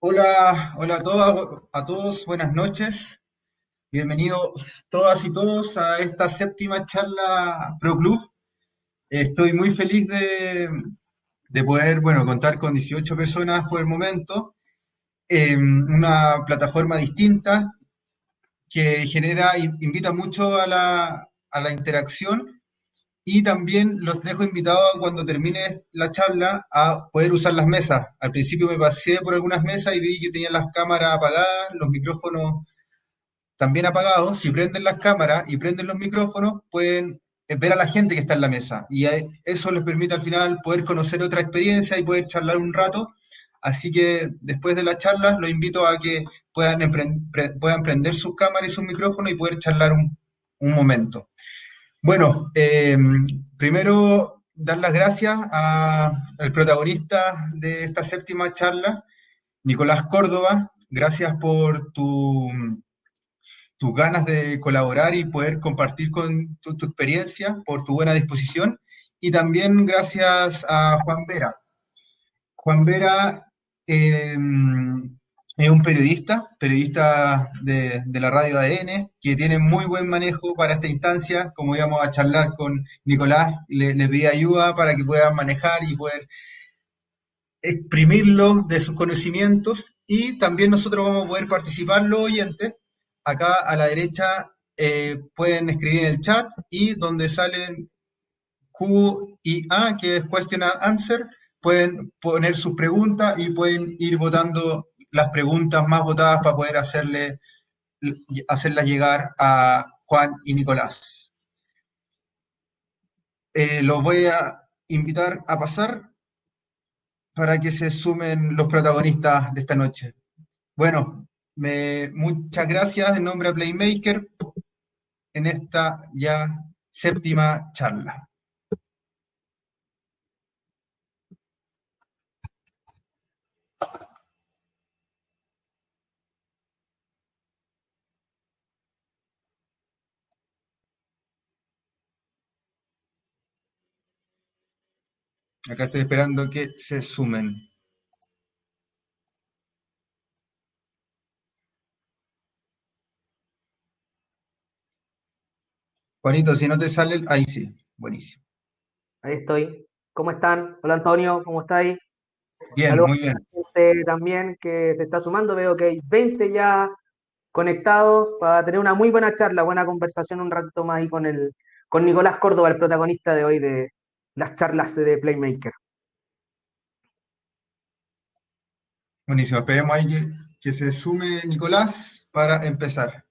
Hola, hola a todos, buenas noches. Bienvenidos todas y todos a esta séptima charla Pro Club. Estoy muy feliz de poder, bueno, contar con 18 personas por el momento, en una plataforma distinta que invita mucho a la interacción y también los dejo invitados cuando termine la charla a poder usar las mesas. Al principio me pasé por algunas mesas y vi que tenían las cámaras apagadas, los micrófonos también apagados. Si prenden las cámaras y prenden los micrófonos, pueden ver a la gente que está en la mesa. Y eso les permite al final poder conocer otra experiencia y poder charlar un rato. Así que después de la charla, los invito a que puedan prender sus cámaras y sus micrófonos y poder charlar un momento. Bueno, primero dar las gracias al protagonista de esta séptima charla, Nicolás Córdoba. Gracias por tus ganas de colaborar y poder compartir con tu experiencia, por tu buena disposición. Y también gracias a Juan Vera. Juan Vera es un periodista de la radio ADN, que tiene muy buen manejo para esta instancia. Como íbamos a charlar con Nicolás, le pedí ayuda para que puedan manejar y poder exprimirlo de sus conocimientos, y también nosotros vamos a poder participar los oyentes. Acá a la derecha pueden escribir en el chat y donde salen Q y A, que es Question and Answer, pueden poner sus preguntas y pueden ir votando las preguntas más votadas para poder hacerlas llegar a Juan y Nicolás. Los voy a invitar a pasar para que se sumen los protagonistas de esta noche. Bueno, muchas gracias en nombre de Playmaker en esta ya séptima charla. Acá estoy esperando que se sumen. Juanito, si no te sale, ahí sí, buenísimo. Ahí estoy. ¿Cómo están? Hola Antonio, ¿cómo estáis? Bien, Saludos muy bien. a la gente también que se está sumando. Veo que hay 20 ya conectados para tener una muy buena charla, buena conversación un rato más ahí con Nicolás Córdoba, el protagonista de hoy de las charlas de Playmaker. Buenísimo. Esperemos ahí que se sume Nicolás para empezar.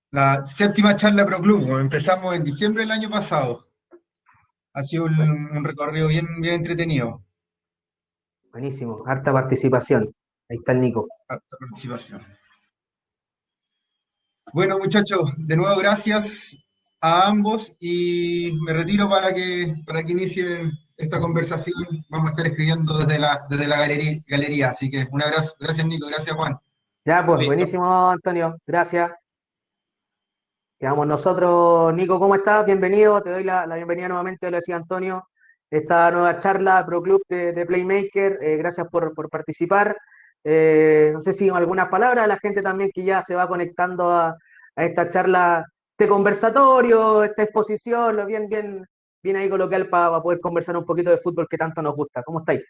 La séptima charla Pro Club. Empezamos en diciembre del año pasado. Ha sido un recorrido bien entretenido. Buenísimo, harta participación. Ahí está el Nico. Harta participación. Bueno, muchachos, de nuevo gracias a ambos y me retiro para que inicien esta conversación. Vamos a estar escribiendo desde la galería. Así que un abrazo. Gracias, Nico. Gracias, Juan. Ya, pues, Listo. buenísimo Antonio, gracias. Quedamos nosotros, Nico, ¿cómo estás? Bienvenido, te doy la bienvenida nuevamente, lo decía Antonio, esta nueva charla Pro Club de Playmaker. Gracias por participar. No sé si algunas palabras a la gente también que ya se va conectando a esta charla, este conversatorio, esta exposición, lo bien ahí coloquial para poder conversar un poquito de fútbol que tanto nos gusta. ¿Cómo estáis?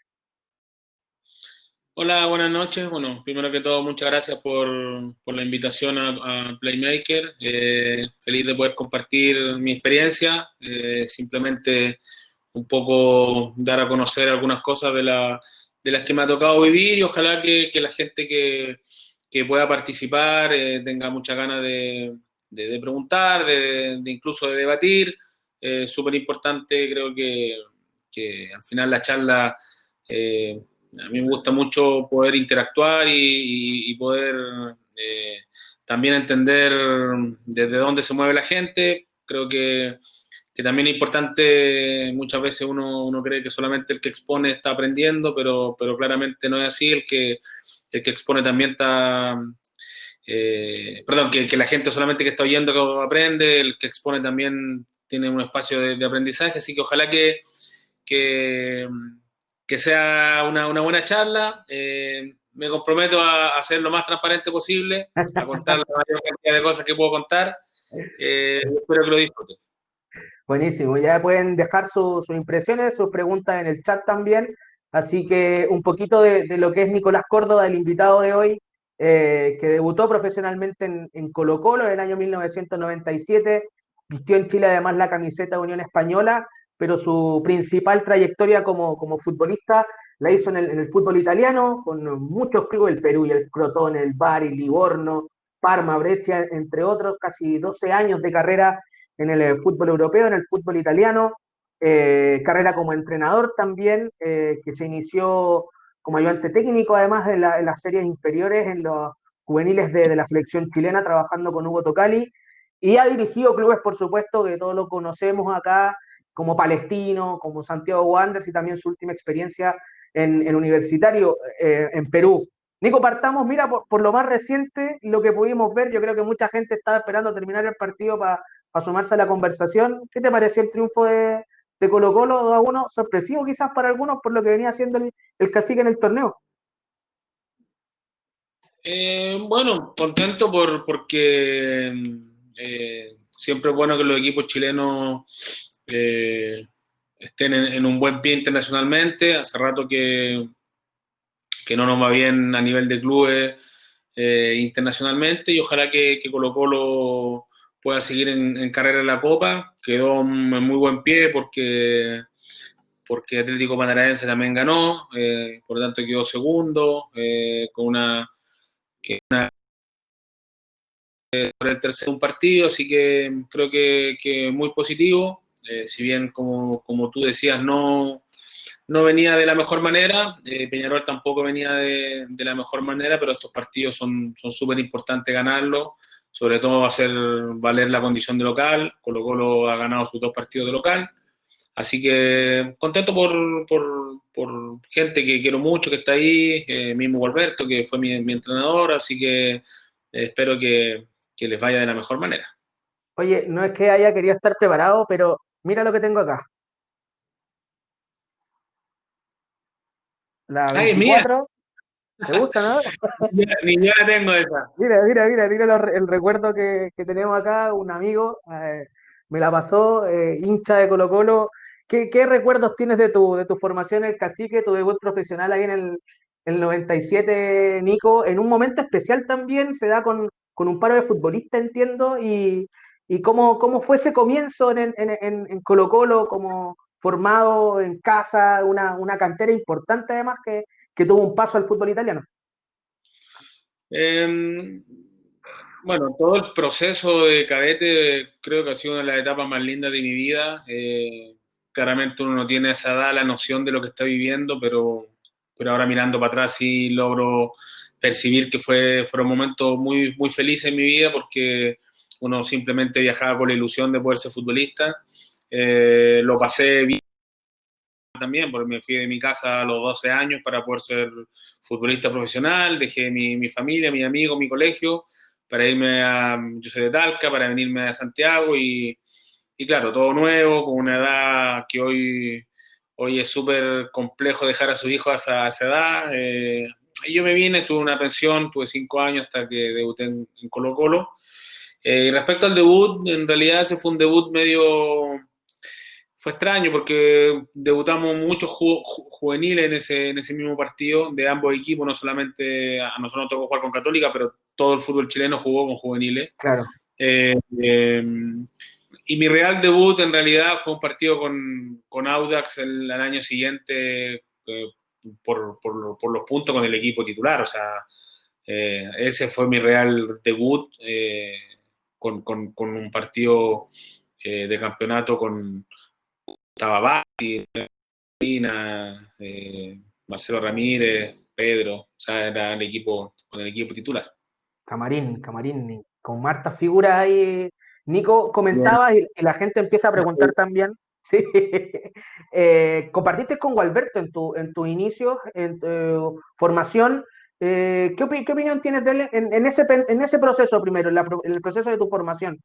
Hola, buenas noches. Bueno, primero que todo, muchas gracias por la invitación a Playmaker. Feliz de poder compartir mi experiencia. Simplemente un poco dar a conocer algunas cosas de las que me ha tocado vivir y ojalá que la gente que pueda participar tenga muchas ganas de preguntar, de incluso de debatir. Súper importante, creo que al final la charla... eh, a mí me gusta mucho poder interactuar y poder también entender desde dónde se mueve la gente. Creo que también es importante, muchas veces uno cree que solamente el que expone está aprendiendo, pero claramente no es así. El que expone también está, perdón, que la gente solamente que está oyendo que aprende, el que expone también tiene un espacio de aprendizaje, así que ojalá que que sea una buena charla. Me comprometo a ser lo más transparente posible, a contar la mayor cantidad de cosas que puedo contar. Espero que lo disfruten. Buenísimo, ya pueden dejar sus impresiones, sus preguntas en el chat también. Así que un poquito de lo que es Nicolás Córdoba, el invitado de hoy, que debutó profesionalmente en Colo-Colo en el año 1997, vistió en Chile además la camiseta de Unión Española, pero su principal trayectoria como futbolista la hizo en el fútbol italiano, con muchos clubes, el Perú y el Crotone, el Bari, Livorno, Parma, Brescia, entre otros, casi 12 años de carrera en el fútbol europeo, en el fútbol italiano, carrera como entrenador también, que se inició como ayudante técnico, además en las series inferiores, en los juveniles de la selección chilena, trabajando con Hugo Tocali, y ha dirigido clubes, por supuesto, que todos lo conocemos acá, como Palestino, como Santiago Wanderers, y también su última experiencia en Universitario, en Perú. Nico, partamos, mira, por lo más reciente, lo que pudimos ver, yo creo que mucha gente estaba esperando terminar el partido para sumarse a la conversación. ¿Qué te pareció el triunfo de Colo-Colo 2-1? Sorpresivo quizás para algunos por lo que venía haciendo el Cacique en el torneo. Bueno, contento porque siempre es bueno que los equipos chilenos estén en un buen pie internacionalmente. Hace rato que no nos va bien a nivel de clubes internacionalmente y ojalá que Colo-Colo pueda seguir en carrera en la Copa. Quedó en muy buen pie porque Atlético Paranaense también ganó, por lo tanto quedó segundo, con por el tercer un partido, así que creo que muy positivo. Si bien, como tú decías, no venía de la mejor manera, Peñarol tampoco venía de la mejor manera, pero estos partidos son súper importantes ganarlos, sobre todo hacer valer la condición de local. Colo-Colo ha ganado sus 2 partidos de local, así que contento por gente que quiero mucho, que está ahí, mismo Gualberto, que fue mi entrenador, así que espero que les vaya de la mejor manera. Oye, no es que haya querido estar preparado, pero mira lo que tengo acá. La ¡Ay, es mía! 24, ¿te gusta, no? Ni yo la tengo esa. Mira el recuerdo que tenemos acá, un amigo me la pasó, hincha de Colo Colo. ¿Qué recuerdos tienes de tu formación en el Cacique, tu debut profesional ahí en el 97, Nico? En un momento especial también se da con un paro de futbolistas, entiendo, y cómo fue ese comienzo en Colo Colo, como formado en casa, una cantera importante además que tuvo un paso al fútbol italiano. Eh, bueno, todo el proceso de cadete creo que ha sido una de las etapas más lindas de mi vida. Claramente uno no tiene a esa edad la noción de lo que está viviendo, pero ahora mirando para atrás sí logro percibir que fueron momentos muy, muy felices en mi vida porque uno simplemente viajaba con la ilusión de poder ser futbolista. Lo pasé bien también, porque me fui de mi casa a los 12 años para poder ser futbolista profesional, dejé mi familia, mi amigo, mi colegio, para irme yo soy de Talca, para venirme a Santiago y claro, todo nuevo, con una edad que hoy es súper complejo dejar a sus hijos a esa edad. Y yo me vine, tuve una pensión, tuve 5 años hasta que debuté en Colo-Colo. Y respecto al debut, en realidad ese fue un debut medio fue extraño porque debutamos muchos juveniles en ese mismo partido de ambos equipos, no solamente a nosotros nos tocó jugar con Católica, pero todo el fútbol chileno jugó con juveniles. Claro. Y mi real debut en realidad fue un partido con Audax el año siguiente por los puntos con el equipo titular. O sea, ese fue mi real debut con un partido de campeonato estaba Bati, Marcelo Ramírez, Pedro, o sea, era el equipo con el equipo titular. Camarín, con hartas figuras ahí. Nico, comentaba y la gente empieza a preguntar también. Sí. Compartiste con Gualberto en tu inicio, en tu formación. ¿Qué opinión tienes de él en ese proceso primero, en el proceso de tu formación?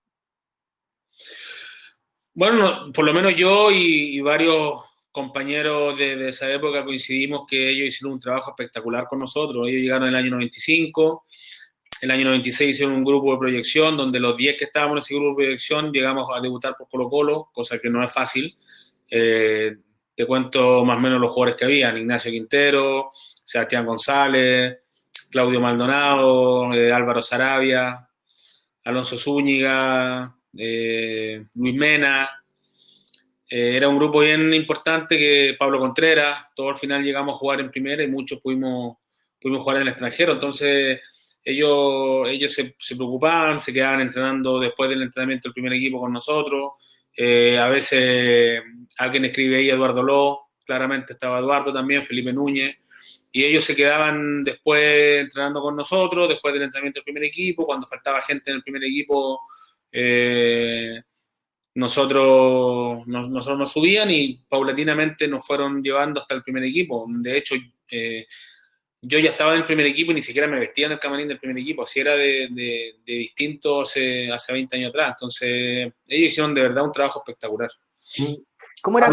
Bueno, por lo menos yo y varios compañeros de esa época coincidimos que ellos hicieron un trabajo espectacular con nosotros. Ellos llegaron en el año 95, el año 96 hicieron un grupo de proyección donde los 10 que estábamos en ese grupo de proyección llegamos a debutar por Colo-Colo, cosa que no es fácil. Te cuento más o menos los jugadores que habían: Ignacio Quintero, Sebastián González, Claudio Maldonado, Álvaro Sarabia, Alonso Zúñiga, Luis Mena. Era un grupo bien importante, que Pablo Contreras, todos al final llegamos a jugar en primera y muchos pudimos jugar en el extranjero. Entonces ellos se preocupaban, se quedaban entrenando después del entrenamiento del primer equipo con nosotros. A veces alguien escribe ahí Eduardo Ló, claramente estaba Eduardo también, Felipe Núñez, y ellos se quedaban después entrenando con nosotros, después del entrenamiento del primer equipo. Cuando faltaba gente en el primer equipo, nosotros nos subían y paulatinamente nos fueron llevando hasta el primer equipo. De hecho, yo ya estaba en el primer equipo y ni siquiera me vestía en el camarín del primer equipo, así era de distinto hace 20 años atrás. Entonces, ellos hicieron de verdad un trabajo espectacular. ¿Cómo era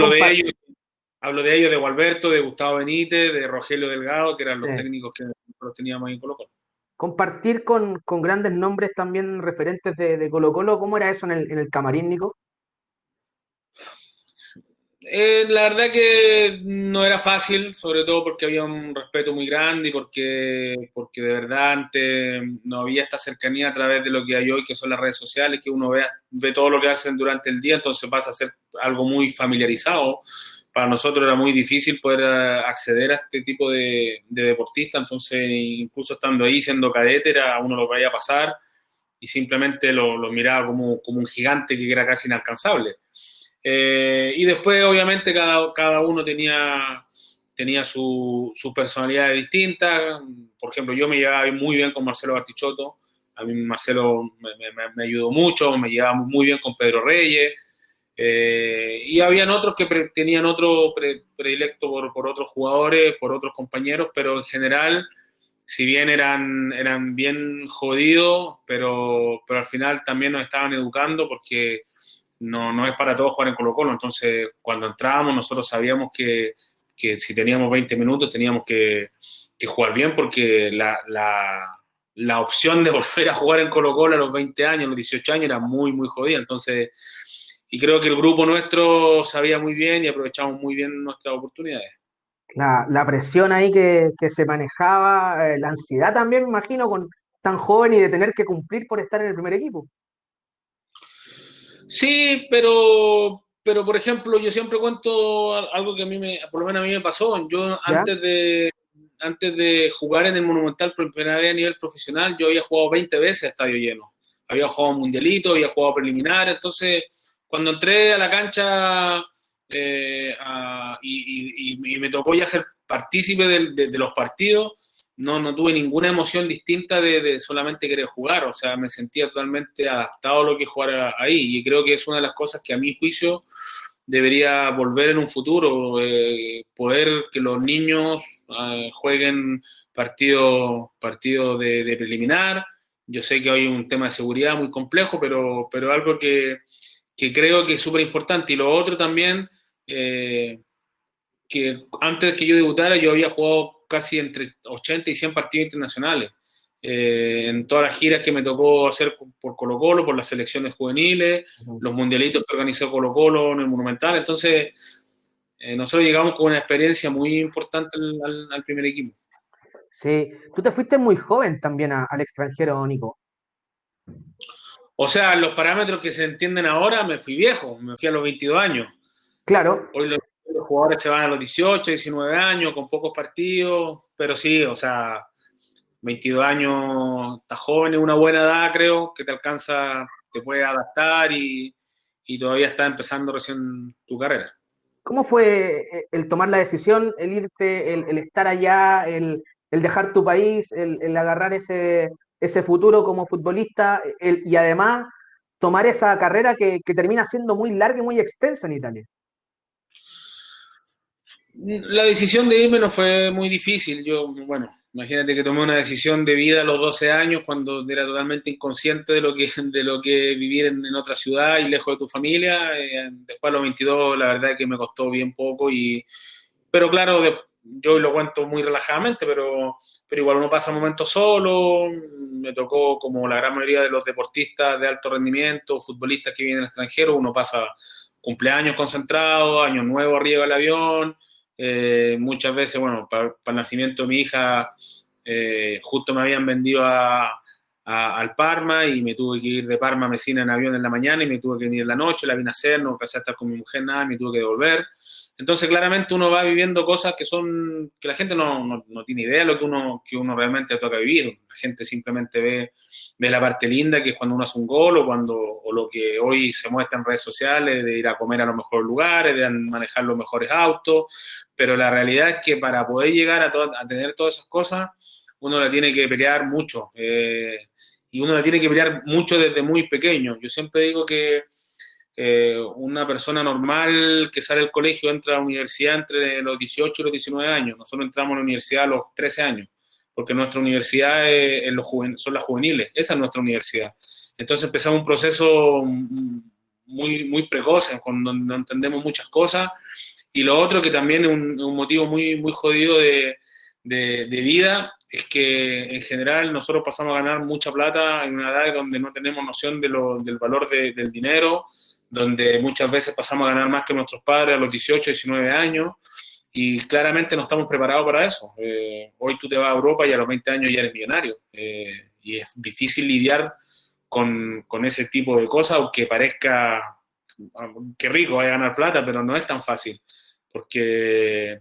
Hablo de ellos, de Gualberto, de Gustavo Benítez, de Rogelio Delgado, que eran los técnicos que nosotros teníamos ahí en Colo-Colo. Compartir con grandes nombres también referentes de Colo-Colo? ¿Cómo era eso en el camarín, Nico? La verdad que no era fácil, sobre todo porque había un respeto muy grande y porque de verdad antes no había esta cercanía a través de lo que hay hoy, que son las redes sociales, que uno ve todo lo que hacen durante el día, entonces pasa a ser algo muy familiarizado. Para nosotros era muy difícil poder acceder a este tipo de deportistas, entonces incluso estando ahí siendo cadete, uno lo veía pasar y simplemente lo miraba como un gigante que era casi inalcanzable. Y después, obviamente, cada uno tenía su personalidad distinta. Por ejemplo, yo me llevaba muy bien con Marcelo Bartichotto. A mí Marcelo me ayudó mucho, me llevaba muy bien con Pedro Reyes. Y habían otros que tenían otro predilecto por otros jugadores, por otros compañeros, pero en general, si bien eran bien jodidos, pero al final también nos estaban educando, porque no es para todos jugar en Colo-Colo. Entonces, cuando entrábamos, nosotros sabíamos que si teníamos 20 minutos teníamos que jugar bien, porque la opción de volver a jugar en Colo-Colo a los 20 años, a los 18 años, era muy, muy jodida. Entonces, y creo que el grupo nuestro sabía muy bien y aprovechamos muy bien nuestras oportunidades. La presión ahí que se manejaba, la ansiedad también, me imagino, con tan joven y de tener que cumplir por estar en el primer equipo. Sí, pero por ejemplo, yo siempre cuento algo que por lo menos a mí me pasó. Yo ¿Ya? antes de jugar en el Monumental por primera vez a nivel profesional, yo había jugado 20 veces a estadio lleno. Había jugado mundialito, había jugado preliminar. Entonces, cuando entré a la cancha y me tocó ya ser partícipe de los partidos, no tuve ninguna emoción distinta de solamente querer jugar. O sea, me sentía totalmente adaptado a lo que jugara ahí, y creo que es una de las cosas que a mi juicio debería volver en un futuro, poder que los niños jueguen partidos de preliminar. Yo sé que hay un tema de seguridad muy complejo, pero algo que creo que es súper importante. Y lo otro también, que antes de que yo debutara, yo había jugado casi entre 80 y 100 partidos internacionales, en todas las giras que me tocó hacer por Colo-Colo, por las selecciones juveniles, los mundialitos que organizó Colo-Colo en el Monumental. Entonces, nosotros llegamos con una experiencia muy importante al primer equipo. Sí, tú te fuiste muy joven también al extranjero, Nico. O sea, los parámetros que se entienden ahora, me fui viejo, me fui a los 22 años. Claro. Hoy los jugadores se van a los 18, 19 años, con pocos partidos, pero sí, o sea, 22 años, estás joven, es una buena edad, creo, que te alcanza, te puede adaptar y todavía estás empezando recién tu carrera. ¿Cómo fue el tomar la decisión, el irte, el estar allá, el dejar tu país, el agarrar ese futuro como futbolista, y además tomar esa carrera que termina siendo muy larga y muy extensa en Italia? La decisión de irme no fue muy difícil. Yo, bueno, Imagínate que tomé una decisión de vida a los 12 años cuando era totalmente inconsciente de lo que vivir en otra ciudad y lejos de tu familia. Después a los 22 la verdad es que me costó bien poco, pero claro, yo lo cuento muy relajadamente, pero igual uno pasa momentos solo. Me tocó, como la gran mayoría de los deportistas de alto rendimiento, futbolistas que vienen al extranjero, uno pasa cumpleaños concentrados, años nuevos arriba del avión. Muchas veces, bueno, para el nacimiento de mi hija, justo me habían vendido al Parma y me tuve que ir de Parma a Messina en avión en la mañana y me tuve que venir en la noche, la vine a hacer, no alcancé a estar con mi mujer, nada, me tuve que devolver. Entonces, claramente uno va viviendo cosas que la gente no tiene idea de lo que uno realmente le toca vivir. La gente simplemente ve la parte linda, que es cuando uno hace un gol o lo que hoy se muestra en redes sociales, de ir a comer a los mejores lugares, de manejar los mejores autos, pero la realidad es que para poder llegar a tener todas esas cosas, uno la tiene que pelear mucho. Y uno la tiene que pelear mucho desde muy pequeño. Yo siempre digo que una persona normal que sale del colegio entra a la universidad entre los 18 y los 19 años. Nosotros entramos a la universidad a los 13 años, porque nuestra universidad son las juveniles, esa es nuestra universidad. Entonces empezamos un proceso muy precoz, donde no entendemos muchas cosas. Y lo otro que también es un motivo muy jodido de vida, es que en general nosotros pasamos a ganar mucha plata en una edad donde no tenemos noción del valor del dinero, donde muchas veces pasamos a ganar más que nuestros padres a los 18, 19 años, y claramente no estamos preparados para eso. Hoy tú te vas a Europa y a los 20 años ya eres millonario, y es difícil lidiar con ese tipo de cosas, aunque parezca que rico, vaya a ganar plata, pero no es tan fácil, porque,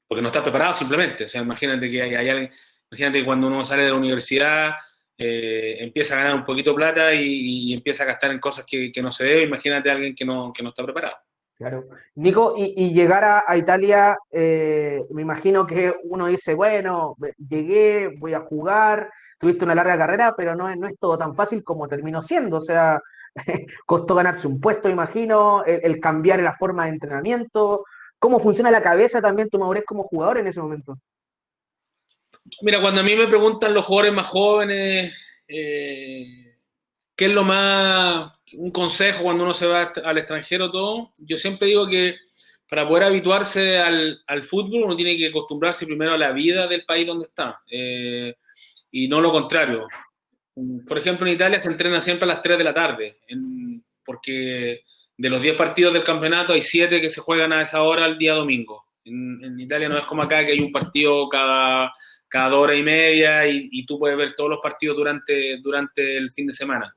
porque no estás preparado simplemente. O sea, imagínate que hay alguien, imagínate que cuando uno sale de la universidad, empieza a ganar un poquito de plata y empieza a gastar en cosas que no se debe. Imagínate a alguien que no está preparado. Claro. Nico, y llegar a Italia, me imagino que uno dice, bueno, llegué, voy a jugar, tuviste una larga carrera, pero no es todo tan fácil como terminó siendo. O sea, costó ganarse un puesto, imagino, el cambiar la forma de entrenamiento. ¿Cómo funciona la cabeza también, tu madurez como jugador en ese momento? Mira, cuando a mí me preguntan los jugadores más jóvenes, ¿qué es lo más, un consejo cuando uno se va al extranjero todo? Yo siempre digo que para poder habituarse al fútbol uno tiene que acostumbrarse primero a la vida del país donde está, y no lo contrario. Por ejemplo, en Italia se entrena siempre a las 3 de la tarde, porque de los 10 partidos del campeonato hay 7 que se juegan a esa hora el día domingo. En Italia no es como acá, que hay un partido cada hora y media y tú puedes ver todos los partidos durante el fin de semana.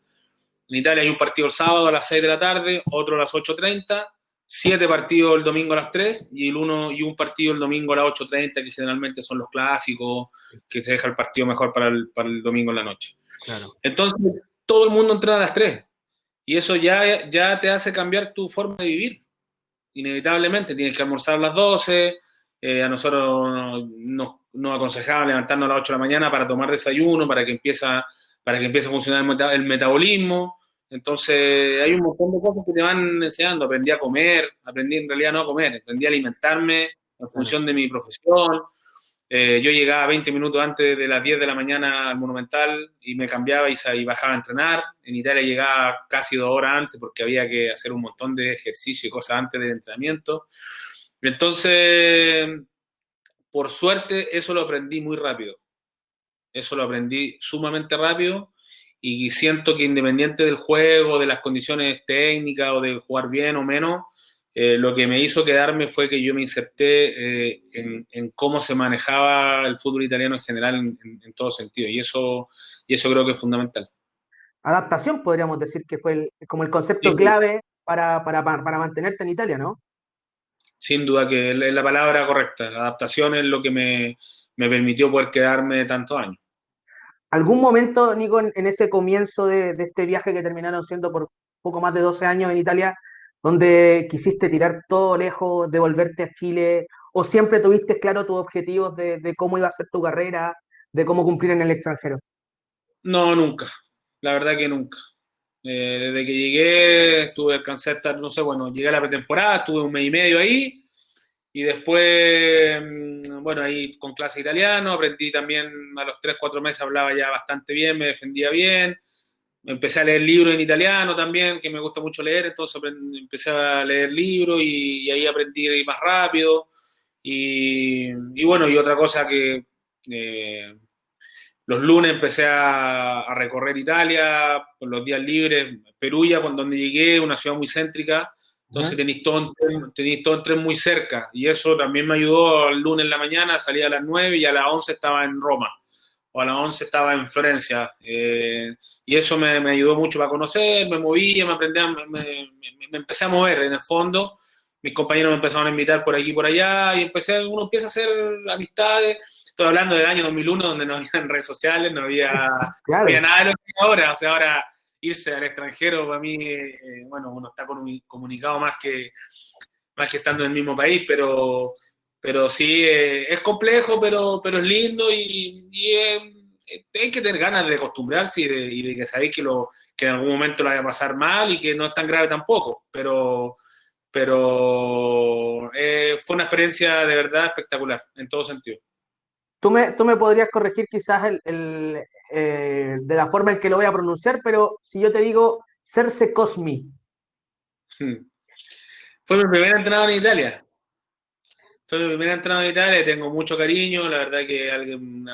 En Italia hay un partido el sábado a las 6 de la tarde, otro a las 8:30, 7 partidos el domingo a las 3 y un partido el domingo a las 8:30, que generalmente son los clásicos, que se deja el partido mejor para el domingo en la noche. Claro. Entonces, todo el mundo entra a las 3 y eso ya te hace cambiar tu forma de vivir. Inevitablemente tienes que almorzar a las 12. A nosotros nos aconsejaban levantarnos a las 8 de la mañana para tomar desayuno, para que empiece a funcionar el metabolismo. Entonces hay un montón de cosas que te van enseñando. Aprendí a comer, aprendí en realidad no a comer, aprendí a alimentarme en función de mi profesión. Yo llegaba 20 minutos antes de las 10 de la mañana al Monumental y me cambiaba y bajaba a entrenar. En Italia llegaba casi 2 horas antes porque había que hacer un montón de ejercicio y cosas antes del entrenamiento. Entonces, por suerte, eso lo aprendí muy rápido. Eso lo aprendí sumamente rápido y siento que independiente del juego, de las condiciones técnicas o de jugar bien o menos, lo que me hizo quedarme fue que yo me inserté en cómo se manejaba el fútbol italiano en general en todo sentido y eso creo que es fundamental. Adaptación, podríamos decir que fue como el concepto Sí, clave para mantenerte en Italia, ¿no? sin duda que es la palabra correcta. La adaptación es lo que me permitió poder quedarme tantos años. ¿Algún momento, Nico, en ese comienzo de este viaje que terminaron siendo por poco más de 12 años en Italia, donde quisiste tirar todo lejos, devolverte a Chile, o siempre tuviste claro tus objetivos de cómo iba a ser tu carrera, de cómo cumplir en el extranjero? No, nunca. La verdad que nunca. Desde que llegué, alcancé a estar, no sé, bueno, llegué a la pretemporada, estuve un mes y medio ahí, y después, bueno, ahí con clase italiano, aprendí también a los 3, 4 meses, hablaba ya bastante bien, me defendía bien. Empecé a leer libros en italiano también, que me gusta mucho leer, entonces empecé a leer libros y ahí aprendí a ir más rápido. Y bueno, y otra cosa que eh, los lunes empecé a recorrer Italia con los días libres, Perugia, cuando donde llegué, una ciudad muy céntrica, entonces Ujú. tenéis todo en tren muy cerca, y eso también me ayudó el lunes en la mañana, salía a las 9 y a las 11 estaba en Roma, o a las 11 estaba en Florencia, y eso me ayudó mucho para conocer, me movía, me aprendía, me empecé a mover en el fondo, mis compañeros me empezaron a invitar por aquí y por allá, y uno empieza a hacer amistades. Estoy hablando del año 2001, donde no había redes sociales, no había Claro. nada de lo que hay ahora. O sea, ahora irse al extranjero, para mí, bueno, uno está comunicado más que estando en el mismo país, pero sí, es complejo, pero es lindo y hay que tener ganas de acostumbrarse y de que sabéis que en algún momento lo vaya a pasar mal y que no es tan grave tampoco, pero fue una experiencia de verdad espectacular, en todo sentido. Tú me podrías corregir quizás de la forma en que lo voy a pronunciar, pero si yo te digo Cerce Cosmi. Fue mi primer entrenador en Italia. Fue mi primer entrenador en Italia, tengo mucho cariño, la verdad que es un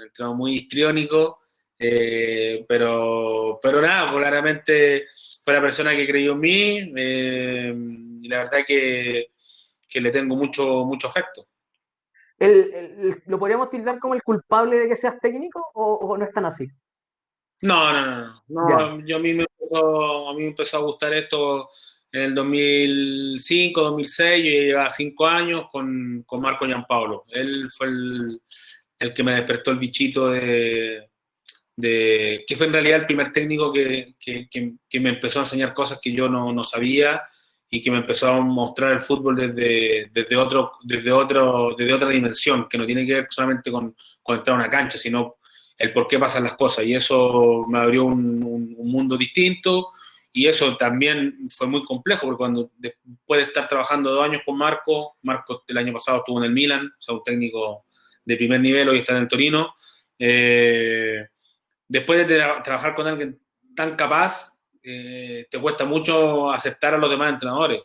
entrenador muy histriónico, pero nada, pues claramente fue la persona que creyó en mí y la verdad que le tengo mucho afecto. ¿Lo podríamos tildar como el culpable de que seas técnico o no es tan así? Ya, No, a mí me empezó a gustar esto en el 2005, 2006, yo ya llevaba 5 años con Marco Giampaolo. Él fue el que me despertó el bichito que fue en realidad el primer técnico que me empezó a enseñar cosas que yo no sabía y que me empezó a mostrar el fútbol desde otra dimensión, que no tiene que ver solamente con entrar a una cancha, sino el por qué pasan las cosas. Y eso me abrió un mundo distinto y eso también fue muy complejo, porque después de estar trabajando 2 años con Marco el año pasado estuvo en el Milan, o sea, un técnico de primer nivel, hoy está en el Torino. Después de trabajar con alguien tan capaz, te cuesta mucho aceptar a los demás entrenadores.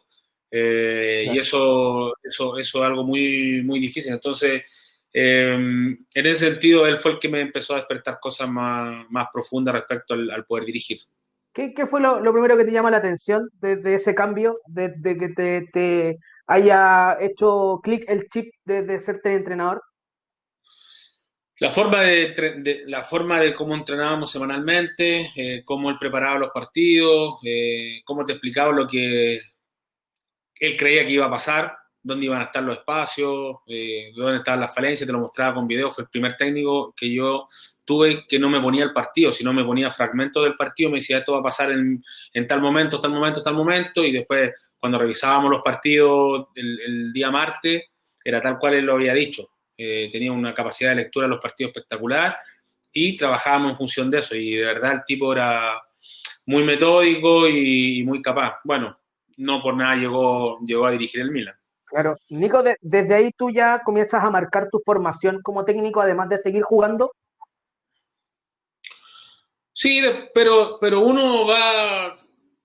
Y ya. eso es algo muy difícil. Entonces, en ese sentido, él fue el que me empezó a despertar cosas más profundas respecto al poder dirigir. ¿Qué fue lo primero que te llama la atención de ese cambio, de que te haya hecho clic el chip de serte entrenador? La forma de cómo entrenábamos semanalmente, cómo él preparaba los partidos, cómo te explicaba lo que él creía que iba a pasar, dónde iban a estar los espacios, dónde estaban las falencias, te lo mostraba con video. Fue el primer técnico que yo tuve que no me ponía el partido, sino me ponía fragmentos del partido, me decía esto va a pasar en tal momento, tal momento, tal momento, y después cuando revisábamos los partidos el día martes, era tal cual él lo había dicho. Tenía una capacidad de lectura de los partidos espectacular y trabajábamos en función de eso, y de verdad el tipo era muy metódico y muy capaz. Bueno, no por nada llegó a dirigir el Milan. Claro. Nico, desde ahí tú ya comienzas a marcar tu formación como técnico, además de seguir jugando. Sí, pero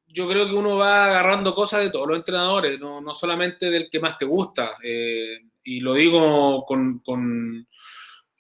yo creo que uno va agarrando cosas de todos los entrenadores, no solamente del que más te gusta. Y lo digo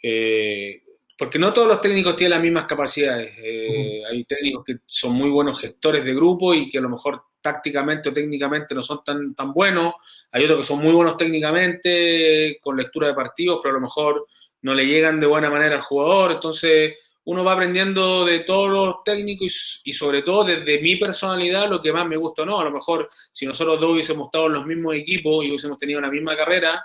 eh, porque no todos los técnicos tienen las mismas capacidades. Ujú. Hay técnicos que son muy buenos gestores de grupo y que a lo mejor tácticamente o técnicamente no son tan buenos. Hay otros que son muy buenos técnicamente, con lectura de partidos, pero a lo mejor no le llegan de buena manera al jugador. Entonces uno va aprendiendo de todos los técnicos y sobre todo desde mi personalidad lo que más me gusta o no. A lo mejor si nosotros dos hubiésemos estado en los mismos equipos y hubiésemos tenido la misma carrera,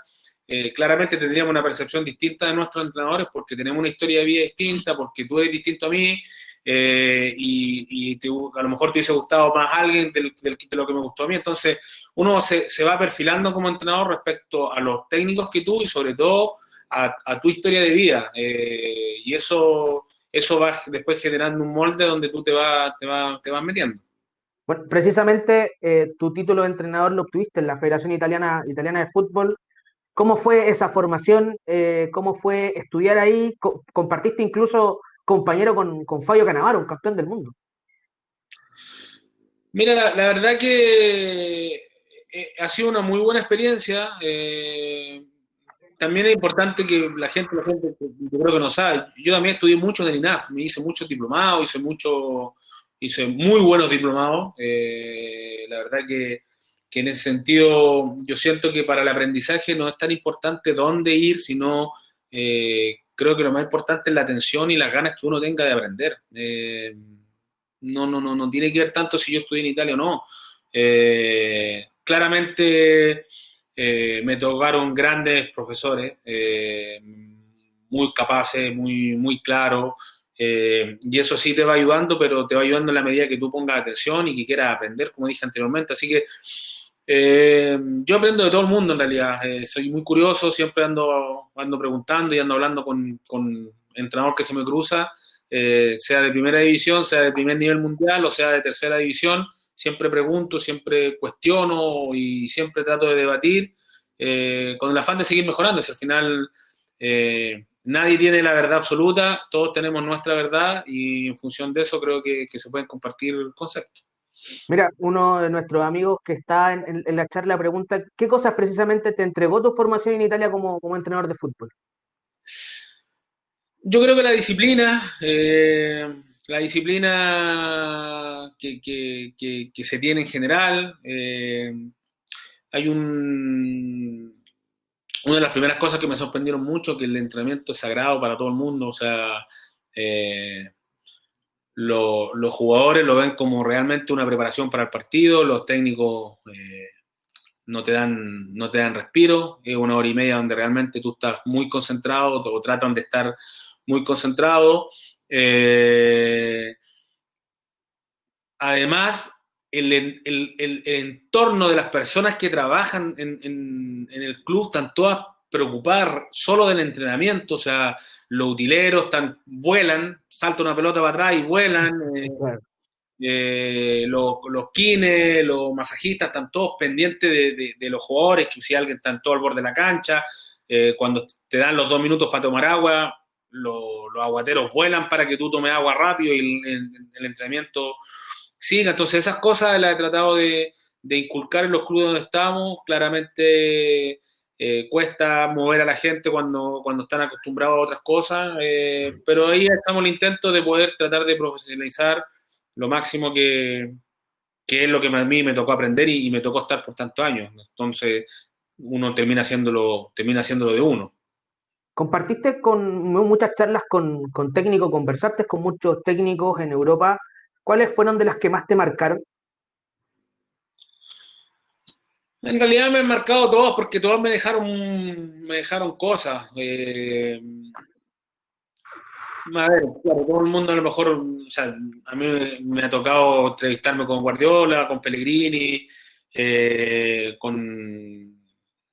claramente tendríamos una percepción distinta de nuestros entrenadores porque tenemos una historia de vida distinta, porque tú eres distinto a mí a lo mejor te hubiese gustado más alguien de lo que me gustó a mí. Entonces uno se va perfilando como entrenador respecto a los técnicos que tú y sobre todo a tu historia de vida. Y eso va después generando un molde donde tú te vas metiendo. Bueno, precisamente tu título de entrenador lo obtuviste en la Federación Italiana de Fútbol. ¿Cómo fue esa formación? ¿Cómo fue estudiar ahí? Compartiste incluso compañero con Fabio Cannavaro, un campeón del mundo. Mira, la verdad que ha sido una muy buena experiencia. También es importante que la gente yo creo que no sabe. Yo también estudié mucho en el INAF, me hice muchos diplomados, hice muy buenos diplomados. La verdad que en ese sentido yo siento que para el aprendizaje no es tan importante dónde ir, sino creo que lo más importante es la atención y las ganas que uno tenga de aprender. No tiene que ver tanto si yo estudié en Italia o no. Claramente me tocaron grandes profesores, muy capaces, muy claros, y eso sí te va ayudando, pero te va ayudando en la medida que tú pongas atención y que quieras aprender, como dije anteriormente. Así que yo aprendo de todo el mundo en realidad. Soy muy curioso, siempre ando preguntando y ando hablando con entrenador que se me cruza, sea de primera división, sea de primer nivel mundial o sea de tercera división. Siempre pregunto, siempre cuestiono y siempre trato de debatir con el afán de seguir mejorando. Si al final nadie tiene la verdad absoluta, todos tenemos nuestra verdad y en función de eso creo que se pueden compartir conceptos. Mira, uno de nuestros amigos que está en la charla pregunta, ¿qué cosas precisamente te entregó tu formación en Italia como entrenador de fútbol? Yo creo que la disciplina que se tiene en general, hay una de las primeras cosas que me sorprendieron mucho, que el entrenamiento es sagrado para todo el mundo, o sea, eh, los jugadores lo ven como realmente una preparación para el partido, los técnicos no te dan respiro, es una hora y media donde realmente tú estás muy concentrado o tratan de estar muy concentrado. Además, el entorno de las personas que trabajan en el club están todas preocupadas solo del entrenamiento, o sea, los utileros vuelan, salta una pelota para atrás y vuelan, Claro. los kines, los masajistas están todos pendientes de los jugadores, que si alguien está todo al borde de la cancha, cuando te dan los 2 minutos para tomar agua, los aguateros vuelan para que tú tomes agua rápido y el entrenamiento siga. Entonces esas cosas las he tratado de inculcar en los clubes donde estamos. Claramente cuesta mover a la gente cuando están acostumbrados a otras cosas, pero ahí estamos en el intento de poder tratar de profesionalizar lo máximo que es lo que a mí me tocó aprender y me tocó estar por tantos años. Entonces, uno termina haciéndolo de uno. Compartiste con muchas charlas con técnicos, conversaste con muchos técnicos en Europa. ¿Cuáles fueron de las que más te marcaron? En realidad me han marcado todos porque todos me dejaron cosas. A ver, claro, todo el mundo a lo mejor, o sea, a mí me ha tocado entrevistarme con Guardiola, con Pellegrini,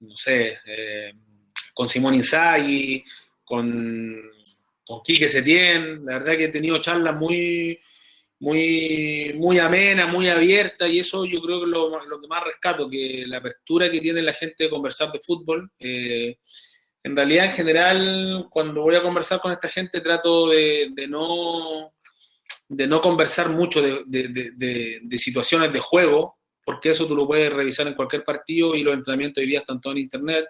no sé, con Simone Inzaghi, con Quique Setién. La verdad que he tenido charlas muy amenas, muy abiertas, y eso yo creo que es lo que más rescato, que la apertura que tiene la gente de conversar de fútbol. En realidad, en general, cuando voy a conversar con esta gente, trato de no conversar mucho de situaciones de juego, porque eso tú lo puedes revisar en cualquier partido y los entrenamientos hoy día están todos en internet.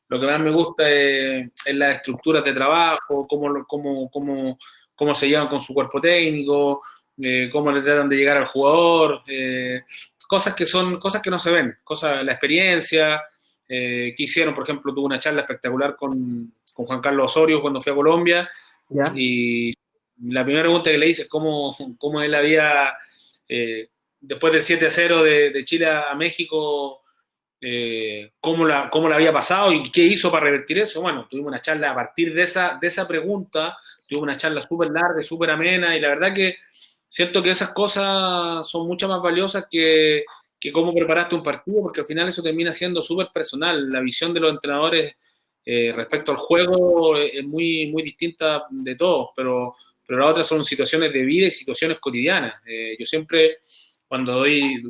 Lo que más me gusta es las estructuras de trabajo, cómo se llevan con su cuerpo técnico, cómo le tratan de llegar al jugador, cosas que no se ven, la experiencia que hicieron. Por ejemplo, tuve una charla espectacular con Juan Carlos Osorio cuando fui a Colombia, ¿Ya? y la primera pregunta que le hice es cómo él había, después del 7-0 de Chile a México, cómo la había pasado y qué hizo para revertir eso. Bueno, tuvimos una charla a partir de esa pregunta, tuvimos una charla súper larga, súper amena, y la verdad que siento que esas cosas son mucho más valiosas que cómo preparaste un partido, porque al final eso termina siendo súper personal. La visión de los entrenadores respecto al juego es muy distinta de todos, pero las otras son situaciones de vida y situaciones cotidianas. Yo siempre, cuando doy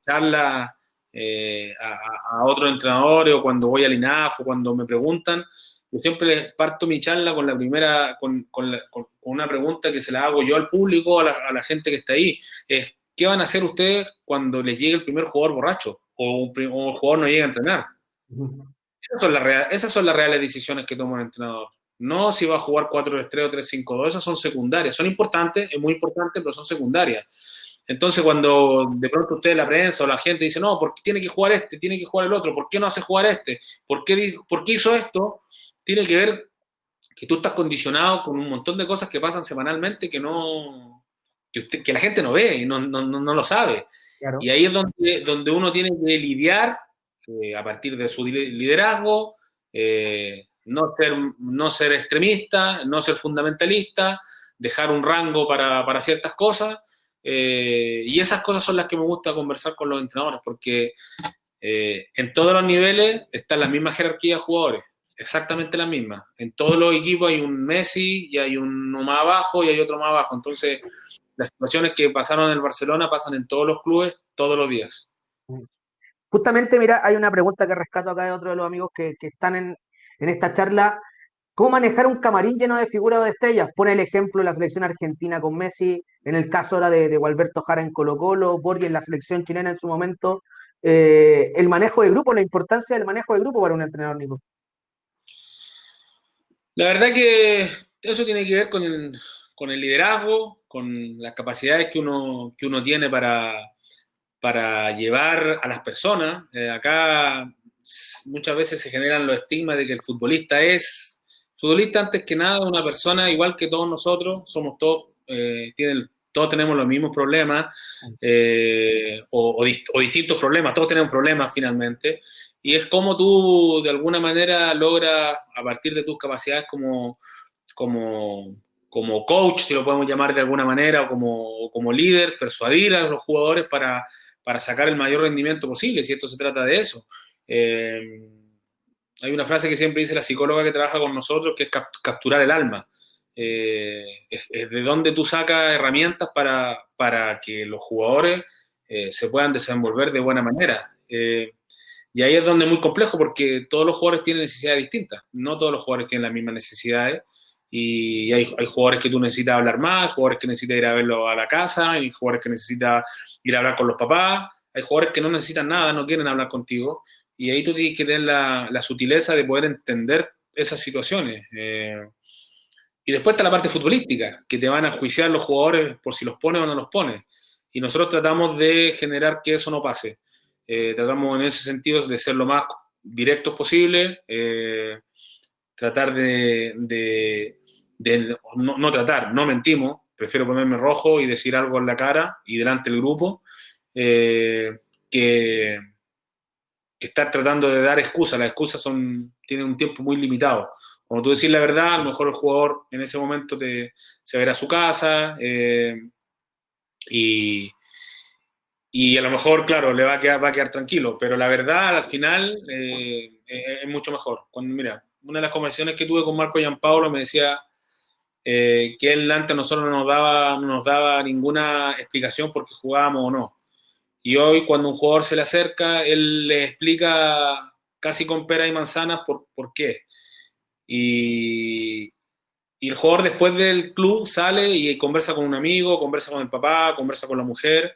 charlas a otros entrenadores o cuando voy al INAF o cuando me preguntan, yo siempre les parto mi charla con la primera, con una pregunta que se la hago yo al público, a la gente que está ahí, es ¿qué van a hacer ustedes cuando les llegue el primer jugador borracho o el jugador no llegue a entrenar? Esas son las reales decisiones que toma un entrenador. No si va a jugar 4-3-3 o 3-5-2, esas son secundarias. Son importantes, es muy importante, pero son secundarias. Entonces, cuando de pronto usted, la prensa o la gente dice, no, ¿por qué tiene que jugar este? Tiene que jugar el otro. ¿Por qué no hace jugar este? ¿Por qué hizo esto? Tiene que ver que tú estás condicionado con un montón de cosas que pasan semanalmente que la gente no ve y no lo sabe. Claro. Y ahí es donde uno tiene que lidiar a partir de su liderazgo, no ser extremista, no ser fundamentalista, dejar un rango para ciertas cosas. Y esas cosas son las que me gusta conversar con los entrenadores, porque en todos los niveles está la misma jerarquía de jugadores, exactamente la misma. En todos los equipos hay un Messi y hay uno más abajo y hay otro más abajo. Entonces, las situaciones que pasaron en el Barcelona pasan en todos los clubes todos los días. Justamente, mira, hay una pregunta que rescato acá de otro de los amigos que están en esta charla. ¿Cómo manejar un camarín lleno de figuras o de estrellas? Pone el ejemplo de la selección argentina con Messi, en el caso ahora de Gualberto Jara en Colo-Colo, Borghi en la selección chilena en su momento. El manejo de grupo, la importancia del manejo de grupo para un entrenador, Nico. La verdad que eso tiene que ver con el liderazgo, con las capacidades que uno tiene para llevar a las personas. Acá muchas veces se generan los estigmas de que el futbolista antes que nada una persona igual que todos nosotros, somos todos, todos tenemos los mismos problemas o distintos problemas, todos tenemos problemas finalmente, y es como tú de alguna manera logras a partir de tus capacidades como coach, si lo podemos llamar de alguna manera, o como líder, persuadir a los jugadores para sacar el mayor rendimiento posible, si esto se trata de eso. Hay una frase que siempre dice la psicóloga que trabaja con nosotros, que es capturar el alma. Es de donde tú sacas herramientas para que los jugadores se puedan desenvolver de buena manera. Y ahí es donde es muy complejo porque todos los jugadores tienen necesidades distintas. No todos los jugadores tienen las mismas necesidades. Y hay jugadores que tú necesitas hablar más, jugadores que necesitas ir a verlo a la casa, hay jugadores que necesitas ir a hablar con los papás, hay jugadores que no necesitan nada, no quieren hablar contigo. Y ahí tú tienes que tener la sutileza de poder entender esas situaciones. Y después está la parte futbolística, que te van a juiciar los jugadores por si los pones o no los pones. Y nosotros tratamos de generar que eso no pase. Tratamos en ese sentido de ser lo más directos posible, tratar no mentimos, prefiero ponerme rojo y decir algo en la cara y delante del grupo, que estar tratando de dar excusas. Las excusas tienen un tiempo muy limitado. Cuando tú decís la verdad, a lo mejor el jugador en ese momento se verá a su casa y a lo mejor, claro, le va a quedar tranquilo, pero la verdad al final es mucho mejor. Mira, una de las conversaciones que tuve con Marco Giampaolo me decía que él antes a nosotros no nos daba ninguna explicación por qué jugábamos o no. Y hoy cuando un jugador se le acerca, él le explica casi con pera y manzanas por qué. Y el jugador después del club sale y conversa con un amigo, conversa con el papá, conversa con la mujer,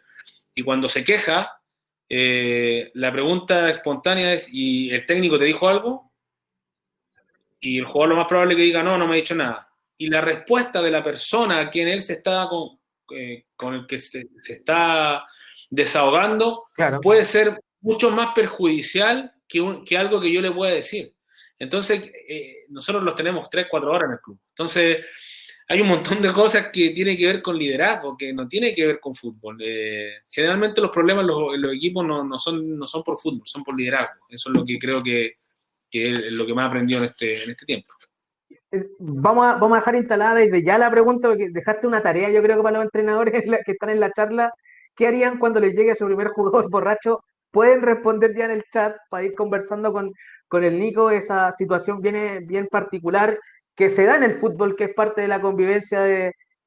y cuando se queja, la pregunta espontánea es, ¿y el técnico te dijo algo? Y el jugador lo más probable es que diga, no me ha dicho nada. Y la respuesta de la persona a quien él con el que se está desahogando, claro, puede ser mucho más perjudicial que algo que yo le pueda decir. Entonces, nosotros los tenemos 3-4 horas en el club. Entonces, hay un montón de cosas que tienen que ver con liderazgo, que no tiene que ver con fútbol. Generalmente los problemas en los equipos no son por fútbol, son por liderazgo. Eso es lo que creo que es lo que más he aprendido en este tiempo. Vamos a dejar instalada desde ya la pregunta, porque dejaste una tarea, yo creo que para los entrenadores que están en la charla. ¿Qué harían cuando les llegue su primer jugador borracho? Pueden responder ya en el chat para ir conversando con el Nico. Esa situación viene bien particular que se da en el fútbol, que es parte de la convivencia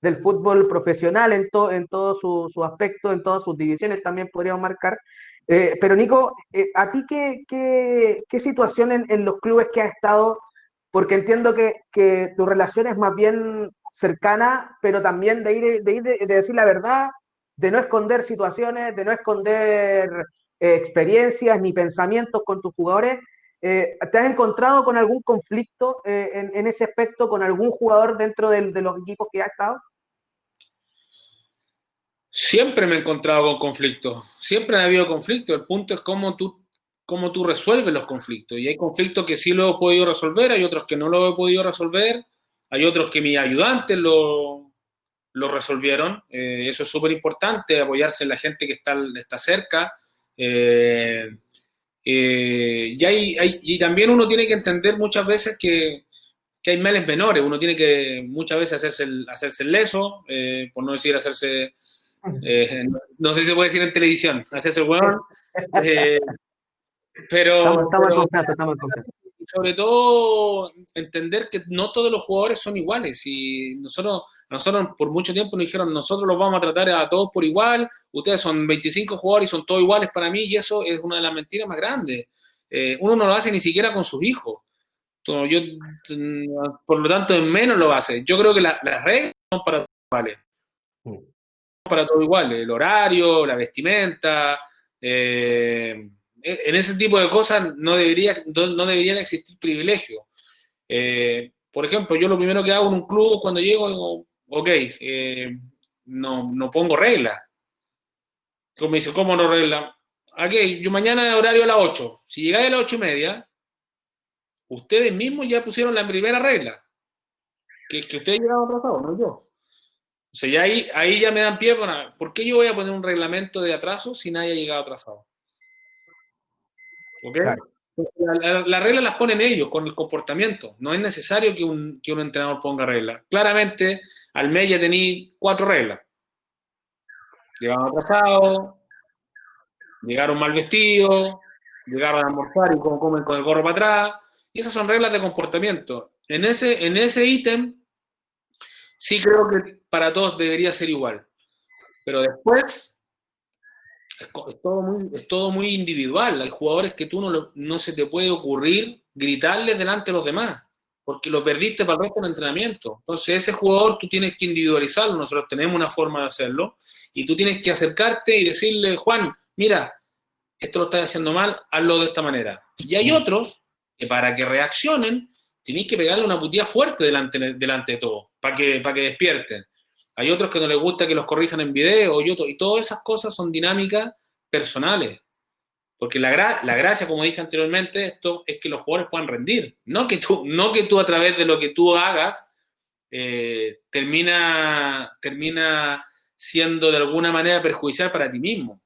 del fútbol profesional en todo su aspecto, en todas sus divisiones también podríamos marcar. Pero Nico, ¿a ti qué situación en los clubes que has estado? Porque entiendo que tu relación es más bien cercana, pero también de decir la verdad, de no esconder situaciones, de no esconder experiencias ni pensamientos con tus jugadores. ¿Te has encontrado con algún conflicto en ese aspecto con algún jugador dentro de los equipos que has estado? Siempre me he encontrado con conflictos, siempre ha habido conflictos. El punto es cómo tú resuelves los conflictos. Y hay conflictos que sí lo he podido resolver, hay otros que no lo he podido resolver, hay otros que mis ayudantes lo resolvieron. Eso es súper importante, apoyarse en la gente que está cerca. Eh, y también uno tiene que entender muchas veces que hay males menores. Uno tiene que muchas veces hacerse el leso, por no decir hacerse no sé si se puede decir en televisión, hacerse el hueón, eh, Estamos en pero confianza, estamos en confianza. sobre todo entender que no todos los jugadores son iguales y nosotros por mucho tiempo nos dijeron nosotros los vamos a tratar a todos por igual, ustedes son 25 jugadores y son todos iguales para mí y eso es una de las mentiras más grandes. Uno no lo hace ni siquiera con sus hijos. Yo, por lo tanto, en menos lo hace. Yo creo que las reglas son para todos iguales. Para todo igual, el horario, la vestimenta, en ese tipo de cosas no deberían existir privilegios. Por ejemplo, yo lo primero que hago en un club cuando llego, digo, ok, no pongo reglas. Como me dice, ¿cómo no reglas? Aquí, yo mañana horario a las 8. Si llegáis a las 8:30, ustedes mismos ya pusieron la primera regla, que ustedes llegaron atrasados, no yo. O sea, ya ahí ya me dan pie para... ¿Por qué yo voy a poner un reglamento de atraso si nadie ha llegado atrasado? ¿Ok? Claro. Las reglas las ponen ellos con el comportamiento. No es necesario que un entrenador ponga reglas. Claramente, al mes ya tenéis 4 reglas. Llegaron atrasados, llegaron mal vestidos, llegaron a almorzar y comen con el gorro para atrás. Y esas son reglas de comportamiento. En ese ítem, sí creo que para todos debería ser igual. Pero después es todo muy individual. Hay jugadores que tú no se te puede ocurrir gritarles delante de los demás, porque lo perdiste para el resto del entrenamiento. Entonces, ese jugador tú tienes que individualizarlo. Nosotros tenemos una forma de hacerlo y tú tienes que acercarte y decirle, Juan, mira, esto lo estás haciendo mal, hazlo de esta manera. Y hay otros que para que reaccionen, tenéis que pegarle una putida fuerte delante de todo, para que despierten. Hay otros que no les gusta que los corrijan en video y todas esas cosas son dinámicas personales. Porque la gracia, como dije anteriormente, esto es que los jugadores puedan rendir. No que tú a través de lo que tú hagas termina siendo de alguna manera perjudicial para ti mismo.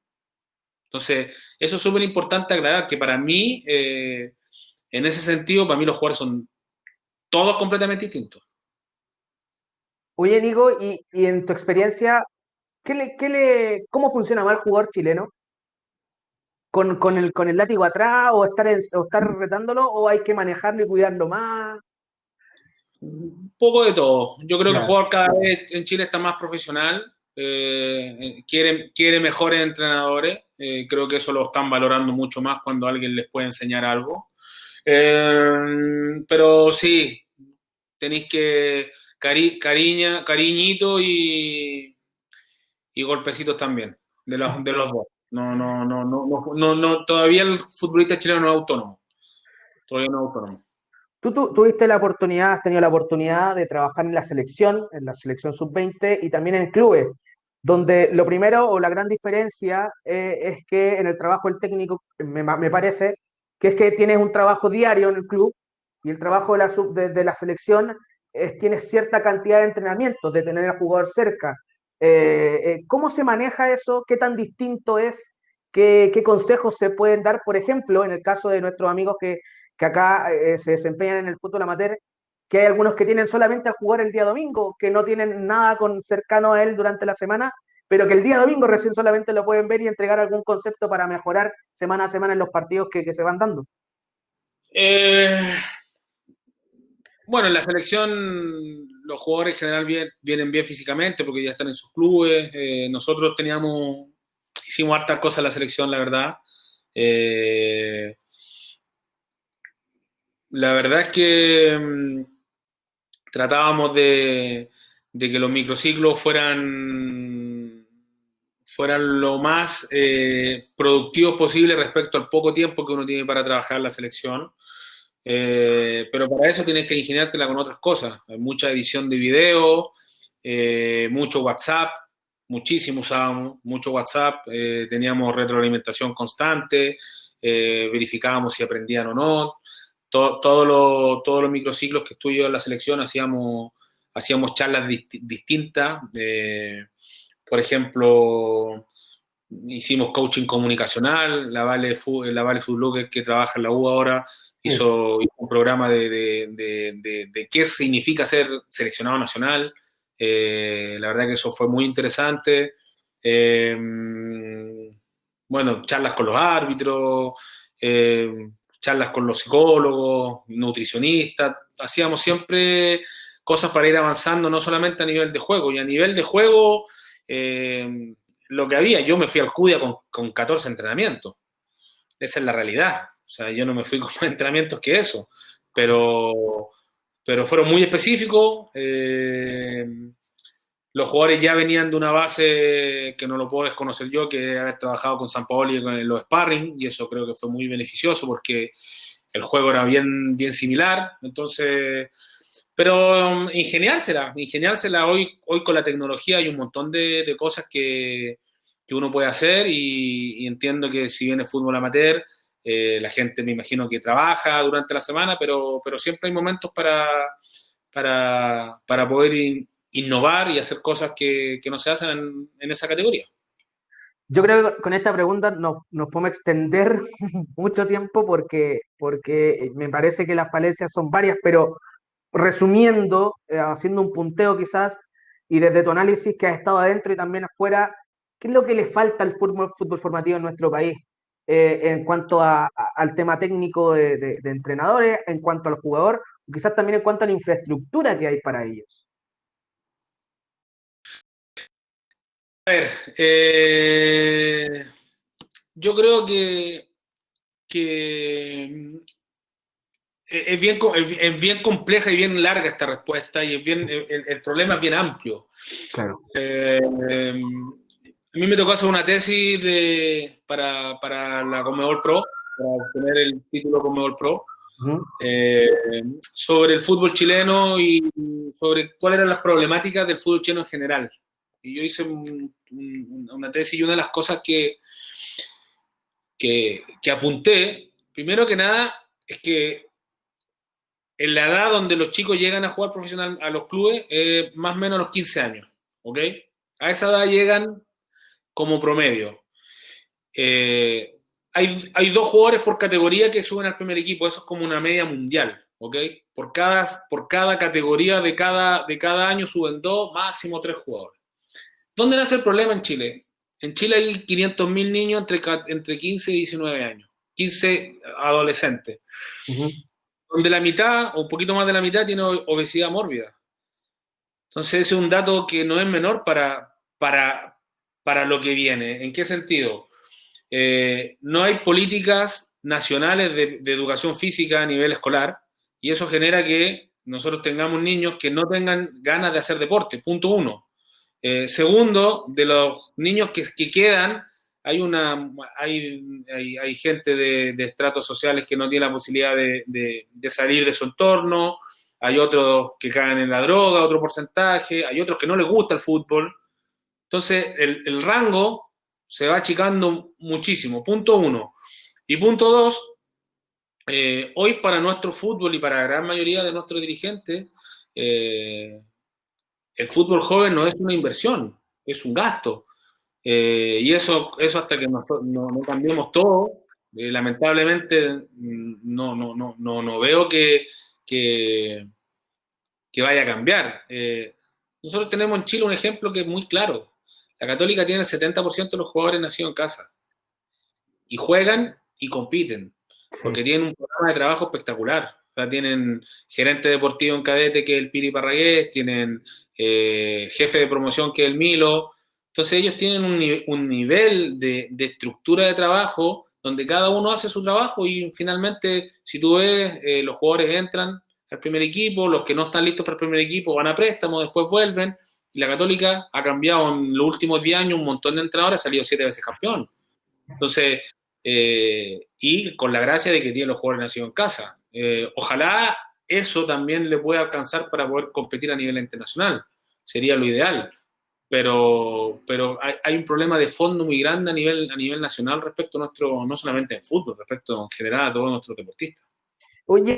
Entonces, eso es súper importante aclarar, que para mí, en ese sentido, para mí los jugadores son todos completamente distintos. Oye, Nico, y en tu experiencia, ¿cómo funciona más el jugador chileno? ¿Con el látigo atrás o estar retándolo o hay que manejarlo y cuidarlo más? Un poco de todo. Yo creo que el Ya. jugador cada vez en Chile está más profesional, quiere mejores entrenadores. Creo que eso lo están valorando mucho más cuando alguien les puede enseñar algo. Pero sí, tenéis que cariñito y golpecitos también, de los dos. No, todavía el futbolista chileno no es autónomo. Todavía no es autónomo. Tú tuviste la oportunidad, has tenido la oportunidad de trabajar en la selección sub-20 y también en clubes, donde lo primero o la gran diferencia es que en el trabajo del técnico, me parece, que es que tienes un trabajo diario en el club y el trabajo de la selección tienes cierta cantidad de entrenamientos, de tener al jugador cerca. ¿Cómo se maneja eso? ¿Qué tan distinto es? ¿Qué consejos se pueden dar, por ejemplo, en el caso de nuestros amigos que acá se desempeñan en el fútbol amateur, que hay algunos que tienen solamente a jugar el día domingo, que no tienen nada cercano a él durante la semana, pero que el día domingo recién solamente lo pueden ver y entregar algún concepto para mejorar semana a semana en los partidos que se van dando? Bueno, en la selección los jugadores en general vienen bien físicamente porque ya están en sus clubes. Nosotros hicimos hartas cosas en la selección, la verdad. La verdad es que tratábamos de que los microciclos fueran lo más productivos posible respecto al poco tiempo que uno tiene para trabajar la selección. Pero para eso tienes que ingeniártela con otras cosas. Hay mucha edición de video, mucho WhatsApp, muchísimo usábamos, mucho WhatsApp, teníamos retroalimentación constante, verificábamos si aprendían o no. Todos los microciclos que estuve yo en la selección hacíamos charlas distintas. Por ejemplo, hicimos coaching comunicacional, la Vale Food que trabaja en la U ahora, hizo un programa de qué significa ser seleccionado nacional. La verdad que eso fue muy interesante. Bueno, charlas con los árbitros, charlas con los psicólogos, nutricionistas. Hacíamos siempre cosas para ir avanzando, no solamente a nivel de juego. Y a nivel de juego, lo que había, yo me fui al CUDIA con 14 entrenamientos. Esa es la realidad. O sea, yo no me fui con más entrenamientos que eso. Pero fueron muy específicos. Los jugadores ya venían de una base que no lo puedo desconocer yo, que haber trabajado con Sampaoli con los sparring, y eso creo que fue muy beneficioso porque el juego era bien, bien similar. Entonces, pero ingeniársela hoy con la tecnología hay un montón de cosas que uno puede hacer y entiendo que si bien es fútbol amateur, la gente me imagino que trabaja durante la semana, pero siempre hay momentos para poder innovar y hacer cosas que no se hacen en esa categoría. Yo creo que con esta pregunta nos podemos extender mucho tiempo porque me parece que las falencias son varias, pero resumiendo, haciendo un punteo quizás, y desde tu análisis que has estado adentro y también afuera, ¿qué es lo que le falta al fútbol formativo en nuestro país en cuanto al tema técnico de entrenadores, en cuanto al jugador, quizás también en cuanto a la infraestructura que hay para ellos? A ver, yo creo que es bien compleja y bien larga esta respuesta y el problema es bien amplio. Claro. A mí me tocó hacer una tesis para la Conmebol Pro, para obtener el título Conmebol Pro, sobre el fútbol chileno y sobre cuáles eran las problemáticas del fútbol chileno en general. Y yo hice una tesis y una de las cosas que apunté, primero que nada, es que en la edad donde los chicos llegan a jugar profesional a los clubes, más o menos a los 15 años, ¿ok? A esa edad llegan como promedio. Hay 2 jugadores por categoría que suben al primer equipo, eso es como una media mundial, ¿ok? Por cada categoría de cada año suben 2, máximo 3 jugadores. ¿Dónde nace el problema en Chile? En Chile hay 500.000 niños entre 15 y 19 años, 15 adolescentes, donde la mitad, o un poquito más de la mitad, tiene obesidad mórbida. Entonces ese es un dato que no es menor para lo que viene. ¿En qué sentido? No hay políticas nacionales de educación física a nivel escolar y eso genera que nosotros tengamos niños que no tengan ganas de hacer deporte, punto 1. Segundo, de los niños que quedan, hay gente de estratos sociales que no tiene la posibilidad de salir de su entorno, hay otros que caen en la droga, otro porcentaje, hay otros que no les gusta el fútbol. Entonces, el rango se va achicando muchísimo, punto 1. Y punto 2, hoy para nuestro fútbol y para la gran mayoría de nuestros dirigentes, el fútbol joven no es una inversión, es un gasto. Y eso hasta que no cambiemos todo, lamentablemente no veo que vaya a cambiar. Nosotros tenemos en Chile un ejemplo que es muy claro. La Católica tiene el 70% de los jugadores nacidos en casa. Y juegan y compiten, porque tienen un programa de trabajo espectacular. O sea, tienen gerente deportivo en cadete, que es el Piri Parragués, tienen jefe de promoción, que es el Milo. Entonces ellos tienen un nivel de estructura de trabajo donde cada uno hace su trabajo y finalmente, si tú ves, los jugadores entran al primer equipo, los que no están listos para el primer equipo van a préstamo, después vuelven, y la Católica ha cambiado en los últimos 10 años un montón de entrenadores, ha salido 7 veces campeón. Entonces, y con la gracia de que tiene los jugadores nacidos en casa. Ojalá eso también le pueda alcanzar para poder competir a nivel internacional. Sería lo ideal. Pero hay un problema de fondo muy grande a nivel nacional respecto a nuestro, no solamente en fútbol, respecto en general a todos nuestros deportistas. Oye,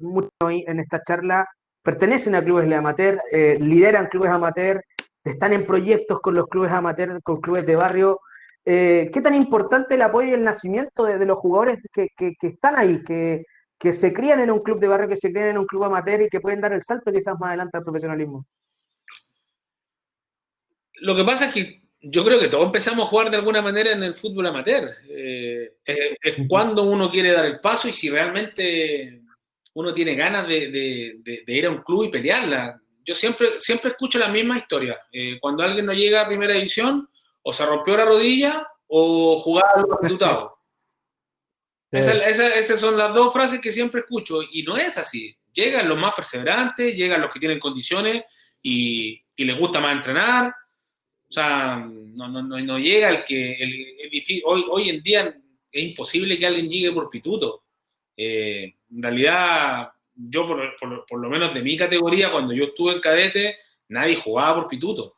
mucho en esta charla pertenecen a clubes de amateur, lideran clubes amateur, están en proyectos con los clubes amateur, con clubes de barrio. ¿Qué tan importante el apoyo y el nacimiento de los jugadores que están ahí, que se crían en un club de barrio, que se crían en un club amateur y que pueden dar el salto quizás más adelante al profesionalismo? Lo que pasa es que yo creo que todos empezamos a jugar de alguna manera en el fútbol amateur. Es cuando uno quiere dar el paso y si realmente uno tiene ganas de ir a un club y pelearla. Yo siempre escucho la misma historia. Cuando alguien no llega a primera división, o se rompió la rodilla o jugaba a los diputados. Esas son las dos frases que siempre escucho y no es así. Llegan los más perseverantes, llegan los que tienen condiciones y les gusta más entrenar. O sea, no llega el que... es difícil. Hoy en día es imposible que alguien llegue por pituto. En realidad, yo por lo menos de mi categoría, cuando yo estuve en cadete, nadie jugaba por pituto. O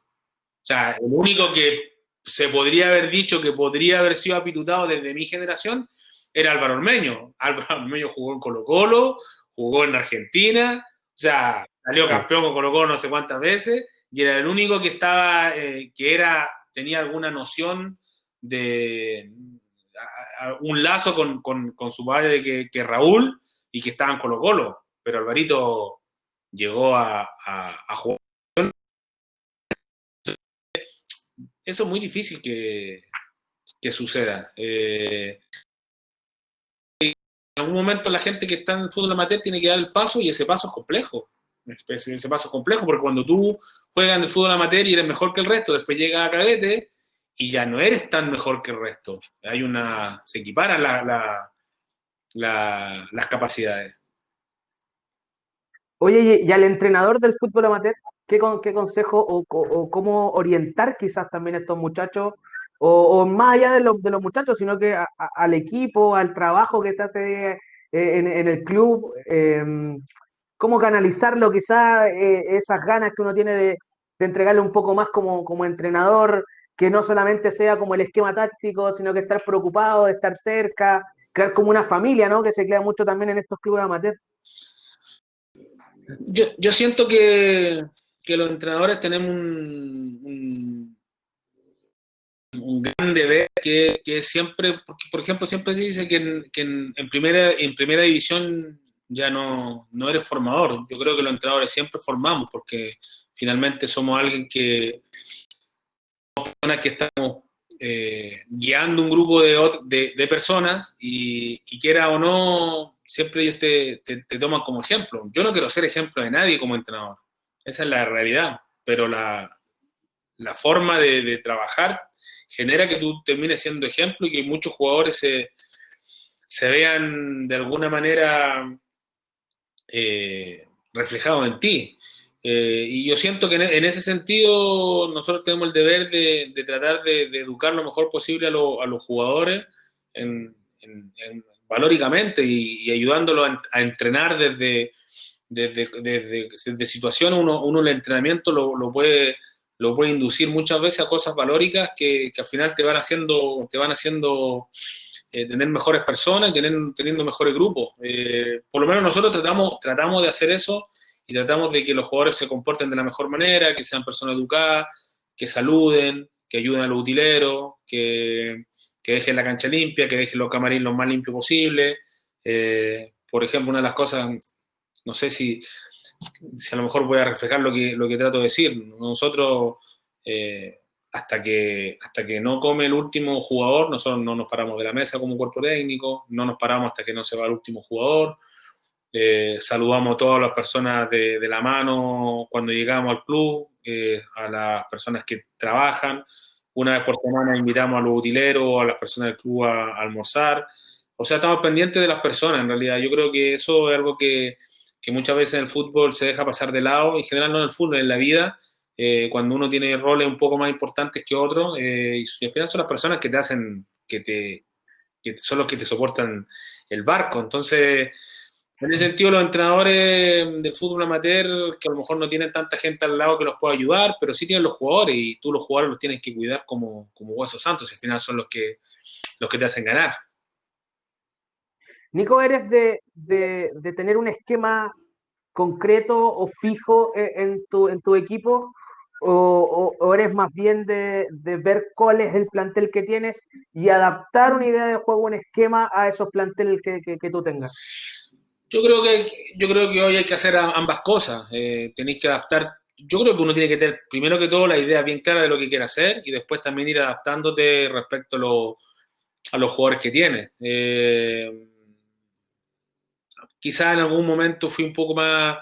sea, el único que se podría haber dicho que podría haber sido apitutado desde mi generación era Álvaro Ormeño. Álvaro Ormeño jugó en Colo-Colo, jugó en Argentina, o sea, salió campeón con Colo-Colo no sé cuántas veces, y era el único que estaba, tenía alguna noción de un lazo con su padre que Raúl, y que estaba en Colo-Colo, pero Alvarito llegó a jugar. Eso es muy difícil que suceda. En algún momento la gente que está en el fútbol amateur tiene que dar el paso y ese paso es complejo. Ese paso es complejo porque cuando tú juegas en el fútbol amateur y eres mejor que el resto, después llega a cadete y ya no eres tan mejor que el resto. Se equiparan las capacidades. Oye, y al entrenador del fútbol amateur, ¿qué consejo o cómo orientar quizás también a estos muchachos? O más allá de los muchachos, sino que al equipo, al trabajo que se hace en el club, cómo canalizarlo quizás, esas ganas que uno tiene de entregarle un poco más como entrenador, que no solamente sea como el esquema táctico, sino que estar preocupado, de estar cerca, crear como una familia, ¿no? Que se crea mucho también en estos clubes amateur. Yo siento que los entrenadores tenemos un gran deber que siempre, porque por ejemplo siempre se dice que en primera división ya no eres formador. Yo creo que los entrenadores siempre formamos porque finalmente somos alguien personas que estamos guiando un grupo de personas y quiera o no, siempre ellos te toman como ejemplo. Yo no quiero ser ejemplo de nadie como entrenador. Esa es la realidad, pero la forma de trabajar genera que tú termines siendo ejemplo y que muchos jugadores se vean de alguna manera reflejados en ti. Y yo siento que en ese sentido nosotros tenemos el deber de tratar de educar lo mejor posible a los jugadores valóricamente y ayudándolos a entrenar desde situaciones. Uno el entrenamiento lo puede inducir muchas veces a cosas valóricas que al final te van haciendo tener mejores personas y teniendo mejores grupos. Por lo menos nosotros tratamos de hacer eso y tratamos de que los jugadores se comporten de la mejor manera, que sean personas educadas, que saluden, que ayuden a los utileros, que dejen la cancha limpia, que dejen los camarines lo más limpios posible. Por ejemplo, una de las cosas, no sé si a lo mejor voy a reflejar lo que trato de decir. Nosotros hasta que no come el último jugador, nosotros no nos paramos de la mesa como cuerpo técnico, no nos paramos hasta que no se va el último jugador. Saludamos a todas las personas de la mano cuando llegamos al club, a las personas que trabajan. Una vez por semana invitamos a los utileros, a las personas del club a almorzar. O sea, estamos pendientes de las personas en realidad. Yo creo que eso es algo que muchas veces en el fútbol se deja pasar de lado, en general no en el fútbol, en la vida, cuando uno tiene roles un poco más importantes que otros, y al final son las personas que te hacen, que son los que te soportan el barco. Entonces, en ese sentido, los entrenadores del fútbol amateur, que a lo mejor no tienen tanta gente al lado que los pueda ayudar, pero sí tienen los jugadores, y tú los jugadores los tienes que cuidar como huesos santos, y al final son los que te hacen ganar. Nico, ¿eres de tener un esquema concreto o fijo en tu equipo? ¿O eres más bien de ver cuál es el plantel que tienes y adaptar una idea de juego, un esquema a esos planteles que tú tengas? Yo creo que hoy hay que hacer ambas cosas. Tenéis que adaptar. Yo creo que uno tiene que tener, primero que todo, la idea bien clara de lo que quiere hacer y después también ir adaptándote respecto a los jugadores que tienes. Quizás en algún momento fui un poco más,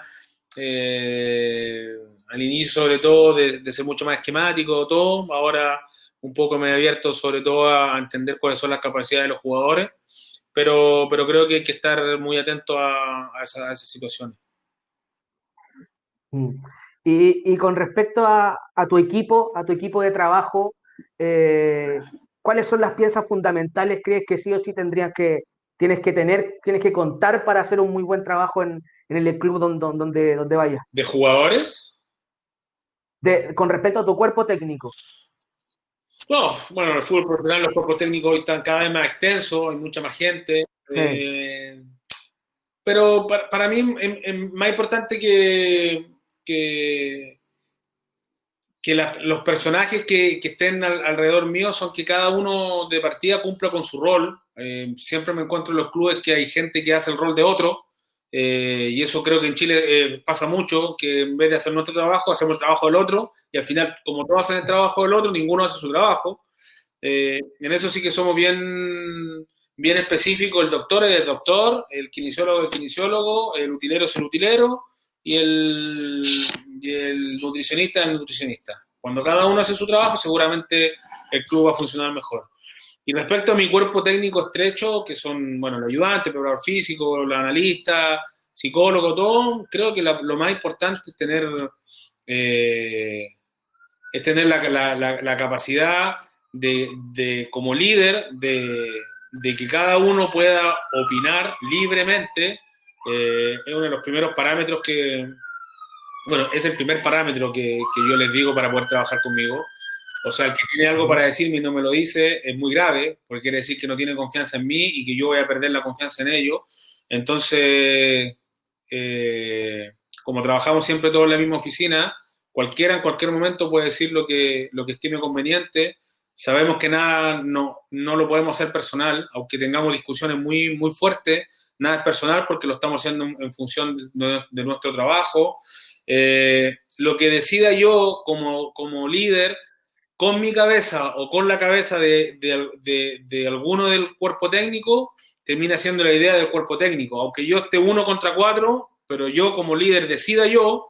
al inicio sobre todo, de ser mucho más esquemático, todo. Ahora un poco me he abierto sobre todo a entender cuáles son las capacidades de los jugadores, pero creo que hay que estar muy atento a esas situaciones. Mm. Y con respecto a tu equipo de trabajo, ¿cuáles son las piezas fundamentales crees que sí o sí tienes que contar para hacer un muy buen trabajo en el club donde vayas? ¿De jugadores? Con respecto a tu cuerpo técnico. No, bueno, en el fútbol profesional los cuerpos técnicos hoy están cada vez más extensos, hay mucha más gente. Sí. Pero para mí es más importante que los personajes que estén alrededor mío son que cada uno de partida cumpla con su rol. Siempre me encuentro en los clubes que hay gente que hace el rol de otro, y eso creo que en Chile pasa mucho, que en vez de hacer nuestro trabajo, hacemos el trabajo del otro, y al final, como todos hacen el trabajo del otro, ninguno hace su trabajo. En eso sí que somos bien específicos. El doctor es el doctor, el kinesiólogo es el kinesiólogo, el utilero es el utilero y el nutricionista es el nutricionista. Cuando cada uno hace su trabajo, seguramente el club va a funcionar mejor. Y respecto a mi cuerpo técnico estrecho, que son, bueno, el ayudante, el preparador físico, el analista, psicólogo, todo, creo que lo más importante es tener la capacidad como líder, de que cada uno pueda opinar libremente. Es uno de los primeros parámetros bueno, es el primer parámetro que yo les digo para poder trabajar conmigo. O sea, el que tiene algo para decirme y no me lo dice es muy grave, porque quiere decir que no tiene confianza en mí y que yo voy a perder la confianza en ellos. Entonces, como trabajamos siempre todos en la misma oficina, cualquiera en cualquier momento puede decir lo que estime conveniente. Sabemos que nada no lo podemos hacer personal, aunque tengamos discusiones muy fuertes, nada es personal porque lo estamos haciendo en función de nuestro trabajo. Lo que decida yo como líder, con mi cabeza o con la cabeza de alguno del cuerpo técnico, termina siendo la idea del cuerpo técnico. Aunque yo esté 1 contra 4, pero yo como líder decida yo,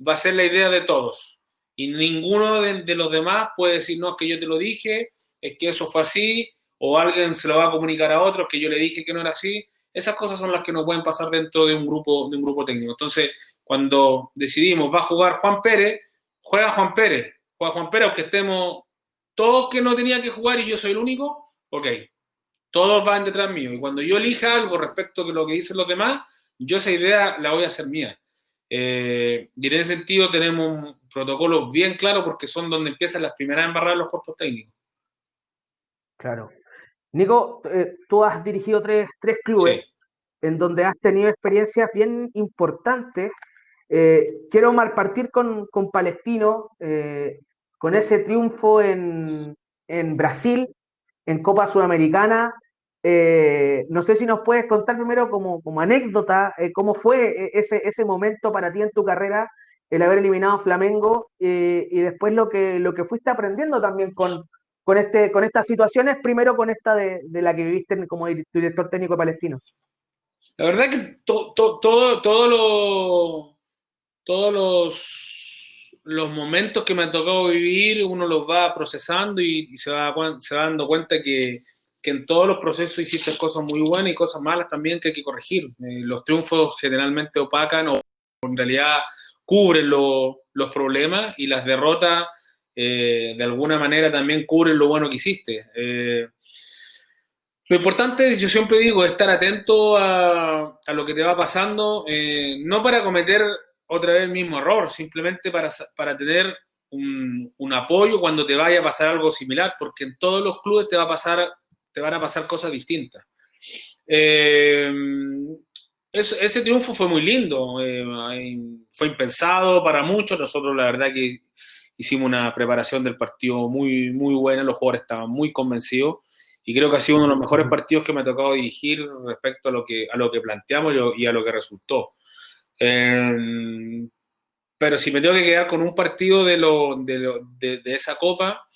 va a ser la idea de todos. Y ninguno de los demás puede decir, no, es que yo te lo dije, es que eso fue así, o alguien se lo va a comunicar a otros que yo le dije que no era así. Esas cosas son las que no pueden pasar dentro de un grupo técnico. Entonces, cuando decidimos, va a jugar Juan Pérez, juega Juan Pérez. Juega Juan Pérez, aunque estemos todos que no tenía que jugar y yo soy el único, ok, todos van detrás mío. Y cuando yo elija algo respecto a lo que dicen los demás, yo esa idea la voy a hacer mía. Y en ese sentido tenemos protocolos bien claros porque son donde empiezan las primeras embarradas de los cuerpos técnicos. Claro. Nico, tú has dirigido tres clubes, Sí. en donde has tenido experiencias bien importantes. Quiero partir con Palestino, con ese triunfo en Brasil, en Copa Sudamericana. No sé si nos puedes contar primero como anécdota, cómo fue ese momento para ti en tu carrera, el haber eliminado a Flamengo y después lo que fuiste aprendiendo también con estas situaciones, primero con esta de la que viviste como director técnico de Palestino. La verdad que todos los momentos que me ha tocado vivir, uno los va procesando y se va dando cuenta que en todos los procesos hiciste cosas muy buenas y cosas malas también que hay que corregir. Los triunfos generalmente opacan o en realidad cubren los problemas y las derrotas de alguna manera también cubren lo bueno que hiciste. Lo importante, yo siempre digo, es estar atento a lo que te va pasando, no para cometer otra vez el mismo error, simplemente para tener un apoyo cuando te vaya a pasar algo similar, porque en todos los clubes te van a pasar cosas distintas. Ese triunfo fue muy lindo, fue impensado para muchos, nosotros la verdad que hicimos una preparación del partido muy, muy buena, los jugadores estaban muy convencidos y creo que ha sido uno de los mejores partidos que me ha tocado dirigir respecto a lo que planteamos y a lo que resultó. Pero si me tengo que quedar con un partido de esa copa,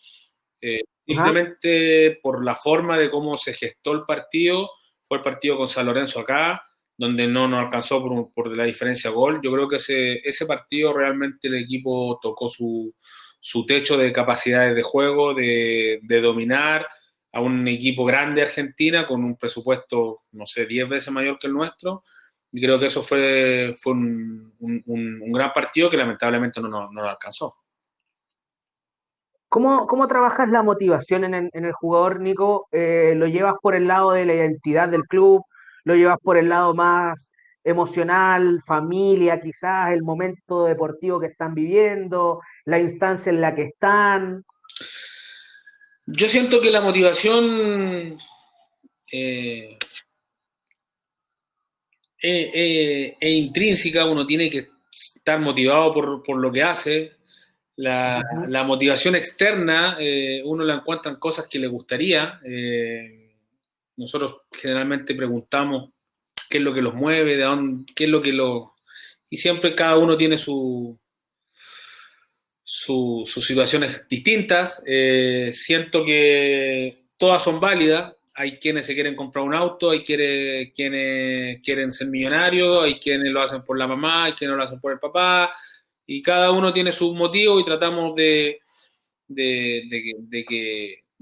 simplemente por la forma de cómo se gestó el partido, fue el partido con San Lorenzo acá, donde no nos alcanzó por la diferencia gol. Yo creo que ese partido realmente el equipo tocó su techo de capacidades de juego, de dominar a un equipo grande de Argentina con un presupuesto, no sé, 10 veces mayor que el nuestro. Y creo que eso fue un gran partido que lamentablemente no nos alcanzó. ¿Cómo trabajas la motivación en el jugador, Nico? ¿Lo llevas por el lado de la identidad del club? ¿Lo llevas por el lado más emocional, familia, quizás el momento deportivo que están viviendo, la instancia en la que están? Yo siento que la motivación es intrínseca, uno tiene que estar motivado por lo que hace. La motivación externa, uno la encuentra en cosas que le gustaría. Nosotros generalmente preguntamos qué es lo que los mueve, de dónde, qué es lo que los... Y siempre cada uno tiene sus situaciones distintas. Siento que todas son válidas. Hay quienes se quieren comprar un auto, hay quienes quieren ser millonarios, hay quienes lo hacen por la mamá, hay quienes lo hacen por el papá, y cada uno tiene sus motivos y tratamos de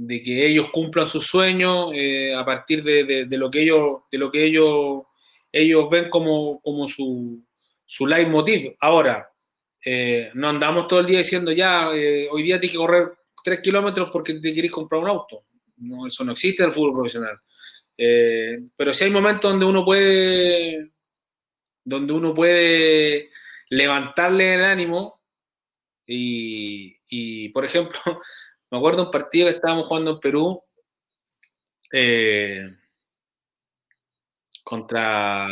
que ellos cumplan sus sueños a partir de lo que ellos ven como su leitmotiv. Ahora, no andamos todo el día diciendo ya, hoy día tienes que correr 3 kilómetros porque te querés comprar un auto. No, eso no existe en el fútbol profesional. Pero sí hay momentos donde uno puede levantarle el ánimo por ejemplo, me acuerdo un partido que estábamos jugando en Perú contra...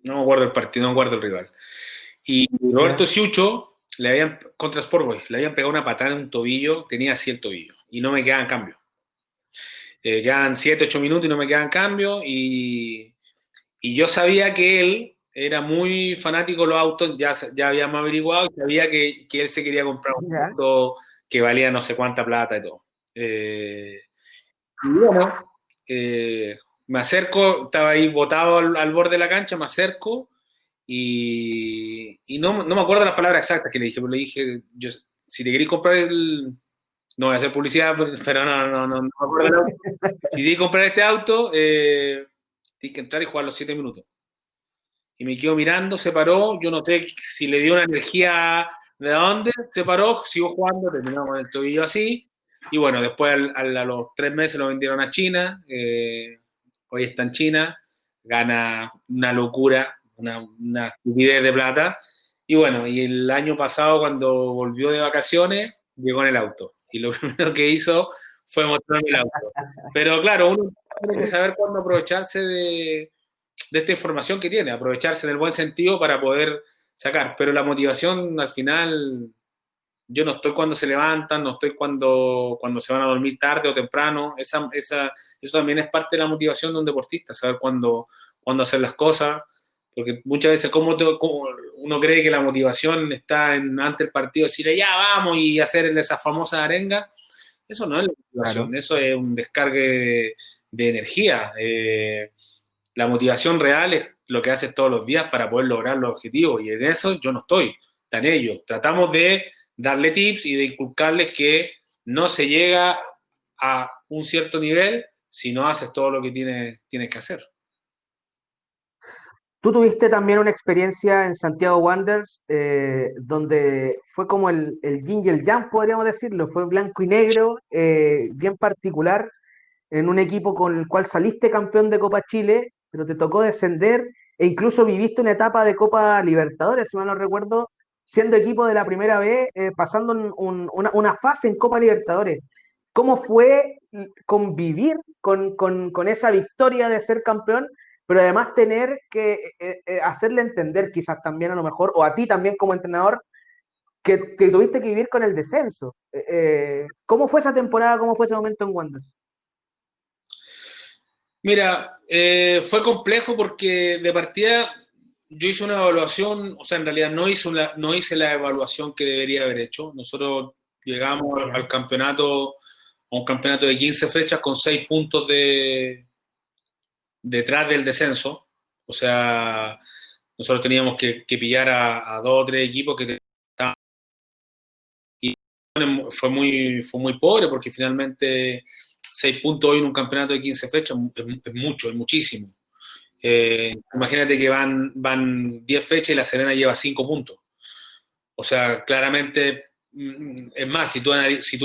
No me acuerdo el partido, no me acuerdo el rival. Y Roberto Siucho, contra Sport Boys, le habían pegado una patada en un tobillo, tenía así el tobillo, y no me quedaban cambio. Quedan 7, 8 minutos y no me quedan cambio, y yo sabía que él era muy fanático de los autos, ya habíamos averiguado, y sabía que él se quería comprar un auto que valía no sé cuánta plata y todo. Y bueno, me acerco, estaba ahí botado al borde de la cancha, me acerco y no me acuerdo las palabras exactas que le dije, pero le dije, si te querés comprar no voy a hacer publicidad, pero no me acuerdo. Si te querés comprar este auto, tienes que entrar y jugar los 7 minutos. Y me quedo mirando, se paró, yo no sé si le dio una energía de dónde, se paró, sigo jugando, terminamos con el tobillo así, y bueno, después a los 3 meses lo vendieron a China, hoy está en China, gana una locura, una estupidez de plata, y bueno, y el año pasado cuando volvió de vacaciones, llegó en el auto, y lo primero que hizo fue mostrarme el auto. Pero claro, uno tiene que saber cuándo aprovecharse de esta información que tiene, aprovecharse en el buen sentido para poder sacar. Pero la motivación al final, yo no estoy cuando se levantan, no estoy cuando se van a dormir tarde o temprano. Eso también es parte de la motivación de un deportista, saber cuándo hacer las cosas, porque muchas veces como uno cree que la motivación está ante el partido, decirle ya vamos y hacer esa famosa arenga. Eso no es la motivación, Claro. eso es un descargue de energía. La motivación real es lo que haces todos los días para poder lograr los objetivos, y en eso yo no estoy, está en ello. Tratamos de darle tips y de inculcarles que no se llega a un cierto nivel si no haces todo lo que tienes que hacer. Tú tuviste también una experiencia en Santiago Wanderers, donde fue como el yin y el yang, podríamos decirlo, fue blanco y negro, bien particular, en un equipo con el cual saliste campeón de Copa Chile, pero te tocó descender e incluso viviste una etapa de Copa Libertadores, si mal no recuerdo, siendo equipo de la primera vez, pasando una fase en Copa Libertadores. ¿Cómo fue convivir con esa victoria de ser campeón, pero además tener que hacerle entender quizás también a lo mejor, o a ti también como entrenador, que tuviste que vivir con el descenso? ¿Cómo fue esa temporada? ¿Cómo fue ese momento en Wanderers? Mira, fue complejo porque de partida yo hice una evaluación, o sea, en realidad no hice la evaluación que debería haber hecho. Nosotros llegamos al campeonato, a un campeonato de 15 fechas con 6 puntos detrás del descenso. O sea, nosotros teníamos que pillar a 2 o 3 equipos que estaban, y fue muy pobre porque finalmente 6 puntos hoy en un campeonato de 15 fechas es mucho, es muchísimo. Imagínate que van 10 fechas y la Serena lleva 5 puntos. O sea, claramente, es más, si tú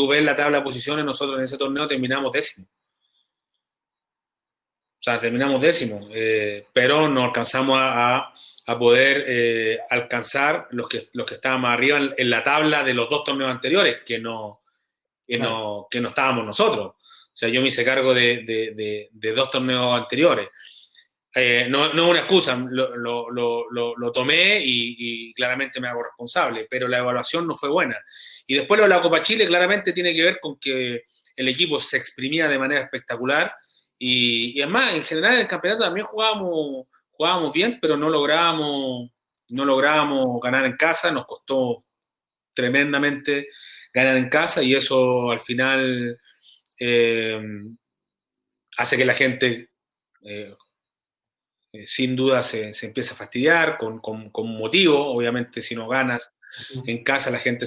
ves la tabla de posiciones, nosotros en ese torneo terminamos décimo. O sea, terminamos décimo, pero no alcanzamos a poder alcanzar los que estaban más arriba en la tabla de los 2 torneos anteriores, Claro. que no estábamos nosotros. O sea, yo me hice cargo de 2 torneos anteriores. No es una excusa, lo tomé y claramente me hago responsable, pero la evaluación no fue buena. Y después lo de la Copa Chile claramente tiene que ver con que el equipo se exprimía de manera espectacular y además, en general, en el campeonato también jugábamos bien, pero no lográbamos ganar en casa, nos costó tremendamente ganar en casa y eso al final eh, hace que la gente eh, sin duda se empieza a fastidiar con motivo. Obviamente, si no ganas en casa, la gente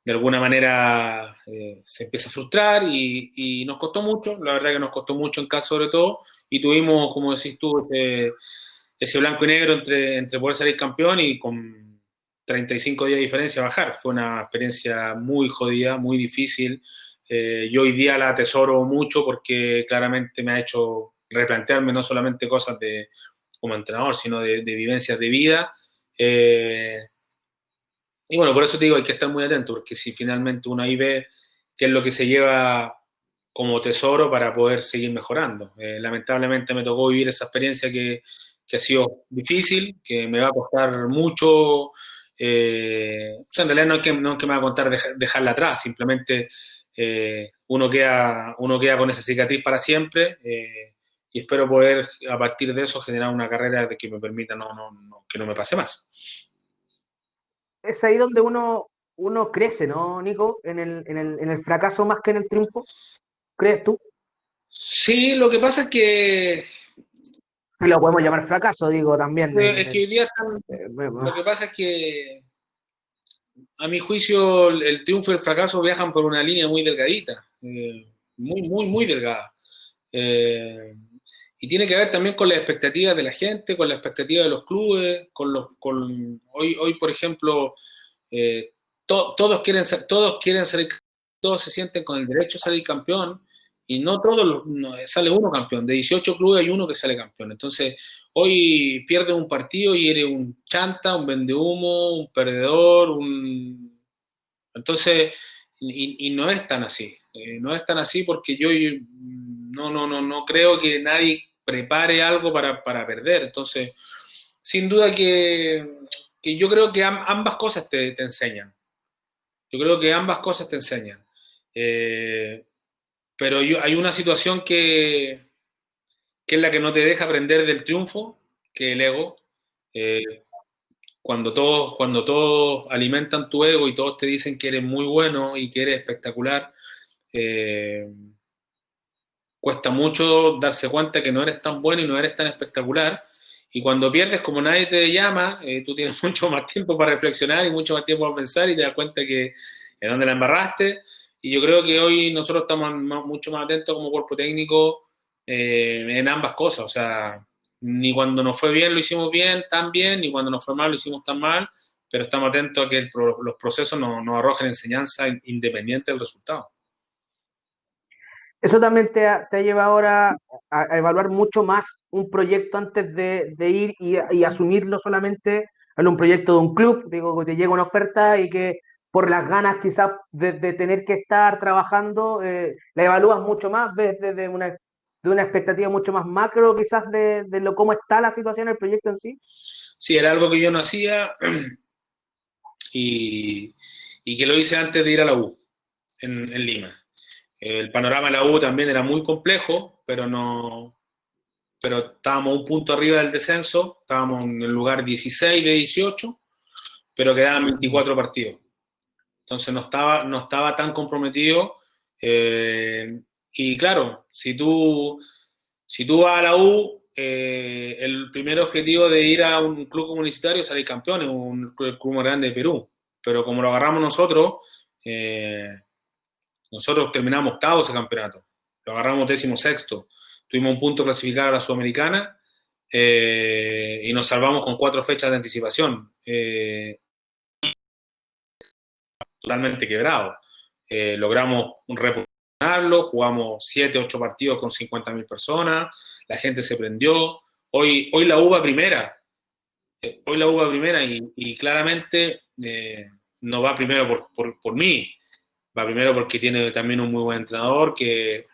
de alguna manera se empieza a frustrar y nos costó mucho, la verdad que nos costó mucho en casa sobre todo, y tuvimos, como decís tú, ese blanco y negro entre poder salir campeón y con 35 días de diferencia bajar. Fue una experiencia muy jodida, muy difícil. Yo hoy día la atesoro mucho porque claramente me ha hecho replantearme no solamente cosas como entrenador, sino de vivencias de vida. Y bueno, por eso te digo, hay que estar muy atento, porque si finalmente uno ahí ve qué es lo que se lleva como tesoro para poder seguir mejorando. Lamentablemente me tocó vivir esa experiencia que ha sido difícil, que me va a costar mucho. O sea, en realidad no es que me va a contar dejarla atrás, simplemente uno queda con esa cicatriz para siempre, y espero poder a partir de eso generar una carrera de que me permita que no me pase más. Es ahí donde uno crece, ¿no, Nico? En el fracaso más que en el triunfo, ¿crees tú? Sí, lo que pasa es que Si lo podemos llamar fracaso, digo también. hoy día lo que pasa es que a mi juicio el triunfo y el fracaso viajan por una línea muy delgadita, muy, muy, muy delgada. Eh, y tiene que ver también con las expectativas de la gente, con las expectativas de los clubes, hoy por ejemplo, todos quieren salir, todos se sienten con el derecho a salir campeón, y no todos no, sale uno campeón. De 18 clubes hay uno que sale campeón. Entonces, hoy pierdes un partido y eres un chanta, un vendehumo, un perdedor, entonces, y no es tan así. No es tan así porque yo no creo que nadie prepare algo para perder. Entonces, sin duda que yo creo que ambas cosas te enseñan. Yo creo que ambas cosas te enseñan. Eh, pero hay una situación que es la que no te deja aprender del triunfo, que es el ego. Eh, cuando todos alimentan tu ego y todos te dicen que eres muy bueno y que eres espectacular, eh, cuesta mucho darse cuenta que no eres tan bueno y no eres tan espectacular. Y cuando pierdes, como nadie te llama, tú tienes mucho más tiempo para reflexionar y mucho más tiempo para pensar y te das cuenta que en dónde la embarraste. Y yo creo que hoy nosotros estamos mucho más atentos como cuerpo técnico en ambas cosas. O sea, ni cuando nos fue bien lo hicimos bien, tan bien, ni cuando nos fue mal lo hicimos tan mal, pero estamos atentos a que los procesos nos arrojen enseñanza independiente del resultado. Eso también te ha llevado ahora a evaluar mucho más un proyecto antes de ir y asumirlo solamente en un proyecto de un club. Digo, que te llega una oferta y que por las ganas quizás de tener que estar trabajando, la evalúas mucho más, ves de una expectativa mucho más macro quizás de lo cómo está la situación del proyecto en sí. Sí, era algo que yo no hacía y, y que lo hice antes de ir a la U en Lima. El panorama de la U también era muy complejo, pero estábamos un punto arriba del descenso, estábamos en el lugar 16 de 18, pero quedaban 24 partidos. Entonces no estaba tan comprometido. eh, y claro, si tú vas a la U, el primer objetivo de ir a un club universitario es salir campeón, es un club más grande de Perú. Pero como lo agarramos nosotros, nosotros terminamos octavos ese campeonato, lo agarramos 16º, tuvimos un punto clasificado a la Sudamericana y nos salvamos con 4 fechas de anticipación, totalmente quebrado. Logramos reposicionarlo, jugamos 7, 8 partidos con 50.000 personas, la gente se prendió. Hoy la UBA primera, hoy la UBA primera y claramente no va primero por mí, va primero porque tiene también un muy buen entrenador que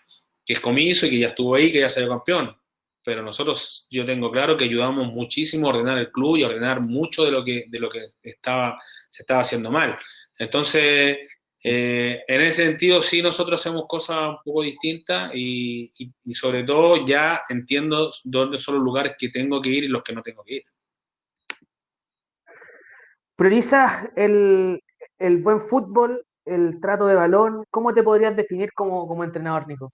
es Comiso y que ya estuvo ahí, que ya salió campeón. Pero nosotros, yo tengo claro que ayudamos muchísimo a ordenar el club y a ordenar mucho de lo que se estaba haciendo mal. Entonces, en ese sentido, sí, nosotros hacemos cosas un poco distintas y sobre todo ya entiendo dónde son los lugares que tengo que ir y los que no tengo que ir. ¿Priorizas el buen fútbol, el trato de balón? ¿Cómo te podrías definir como entrenador, Nico?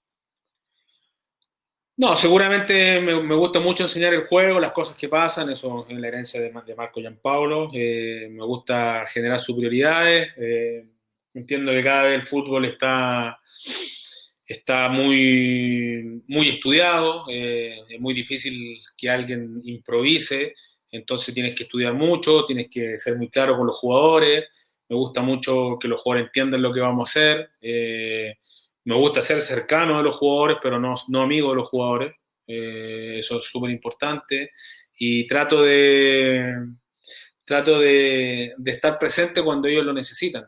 No, seguramente me gusta mucho enseñar el juego, las cosas que pasan, eso es la herencia de Marco Giampaolo. Me gusta generar superioridades. Entiendo que cada vez el fútbol está muy estudiado, es muy difícil que alguien improvise, entonces tienes que estudiar mucho, tienes que ser muy claro con los jugadores. Me gusta mucho que los jugadores entiendan lo que vamos a hacer. Me gusta ser cercano a los jugadores, pero no amigo de los jugadores. Eso es súper importante. Y trato de estar presente cuando ellos lo necesitan.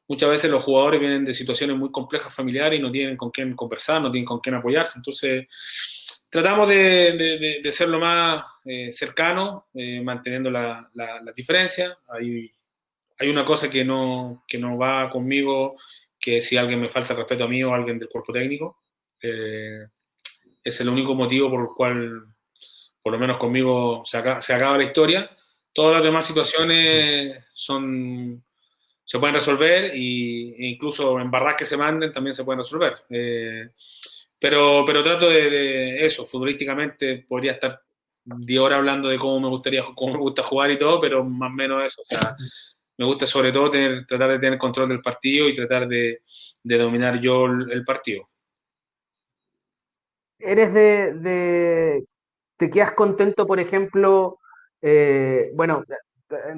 Muchas veces los jugadores vienen de situaciones muy complejas familiares y no tienen con quién conversar, no tienen con quién apoyarse. Entonces, tratamos de ser lo más cercano, manteniendo la diferencia. Hay una cosa que no va conmigo, que si alguien me falta el respeto a mí o a alguien del cuerpo técnico. Eh, es el único motivo por el cual, por lo menos conmigo, se acaba la historia. Todas las demás situaciones se pueden resolver e incluso en barras que se manden también se pueden resolver. Pero trato de eso, futbolísticamente podría estar 10 horas hablando de cómo me gusta jugar y todo, pero más o menos eso. O sea, me gusta sobre todo tratar de tener control del partido y tratar de dominar yo el partido. ¿Eres te quedas contento, por ejemplo, bueno,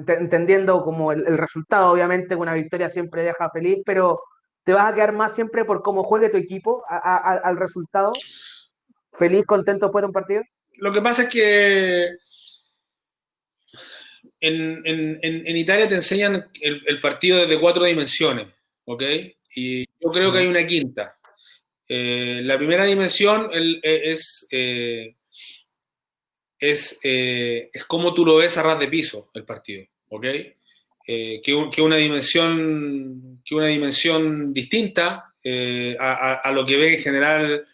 entendiendo como el resultado, obviamente, que una victoria siempre deja feliz, pero te vas a quedar más siempre por cómo juegue tu equipo al resultado? ¿Feliz, contento después de un partido? Lo que pasa es que en Italia te enseñan el partido desde 4 dimensiones, ¿ok? Y yo creo que hay una quinta. La primera dimensión es cómo tú lo ves a ras de piso el partido, ¿ok? Que una dimensión distinta a lo que ve en general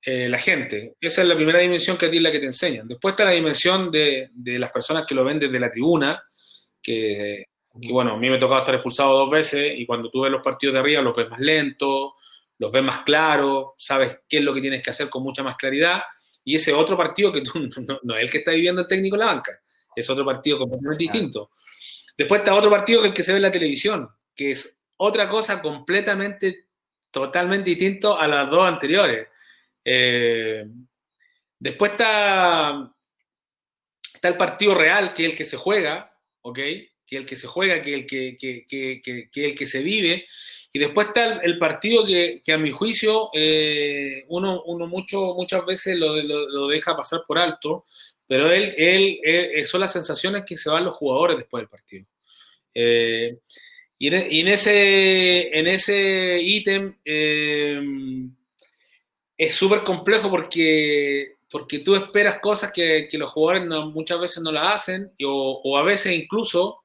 la gente. Esa es la primera dimensión que a ti es la que te enseñan. Después está la dimensión de las personas que lo ven desde la tribuna, que bueno, a mí me ha tocado estar expulsado 2 veces y cuando tú ves los partidos de arriba los ves más lentos, los ves más claros, sabes qué es lo que tienes que hacer con mucha más claridad y ese otro partido que tú no es el que está viviendo el técnico en la banca, es otro partido completamente distinto. Después está otro partido que es el que se ve en la televisión, que es otra cosa completamente, totalmente distinto a las dos anteriores. Eh, Después está el partido real, que es el que se juega, ¿ok? Que es el que se juega, que es el que se vive. Y después está el partido que a mi juicio uno muchas veces lo deja pasar por alto, pero son las sensaciones que se van los jugadores después del partido. Y en ese ítem es súper complejo porque tú esperas cosas que los jugadores muchas veces no las hacen o a veces incluso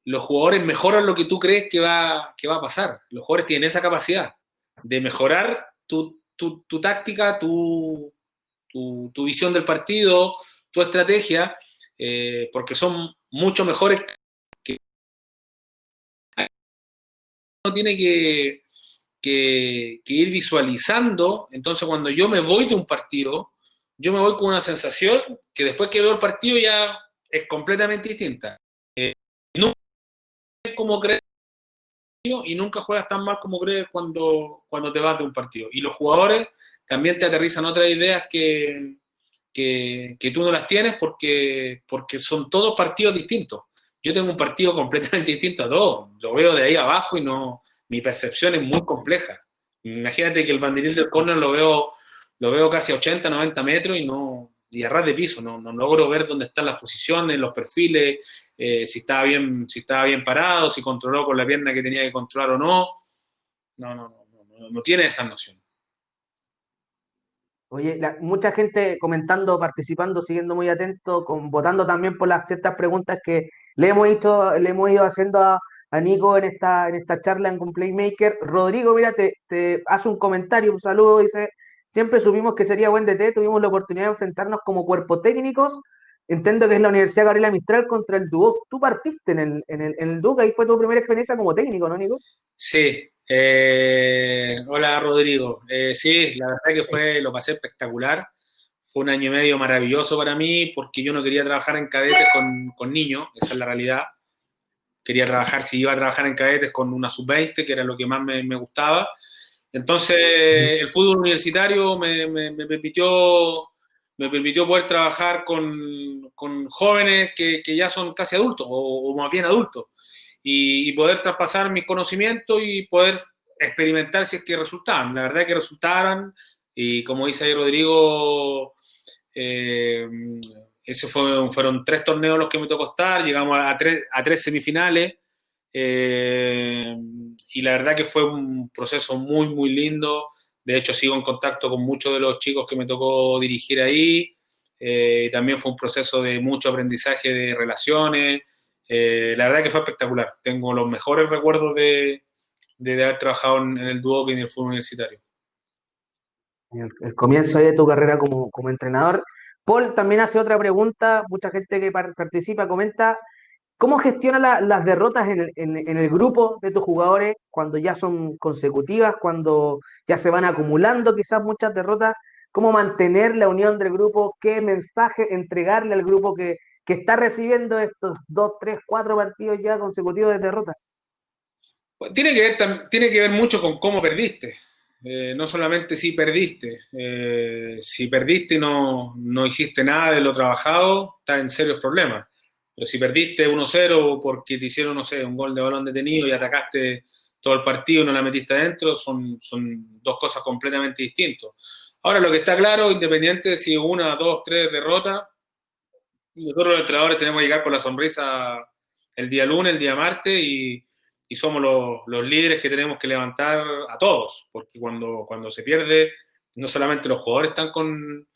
los jugadores mejoran lo que tú crees que va a pasar. Los jugadores tienen esa capacidad de mejorar tu táctica, tu visión del partido, tu estrategia, porque son mucho mejores que uno tiene que ir visualizando. Entonces, cuando yo me voy de un partido, yo me voy con una sensación que después que veo el partido ya es completamente distinta. Nunca es como crees y nunca juegas tan mal como crees cuando te vas de un partido. Y los jugadores también te aterrizan otras ideas que tú no las tienes porque son todos partidos distintos. Yo tengo un partido completamente distinto a todos. Lo veo de ahí abajo y no, mi percepción es muy compleja. Imagínate que el banderín del córner lo veo casi a 80, 90 metros y a ras de piso. No logro ver dónde están las posiciones, los perfiles, si estaba bien parado, si controló con la pierna que tenía que controlar o no. No tiene esa noción. Oye, mucha gente comentando, participando, siguiendo muy atento, votando también por las ciertas preguntas que le hemos ido haciendo a Nico en esta charla en Playmaker. Rodrigo, mira, te hace un comentario, un saludo, dice, siempre supimos que sería buen DT, tuvimos la oportunidad de enfrentarnos como cuerpo técnicos. Entiendo que es la Universidad Gabriela Mistral contra el Duoc. Tú partiste en el Duoc, ahí fue tu primera experiencia como técnico, ¿no, Nico? Sí, hola Rodrigo. Sí, la verdad que lo pasé espectacular. Fue un año y medio maravilloso para mí porque yo no quería trabajar en cadetes con niños, esa es la realidad. Quería trabajar, si iba a trabajar en cadetes, con una sub-20, que era lo que más me gustaba. Entonces, el fútbol universitario me permitió poder trabajar con jóvenes que ya son casi adultos o más bien adultos y poder traspasar mis conocimientos y poder experimentar si es que resultaban. La verdad es que resultaron y como dice ahí Rodrigo, eh, fueron 3 torneos los que me tocó estar, llegamos a 3 semifinales y la verdad que fue un proceso muy, muy lindo. De hecho, sigo en contacto con muchos de los chicos que me tocó dirigir ahí. También fue un proceso de mucho aprendizaje de relaciones. La verdad que fue espectacular. Tengo los mejores recuerdos de haber trabajado en el Duoc y en el fútbol universitario. El comienzo de tu carrera como entrenador. Paul también hace otra pregunta, mucha gente que participa comenta, ¿cómo gestiona las derrotas en el grupo de tus jugadores cuando ya son consecutivas, cuando ya se van acumulando quizás muchas derrotas? ¿Cómo mantener la unión del grupo? ¿Qué mensaje entregarle al grupo que está recibiendo estos 2, 3, 4 partidos ya consecutivos de derrotas? Tiene que ver mucho con cómo perdiste. No solamente si perdiste. Si perdiste y no hiciste nada de lo trabajado, estás en serios problemas. Pero si perdiste 1-0 porque te hicieron, no sé, un gol de balón detenido y atacaste todo el partido y no la metiste adentro, son dos cosas completamente distintas. Ahora, lo que está claro, independiente de si 1, 2, 3 derrotas, nosotros los entrenadores tenemos que llegar con la sonrisa el día lunes, el día martes y somos los líderes que tenemos que levantar a todos, porque cuando se pierde, no solamente los jugadores están con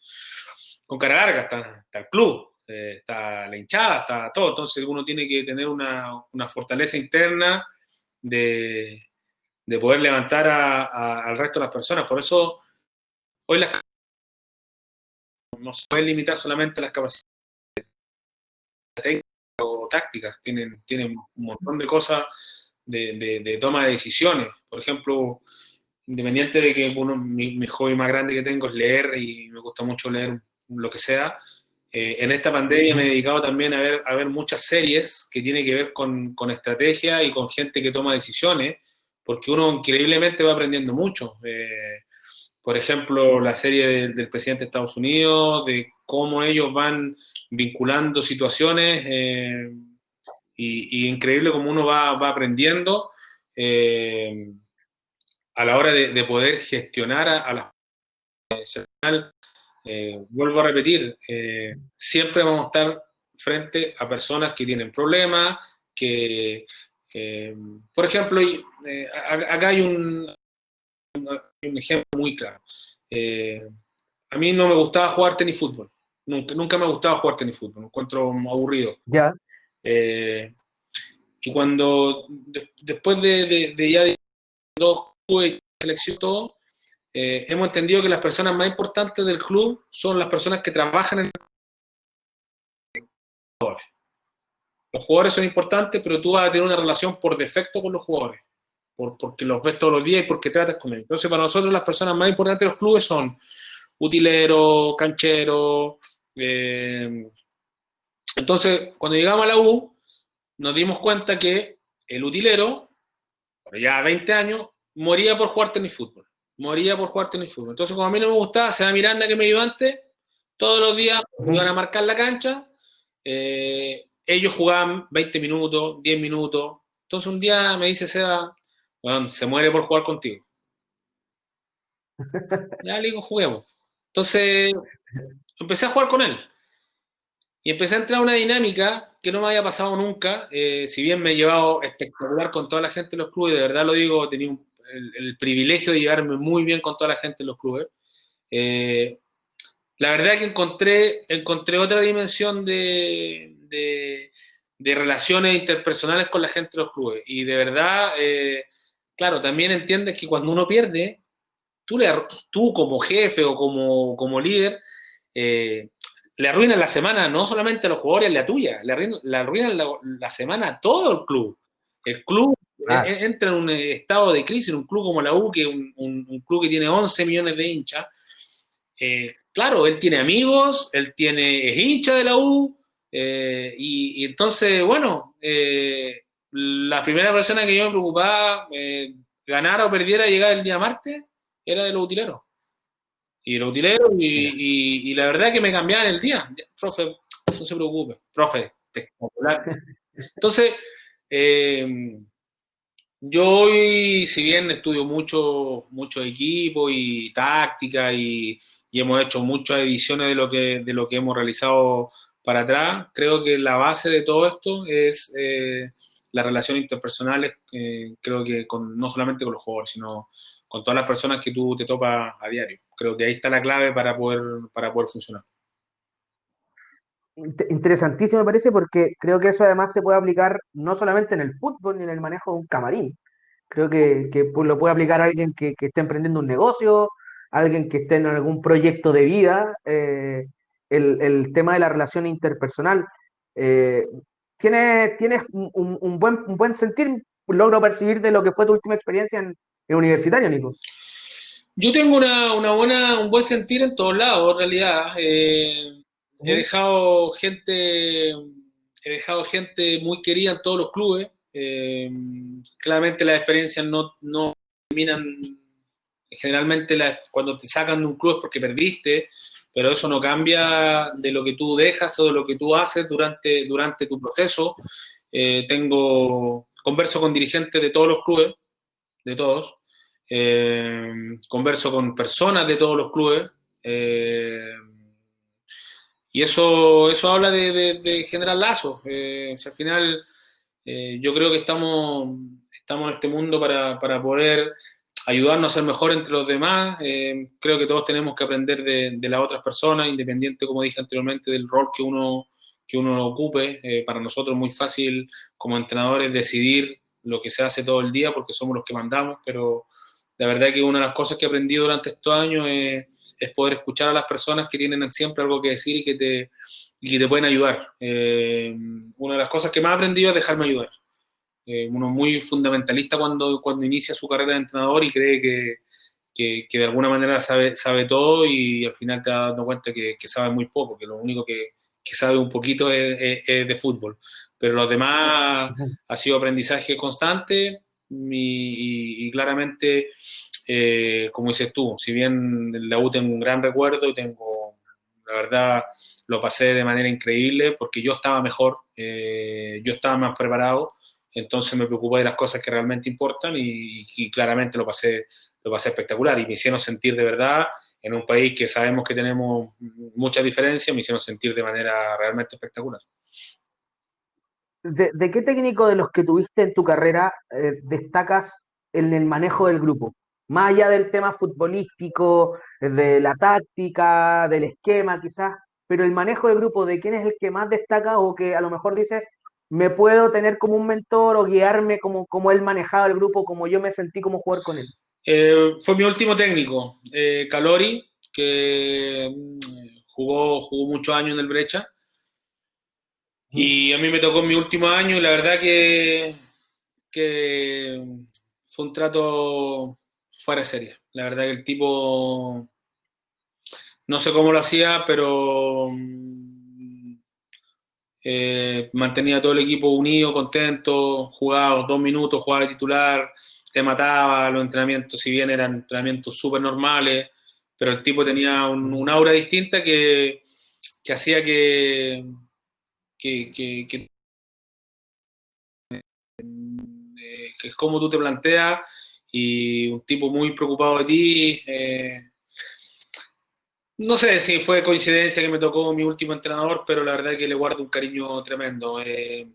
cara larga, está el club, está la hinchada, está todo, entonces uno tiene que tener una fortaleza interna de poder levantar al resto de las personas, por eso hoy las no se puede limitar solamente a las capacidades técnicas o tácticas, tienen un montón de cosas de toma de decisiones. Por ejemplo, independiente de que mi hobby más grande que tengo es leer y me gusta mucho leer lo que sea, en esta pandemia me he dedicado también a ver muchas series que tienen que ver con estrategia y con gente que toma decisiones, porque uno increíblemente va aprendiendo mucho. Por ejemplo, la serie del presidente de Estados Unidos, de cómo ellos van vinculando situaciones, y increíble cómo uno va aprendiendo a la hora de poder gestionar a las... Vuelvo a repetir, siempre vamos a estar frente a personas que tienen problemas, por ejemplo, acá hay un ejemplo muy claro. A mí no me gustaba jugar tenis fútbol. Nunca me gustaba jugar tenis fútbol. Me encuentro aburrido. Ya. Y cuando, después de ya dos clubes de selección, todo, hemos entendido que las personas más importantes del club son las personas que trabajan en el club. Los jugadores son importantes, pero tú vas a tener una relación por defecto con los jugadores, porque los ves todos los días y porque tratas con ellos. Entonces, para nosotros las personas más importantes de los clubes son utileros, cancheros. Entonces, cuando llegamos a la U, nos dimos cuenta que el utilero, ya 20 años, moría por jugar tenis fútbol. Moría por jugar tenis fútbol. Entonces, como a mí no me gustaba, Seba Miranda, que me ayudó antes, todos los días iban a marcar la cancha. Ellos jugaban 20 minutos, 10 minutos. Entonces, un día me dice Seba, bueno, se muere por jugar contigo. Ya le digo, juguemos. Entonces, empecé a jugar con él. Y empecé a entrar a una dinámica que no me había pasado nunca. Si bien me he llevado espectacular con toda la gente de los clubes, de verdad lo digo, tenía el privilegio de llevarme muy bien con toda la gente de los clubes. La verdad es que encontré otra dimensión de relaciones interpersonales con la gente de los clubes. Y de verdad, claro, también entiendes que cuando uno pierde, tú como jefe o como líder, le arruinan la semana no solamente a los jugadores, la tuya, le arruinan la semana a todo el club. El club entra en un estado de crisis, un club como la U, que es un club que tiene 11 millones de hinchas. Claro, él tiene amigos, es hincha de la U, y entonces, bueno, la primera persona que yo me preocupaba, ganara o perdiera, llegar el día martes, era de los utileros. Y los utileros, y la verdad que me cambiaban el día. Profe, no se preocupe, profe, espectacular. Entonces, yo hoy, si bien estudio mucho equipo y táctica y hemos hecho muchas ediciones de lo que hemos realizado para atrás, creo que la base de todo esto es las relaciones interpersonales, creo que no solamente con los jugadores, sino con todas las personas que tú te topas a diario. Creo que ahí está la clave para poder funcionar. Interesantísimo me parece, porque creo que eso además se puede aplicar no solamente en el fútbol ni en el manejo de un camarín. Creo que lo puede aplicar a alguien que esté emprendiendo un negocio, alguien que esté en algún proyecto de vida, el tema de la relación interpersonal. Eh, tienes un buen sentir, logro percibir de lo que fue tu última experiencia en universitario, Nico. Yo tengo un buen sentir en todos lados, en realidad. He dejado gente muy querida en todos los clubes. Claramente las experiencias no terminan, generalmente cuando te sacan de un club es porque perdiste, pero eso no cambia de lo que tú dejas o de lo que tú haces durante tu proceso. Converso con dirigentes de todos los clubes, de todos. Converso con personas de todos los clubes. Y eso habla de generar lazos. Al final, yo creo que estamos en este mundo para poder ayudarnos a ser mejor entre los demás. Creo que todos tenemos que aprender de las otras personas, independiente, como dije anteriormente, del rol que uno ocupe. Para nosotros es muy fácil como entrenadores decidir lo que se hace todo el día porque somos los que mandamos, pero la verdad que una de las cosas que he aprendido durante estos años es es poder escuchar a las personas que tienen siempre algo que decir y que te pueden ayudar. Una de las cosas que más he aprendido es dejarme ayudar. Uno es muy fundamentalista cuando inicia su carrera de entrenador y cree que de alguna manera sabe todo y al final te das dando cuenta que sabe muy poco, que lo único que sabe un poquito es de fútbol. Pero los demás ha sido aprendizaje constante y claramente, como dices tú, si bien en la U tengo un gran recuerdo y la verdad, lo pasé de manera increíble porque yo estaba mejor, yo estaba más preparado, entonces me preocupé de las cosas que realmente importan y claramente lo pasé espectacular y me hicieron sentir de verdad en un país que sabemos que tenemos muchas diferencias, me hicieron sentir de manera realmente espectacular. ¿De qué técnico de los que tuviste en tu carrera destacas en el manejo del grupo? Más allá del tema futbolístico, de la táctica, del esquema quizás, pero el manejo del grupo, ¿de quién es el que más destaca o que a lo mejor dice, me puedo tener como un mentor o guiarme como él manejaba el grupo, como yo me sentí como jugar con él? Fue mi último técnico, Calori, que jugó muchos años en el Brecha. Y a mí me tocó en mi último año y la verdad que fue un trato fuera de serie. La verdad que el tipo, no sé cómo lo hacía, pero mantenía todo el equipo unido, contento, jugaba los 2 minutos, jugaba de titular, te mataba, los entrenamientos, si bien eran entrenamientos súper normales, pero el tipo tenía un aura distinta que hacía que que es como tú te planteas y un tipo muy preocupado de ti. No sé si fue coincidencia que me tocó mi último entrenador, pero la verdad es que le guardo un cariño tremendo.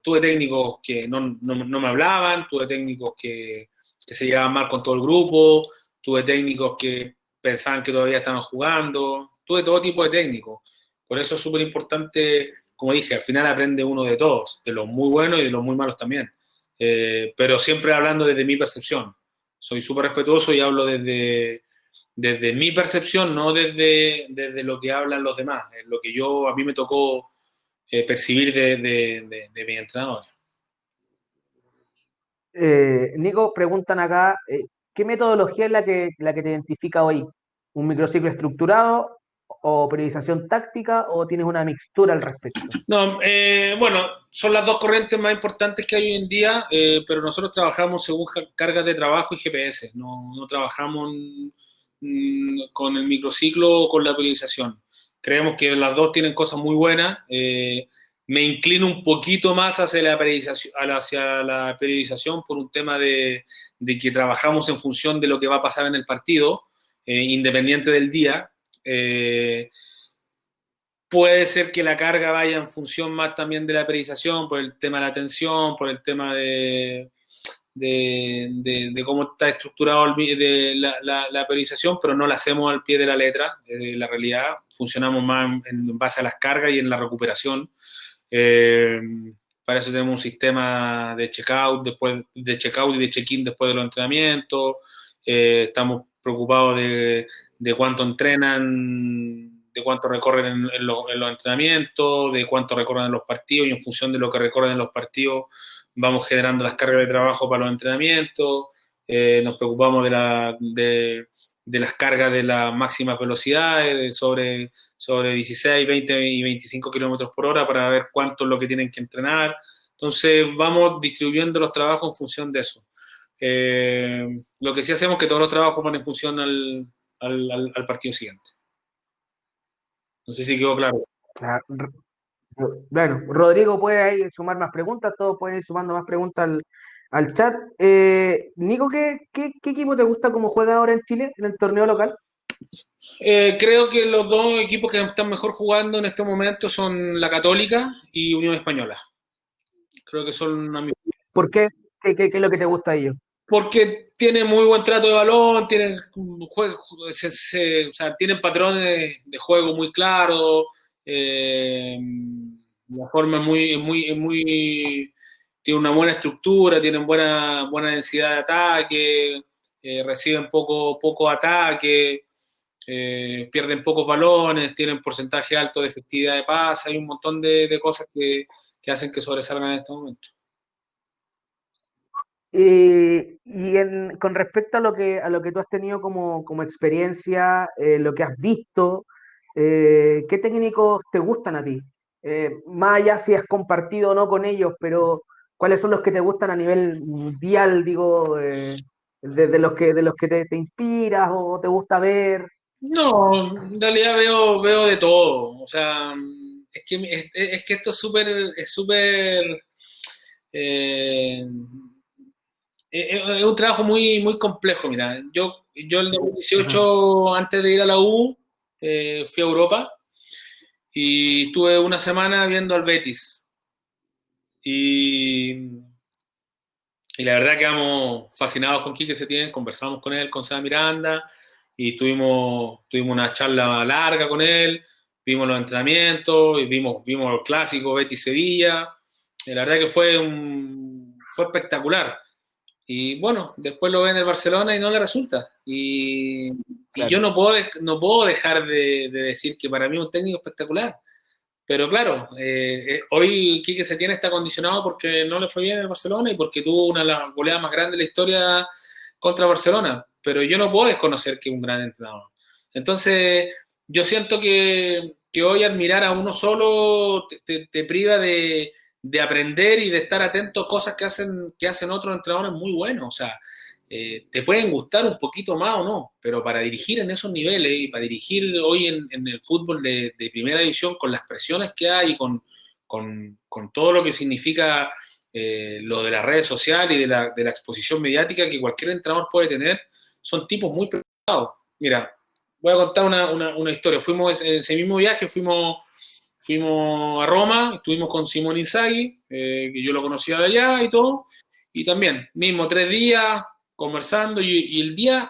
Tuve técnicos que no me hablaban, tuve técnicos que se llevaban mal con todo el grupo, tuve técnicos que pensaban que todavía estaban jugando, tuve todo tipo de técnicos. Por eso es súper importante, como dije, al final aprende uno de todos, de los muy buenos y de los muy malos también. Pero siempre hablando desde mi percepción. Soy súper respetuoso y hablo desde mi percepción, no desde lo que hablan los demás, es lo que a mí me tocó percibir de mi entrenador. Nico, preguntan acá, ¿qué metodología es la que te identifica hoy? ¿Un microciclo estructurado o periodización táctica o tienes una mixtura al respecto? No, bueno, son las dos corrientes más importantes que hay hoy en día, pero nosotros trabajamos según cargas de trabajo y GPS, no trabajamos con el microciclo o con la periodización. Creemos que las dos tienen cosas muy buenas. Me inclino un poquito más hacia la periodización por un tema de que trabajamos en función de lo que va a pasar en el partido, independiente del día. Puede ser que la carga vaya en función más también de la periodización, por el tema de la atención, por el tema de cómo está estructurado la periodización, pero no la hacemos al pie de la letra, la realidad. Funcionamos más en base a las cargas y en la recuperación. Eh, para eso tenemos un sistema de checkout, de checkout y de check-in después de los entrenamientos. Estamos preocupados de cuánto entrenan, de cuánto recorren en los entrenamientos, de cuánto recorren en los partidos y en función de lo que recorren en los partidos vamos generando las cargas de trabajo para los entrenamientos. Nos preocupamos de las cargas de las máximas velocidades, sobre 16, 20 y 25 kilómetros por hora para ver cuánto es lo que tienen que entrenar. Entonces vamos distribuyendo los trabajos en función de eso. Lo que sí hacemos es que todos los trabajos van en función al partido siguiente. No sé si quedó claro. Ah, bueno, Rodrigo puede ahí sumar más preguntas, todos pueden ir sumando más preguntas al chat. Nico, ¿qué equipo te gusta como juega ahora en Chile, en el torneo local? Creo que los dos equipos que están mejor jugando en este momento son la Católica y Unión Española. Creo que son amigos. ¿Por qué? ¿Qué es lo que te gusta de ellos? Porque tienen muy buen trato de balón, tienen o sea, tienen patrones de juego muy claros, la forma tiene una buena estructura, tienen buena densidad de ataque, reciben poco ataque. pierden pocos balones, tienen porcentaje alto de efectividad de pase, hay un montón de cosas que hacen que sobresalgan en este momento. Con respecto a lo que tú has tenido como experiencia, lo que has visto, ¿qué técnicos te gustan a ti? Más allá si has compartido o no con ellos, pero ¿cuáles son los que te gustan a nivel mundial, digo, de los que te inspiras o te gusta ver? No, en realidad veo de todo. O sea, es que esto es súper, eh, es un trabajo muy complejo. Mira, yo el Ajá. 2018, antes de ir a la U, fui a Europa y estuve una semana viendo al Betis. Y, y la verdad quedamos fascinados con Quique Setién, conversamos con él, con Seba Miranda, y tuvimos una charla larga con él, vimos los entrenamientos, y vimos el clásico Betis-Sevilla. La verdad que fue espectacular. Y bueno, después lo ve en el Barcelona y no le resulta. Y yo Claro. no puedo dejar de decir que para mí es un técnico espectacular. Pero claro, hoy Quique Setién está condicionado porque no le fue bien en el Barcelona y porque tuvo una de las goleadas más grandes de la historia contra Barcelona. Pero yo no puedo desconocer que es un gran entrenador. Entonces, yo siento que hoy admirar a uno solo te priva de aprender y de estar atento a cosas que hacen otros entrenadores muy buenos. O sea, te pueden gustar un poquito más o no, pero para dirigir en esos niveles y para dirigir hoy en el fútbol de primera división con las presiones que hay, con todo lo que significa lo de las redes sociales y de la exposición mediática que cualquier entrenador puede tener, son tipos muy preparados. Mira, voy a contar una historia. Fuimos en ese mismo viaje, fuimos a Roma, estuvimos con Simone Inzaghi, que yo lo conocía de allá y todo, y también, mismo 3 días, conversando, y el día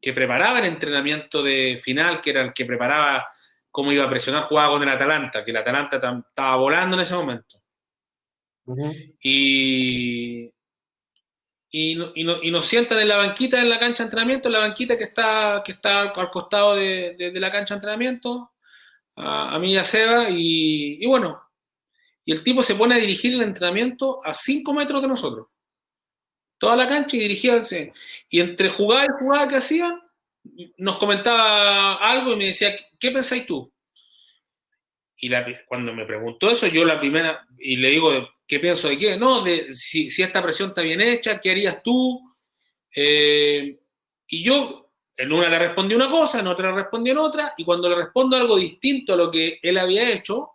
que preparaba el entrenamiento de final, que era el que preparaba cómo iba a presionar, jugaba con el Atalanta, que el Atalanta estaba volando en ese momento. Ujú. Y nos sientan en la banquita en la cancha de entrenamiento, en la banquita que está al costado de la cancha de entrenamiento, a mí y a Seba, y bueno, y el tipo se pone a dirigir el entrenamiento a 5 metros de nosotros, toda la cancha y dirigíanse. Y entre jugada y jugada que hacían, nos comentaba algo y me decía, ¿qué pensáis tú? Cuando me preguntó eso, yo la primera, y le digo, ¿qué pienso de qué? No, de si esta presión está bien hecha, ¿qué harías tú? Y yo en una le respondí una cosa, en otra le respondí en otra, y cuando le respondo algo distinto a lo que él había hecho,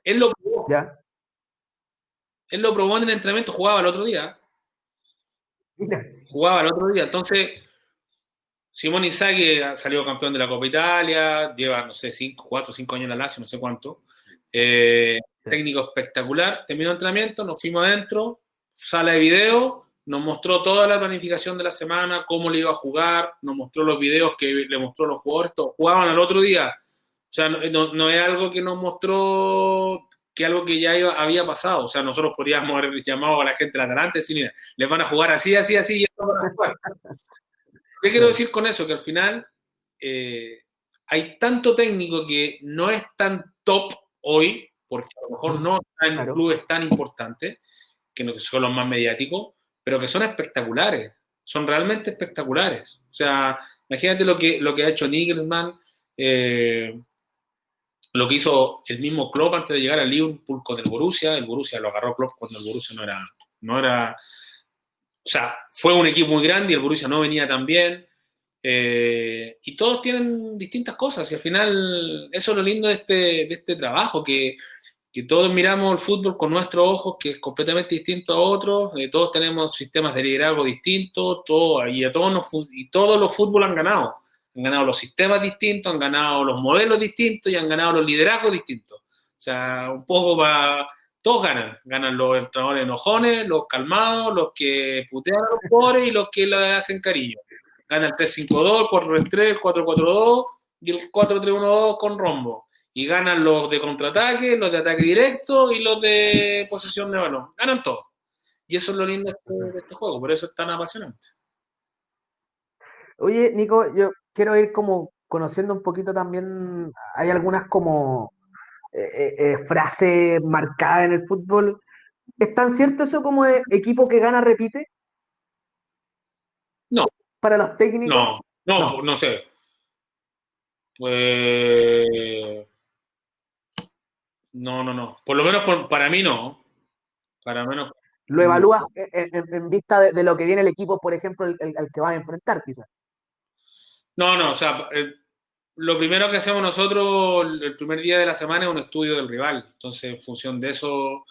él lo probó. ¿Ya? Él lo probó en el entrenamiento, Mira. jugaba el otro día. Entonces, Simón Inzaghi salió campeón de la Copa Italia, lleva, no sé, 4 o 5 años en la Lazio, no sé cuánto. Sí. Técnico espectacular. Terminó el entrenamiento, nos fuimos adentro, sala de video, nos mostró toda la planificación de la semana, cómo le iba a jugar, nos mostró los videos que le mostró a los jugadores, todos jugaban al otro día. O sea, no es algo que nos mostró que algo que ya había pasado. O sea, nosotros podríamos haber llamado a la gente de la Atalanta y decir, mira, les van a jugar así, así, así, y esto van a jugar. ¿Qué quiero Claro. decir con eso? Que al final hay tanto técnico que no es tan top hoy, porque a lo mejor Ujú. no está en Claro. clubes tan importantes, que no son los más mediáticos, pero que son espectaculares, son realmente espectaculares. O sea, imagínate lo que ha hecho Nigelsmann, lo que hizo el mismo Klopp antes de llegar al Liverpool con el Borussia lo agarró Klopp cuando el Borussia no era, o sea, fue un equipo muy grande y el Borussia no venía tan bien. Y todos tienen distintas cosas y al final eso es lo lindo de este trabajo, que todos miramos el fútbol con nuestros ojos, que es completamente distinto a otros, todos tenemos sistemas de liderazgo distintos, y todos los fútbol han ganado los sistemas distintos, han ganado los modelos distintos y han ganado los liderazgos distintos. O sea, un poco todos ganan los entrenadores enojones, los calmados, los que putean a los pobres y los que le hacen cariño. Gana el 3-5-2, el 4-3-3, el 4-4-2 y el 4-3-1-2 con rombo. Y ganan los de contraataque, los de ataque directo y los de posesión de balón. Ganan todos. Y eso es lo lindo de este juego, por eso es tan apasionante. Oye, Nico, yo quiero ir como conociendo un poquito también, hay algunas como frases marcadas en el fútbol. ¿Es tan cierto eso como de equipo que gana repite No, para los no, técnicos? no, No. no sé. Pues no, no, no. Por lo menos para mí no. Para menos. Lo evalúas en vista de lo que viene el equipo, por ejemplo, el que va a enfrentar, quizás. No, no, o sea, lo primero que hacemos nosotros el primer día de la semana es un estudio del rival. Entonces, en función de eso,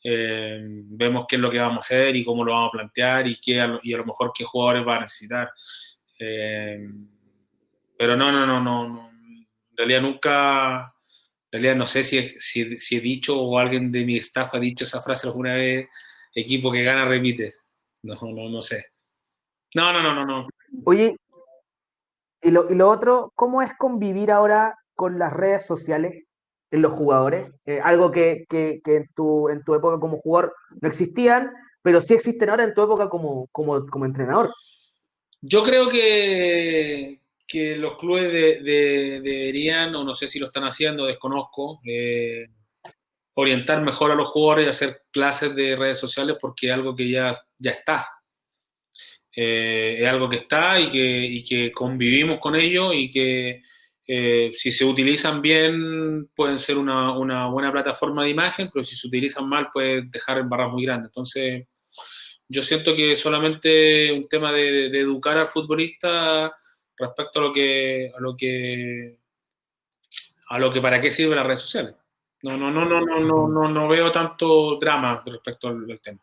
vemos qué es lo que vamos a hacer y cómo lo vamos a plantear y a lo mejor qué jugadores va a necesitar. Eh, pero no, no, no, no, no. En realidad nunca, en realidad no sé si he dicho o alguien de mi staff ha dicho esa frase alguna vez, equipo que gana repite. No, no, no sé. No, no, no, no, no. Oye, y lo otro, ¿cómo es convivir ahora con las redes sociales en los jugadores? Algo que en tu época como jugador no existían, pero sí existen ahora en tu época como entrenador. Yo creo que los clubes deberían, o no sé si lo están haciendo, desconozco, orientar mejor a los jugadores y hacer clases de redes sociales porque es algo que ya está. Es algo que está y que convivimos con ello y que si se utilizan bien pueden ser una buena plataforma de imagen, pero si se utilizan mal pueden dejar embarradas muy grandes. Entonces, yo siento que es solamente un tema de educar al futbolista respecto a lo que para qué sirven las redes sociales. No, no, no, no, no, no, Ujú. no, no veo tanto drama respecto al tema.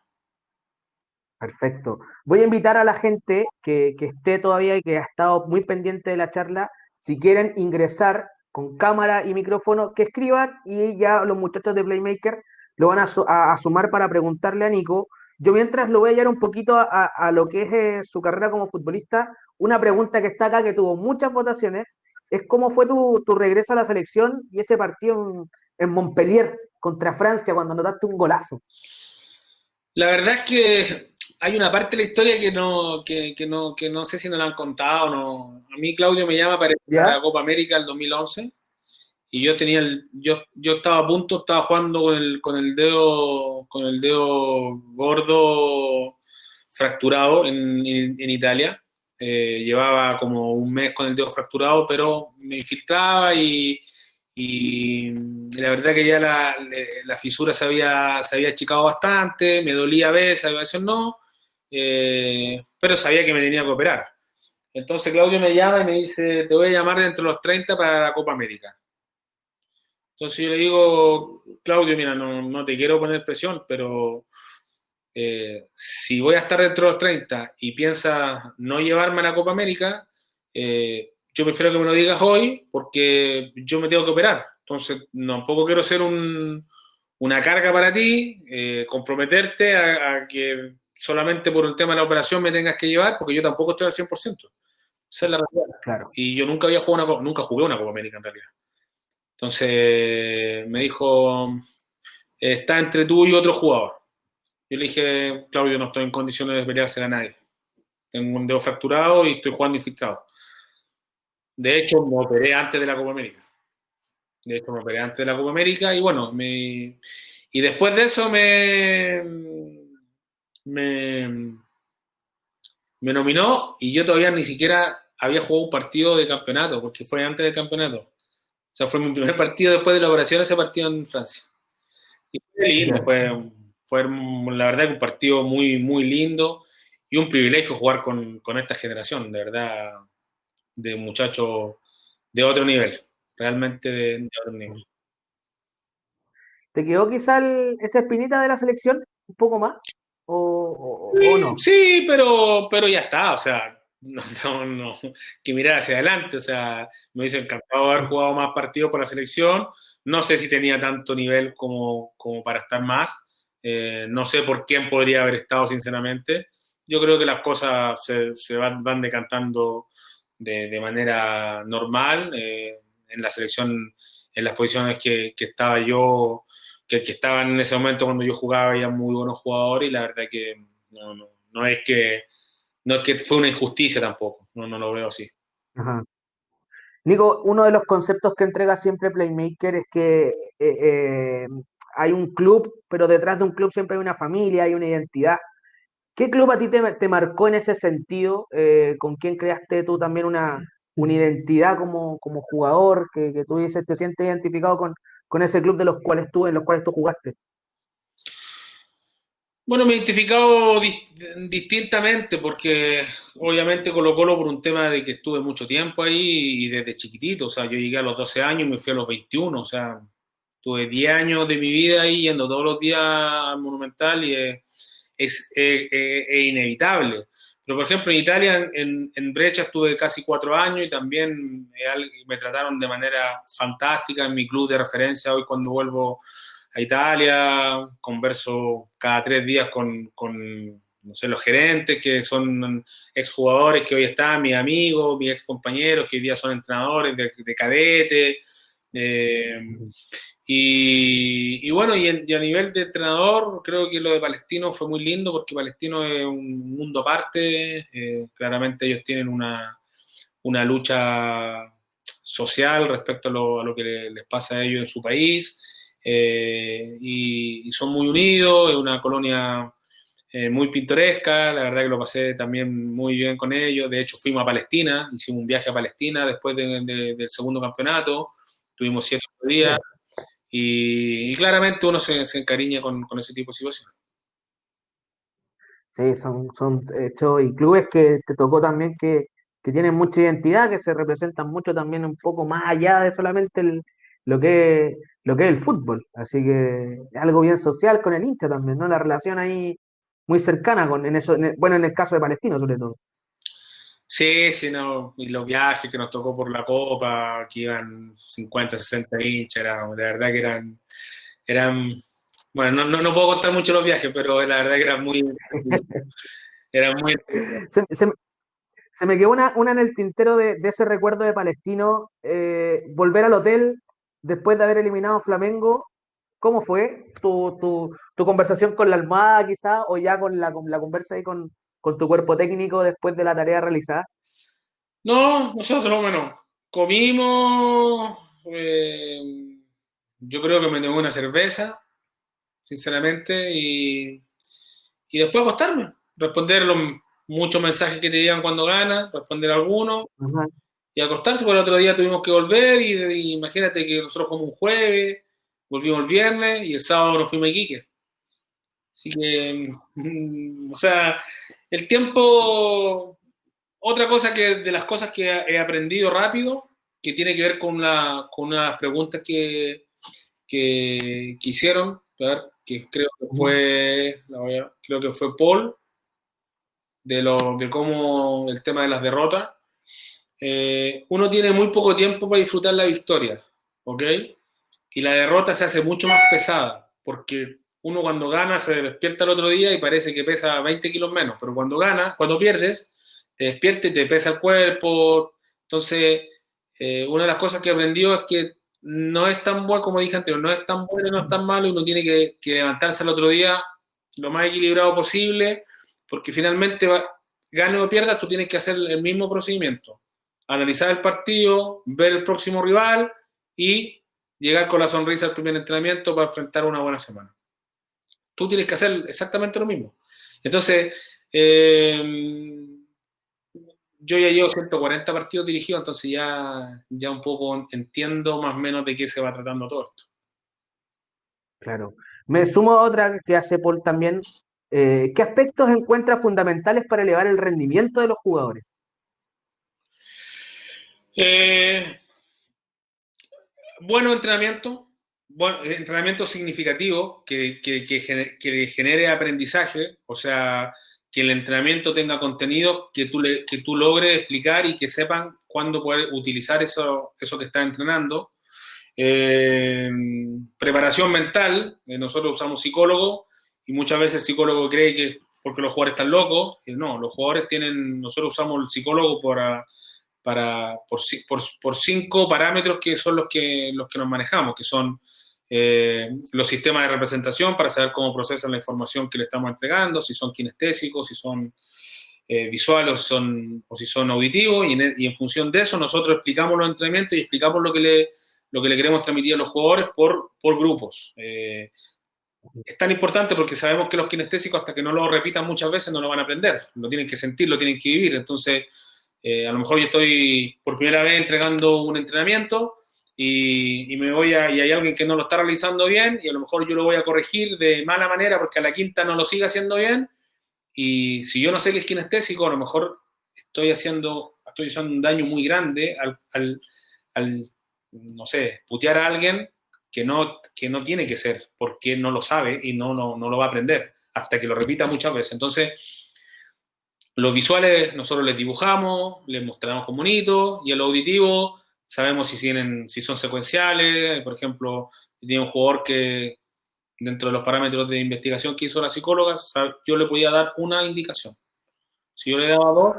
Perfecto. Voy a invitar a la gente que esté todavía y que ha estado muy pendiente de la charla, si quieren ingresar con cámara y micrófono, que escriban y ya los muchachos de Playmaker lo van a sumar para preguntarle a Nico. Yo mientras lo voy a llevar un poquito a lo que es su carrera como futbolista, una pregunta que está acá, que tuvo muchas votaciones, es cómo fue tu regreso a la selección y ese partido en Montpellier contra Francia cuando anotaste un golazo. La verdad es que hay una parte de la historia que no sé si nos la han contado o no. A mí Claudio me llama para ¿Ya? la Copa América del 2011 y yo estaba a punto, estaba jugando con el dedo gordo fracturado en Italia. Llevaba como un mes con el dedo fracturado, pero me infiltraba y la verdad que ya la fisura se había achicado bastante, me dolía a veces no, pero sabía que me tenía que operar. Entonces Claudio me llama y me dice, te voy a llamar dentro de los 30 para la Copa América. Entonces yo le digo, Claudio, mira, no, no te quiero poner presión, pero si voy a estar dentro de los 30 y piensas no llevarme a la Copa América, yo prefiero que me lo digas hoy porque yo me tengo que operar. Entonces, tampoco quiero ser una carga para ti, comprometerte a que solamente por el tema de la operación me tengas que llevar, porque yo tampoco estoy al 100%. Esa es la realidad. Claro. Y yo nunca había jugado nunca jugué una Copa América en realidad. Entonces me dijo, está entre tú y otro jugador. Yo le dije, Claudio, no estoy en condiciones de pelearse a nadie. Tengo un dedo fracturado y estoy jugando infiltrado. De hecho, me operé antes de la Copa América. De hecho, me operé antes de la Copa América y bueno, y después de eso me, me nominó y yo todavía ni siquiera había jugado un partido de campeonato, porque fue antes del campeonato. O sea, fue mi primer partido después de la operación, ese partido en Francia. Y fue lindo, Ya. fue la verdad que un partido muy, muy lindo y un privilegio jugar con esta generación, de verdad, de muchachos de otro nivel, realmente de otro nivel. ¿Te quedó quizá esa espinita de la selección un poco más? ¿O no? Sí, pero ya está, o sea, no, no, no, que mirar hacia adelante, o sea, me hubiese encantado haber jugado más partidos por la selección, no sé si tenía tanto nivel como para estar más, no sé por quién podría haber estado, sinceramente, yo creo que las cosas se van decantando de manera normal, en la selección, en las posiciones que estaba yo, que estaban en ese momento cuando yo jugaba, había muy buenos jugadores y la verdad que no es que fue una injusticia tampoco, no, no lo veo así. Ajá. Nico, uno de los conceptos que entrega siempre Playmaker es que hay un club, pero detrás de un club siempre hay una familia, hay una identidad. ¿Qué club a ti te marcó en ese sentido? ¿Con quién creaste tú también una identidad como jugador? Que tú dices, te sientes identificado con ese club en los cuales tú jugaste. Bueno, me he identificado distintamente porque obviamente Colo-Colo por un tema de que estuve mucho tiempo ahí y desde chiquitito, o sea, yo llegué a los 12 años y me fui a los 21, o sea, tuve 10 años de mi vida ahí yendo todos los días al Monumental y es inevitable. Pero por ejemplo en Italia, en Brescia estuve casi 4 años y también me trataron de manera fantástica en mi club de referencia hoy cuando vuelvo a Italia, converso cada 3 días con no sé, los gerentes que son exjugadores que hoy están, mis amigos, mis excompañeros que hoy día son entrenadores de cadete. Eh, y bueno, y a nivel de entrenador, creo que lo de Palestino fue muy lindo porque Palestino es un mundo aparte. Claramente ellos tienen una lucha social respecto a lo que les pasa a ellos en su país. Y son muy unidos, es una colonia muy pintoresca, la verdad que lo pasé también muy bien con ellos, de hecho fuimos a Palestina, hicimos un viaje a Palestina después del segundo campeonato, tuvimos 7 días y claramente uno se encariña con ese tipo de situaciones. Sí, son hechos y clubes que te tocó también que tienen mucha identidad, que se representan mucho también un poco más allá de solamente lo que es el fútbol. Así que es algo bien social con el hincha también, ¿no? La relación ahí muy cercana con en eso, bueno, en el caso de Palestino sobre todo. Sí, sí, no, y los viajes que nos tocó por la Copa, que iban 50, 60 hinchas, de verdad que bueno, no puedo contar mucho los viajes, pero la verdad que eran muy. Se, se- Se me quedó una en el tintero de ese recuerdo de Palestino, volver al hotel después de haber eliminado a Flamengo. ¿Cómo fue tu conversación con la almohada quizá o ya con la conversa ahí con tu cuerpo técnico después de la tarea realizada? No, nosotros, bueno, comimos, yo creo que me tomé una cerveza, sinceramente, y después acostarme, responder los muchos mensajes que te llegan cuando ganas, responder algunos, Ajá. y acostarse, porque el otro día tuvimos que volver, y imagínate que nosotros como un jueves, volvimos el viernes, y el sábado nos fuimos a Iquique. Así que, o sea, el tiempo, otra cosa que de las cosas que he aprendido rápido, que tiene que ver con unas preguntas que hicieron, a ver, que creo que fue Paul, de cómo el tema de las derrotas. Uno tiene muy poco tiempo para disfrutar la victoria, ¿ok? Y la derrota se hace mucho más pesada, porque uno cuando gana se despierta el otro día y parece que pesa 20 kilos menos, pero cuando pierdes, te despierta y te pesa el cuerpo. Entonces, una de las cosas que aprendió es que no es tan bueno, como dije antes, no es tan bueno y no es tan malo, y uno tiene que levantarse el otro día lo más equilibrado posible, porque finalmente, gane o pierdas, tú tienes que hacer el mismo procedimiento. Analizar el partido, ver el próximo rival y llegar con la sonrisa al primer entrenamiento para enfrentar una buena semana. Tú tienes que hacer exactamente lo mismo. Entonces, yo ya llevo 140 partidos dirigidos, entonces ya un poco entiendo más o menos de qué se va tratando todo esto. Claro. Me sumo a otra que hace Paul también. ¿Qué aspectos encuentra fundamentales para elevar el rendimiento de los jugadores? Eh, Bueno entrenamiento, entrenamiento significativo que genere aprendizaje, o sea, que el entrenamiento tenga contenido que tú logres explicar y que sepan cuándo poder utilizar eso que está entrenando. Eh, Preparación mental, nosotros usamos psicólogo y muchas veces el psicólogo cree que porque los jugadores están locos, y no, los jugadores nosotros usamos el psicólogo por 5 parámetros que son los que nos manejamos, que son los sistemas de representación para saber cómo procesan la información que le estamos entregando, si son kinestésicos, si son visuales o si son auditivos, y en función de eso nosotros explicamos los entrenamientos y explicamos lo que le queremos transmitir a los jugadores por grupos. Es tan importante porque sabemos que los kinestésicos, hasta que no lo repitan muchas veces, no lo van a aprender. Lo tienen que sentir, lo tienen que vivir. Entonces, a lo mejor yo estoy por primera vez entregando un entrenamiento y y hay alguien que no lo está realizando bien, y a lo mejor yo lo voy a corregir de mala manera porque a la quinta no lo sigue haciendo bien. Y si yo no sé que es kinestésico, a lo mejor estoy haciendo un daño muy grande al no sé, putear a alguien que no tiene que ser, porque no lo sabe y no lo va a aprender hasta que lo repita muchas veces. Entonces, los visuales nosotros les dibujamos, les mostramos con bonito, y el auditivo sabemos si son secuenciales. Por ejemplo, tenía un jugador que dentro de los parámetros de investigación que hizo la psicóloga, yo le podía dar una indicación. Si yo le daba dos,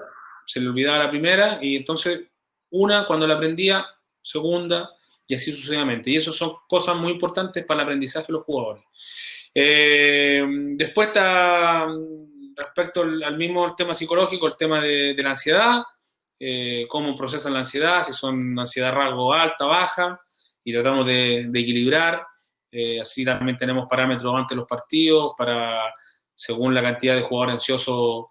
se le olvidaba la primera, y entonces una, cuando la aprendía, segunda, y así sucesivamente. Y eso son cosas muy importantes para el aprendizaje de los jugadores. Después está, respecto al mismo tema psicológico, el tema de la ansiedad, cómo procesan la ansiedad, si son ansiedad rasgo alta, baja, y tratamos de equilibrar. Así también tenemos parámetros antes de los partidos, según la cantidad de jugadores ansiosos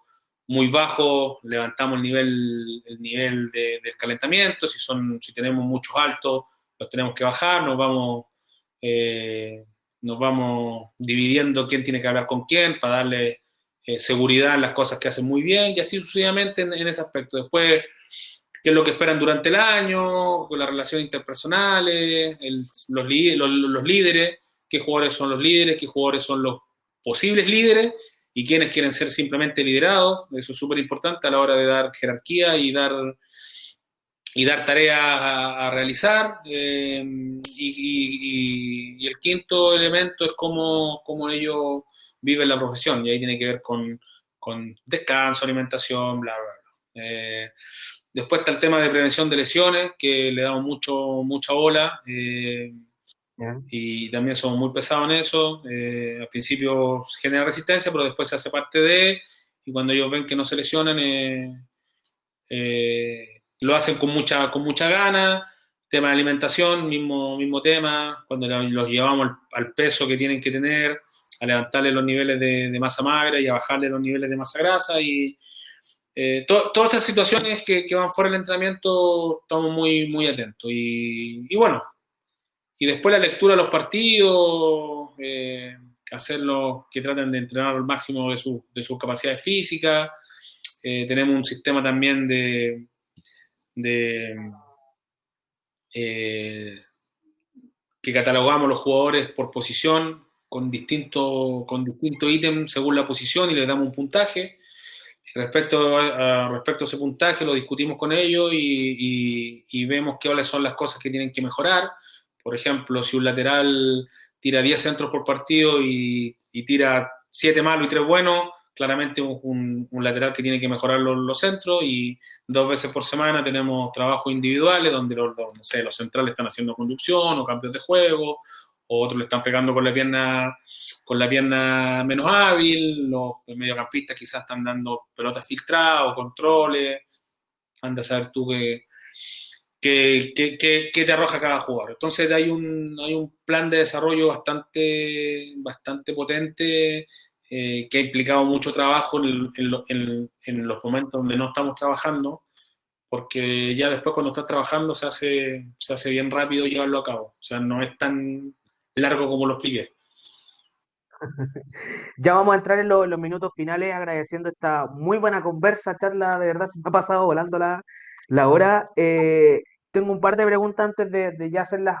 muy bajo, levantamos el nivel del calentamiento. Si tenemos muchos altos, los tenemos que bajar. Nos vamos dividiendo quién tiene que hablar con quién para darle seguridad en las cosas que hacen muy bien, y así sucesivamente en ese aspecto. Después, qué es lo que esperan durante el año, con las relaciones interpersonales, los líderes, qué jugadores son los líderes, qué jugadores son los posibles líderes, y quienes quieren ser simplemente liderados. Eso es súper importante a la hora de dar jerarquía y dar tareas a realizar. Y el quinto elemento es cómo ellos viven la profesión, y ahí tiene que ver con descanso, alimentación, bla, bla, bla. Después está el tema de prevención de lesiones, que le damos mucha bola. Y también somos muy pesados en eso. Al principio genera resistencia, pero después se hace parte y cuando ellos ven que no se lesionan, lo hacen con mucha gana. Tema de alimentación, mismo tema, cuando los llevamos al peso que tienen que tener, a levantarle los niveles de masa magra y a bajarle los niveles de masa grasa. Y todas esas situaciones que van fuera del entrenamiento, estamos muy atentos. Y bueno, y después la lectura de los partidos, hacerlos que traten de entrenar al máximo de sus capacidades físicas. Tenemos un sistema también que catalogamos los jugadores por posición, con distinto ítem según la posición, y les damos un puntaje. Respecto a ese puntaje, lo discutimos con ellos y vemos cuáles son las cosas que tienen que mejorar. Por ejemplo, si un lateral tira 10 centros por partido y tira 7 malos y 3 buenos, claramente un lateral que tiene que mejorar los centros. Y 2 veces por semana tenemos trabajos individuales donde no sé, los centrales están haciendo conducción o cambios de juego, o otros le están pegando con la pierna menos hábil. Los mediocampistas quizás están dando pelotas filtradas o controles. Anda a saber tú qué te arroja cada jugador. Entonces hay un plan de desarrollo bastante potente, que ha implicado mucho trabajo en los momentos donde no estamos trabajando, porque ya después, cuando estás trabajando, se hace bien rápido llevarlo a cabo. O sea, no es tan largo como lo expliqué. Ya vamos a entrar en los minutos finales, agradeciendo esta muy buena conversa, charla. De verdad se me ha pasado volando la hora. Tengo un par de preguntas antes de ya hacer los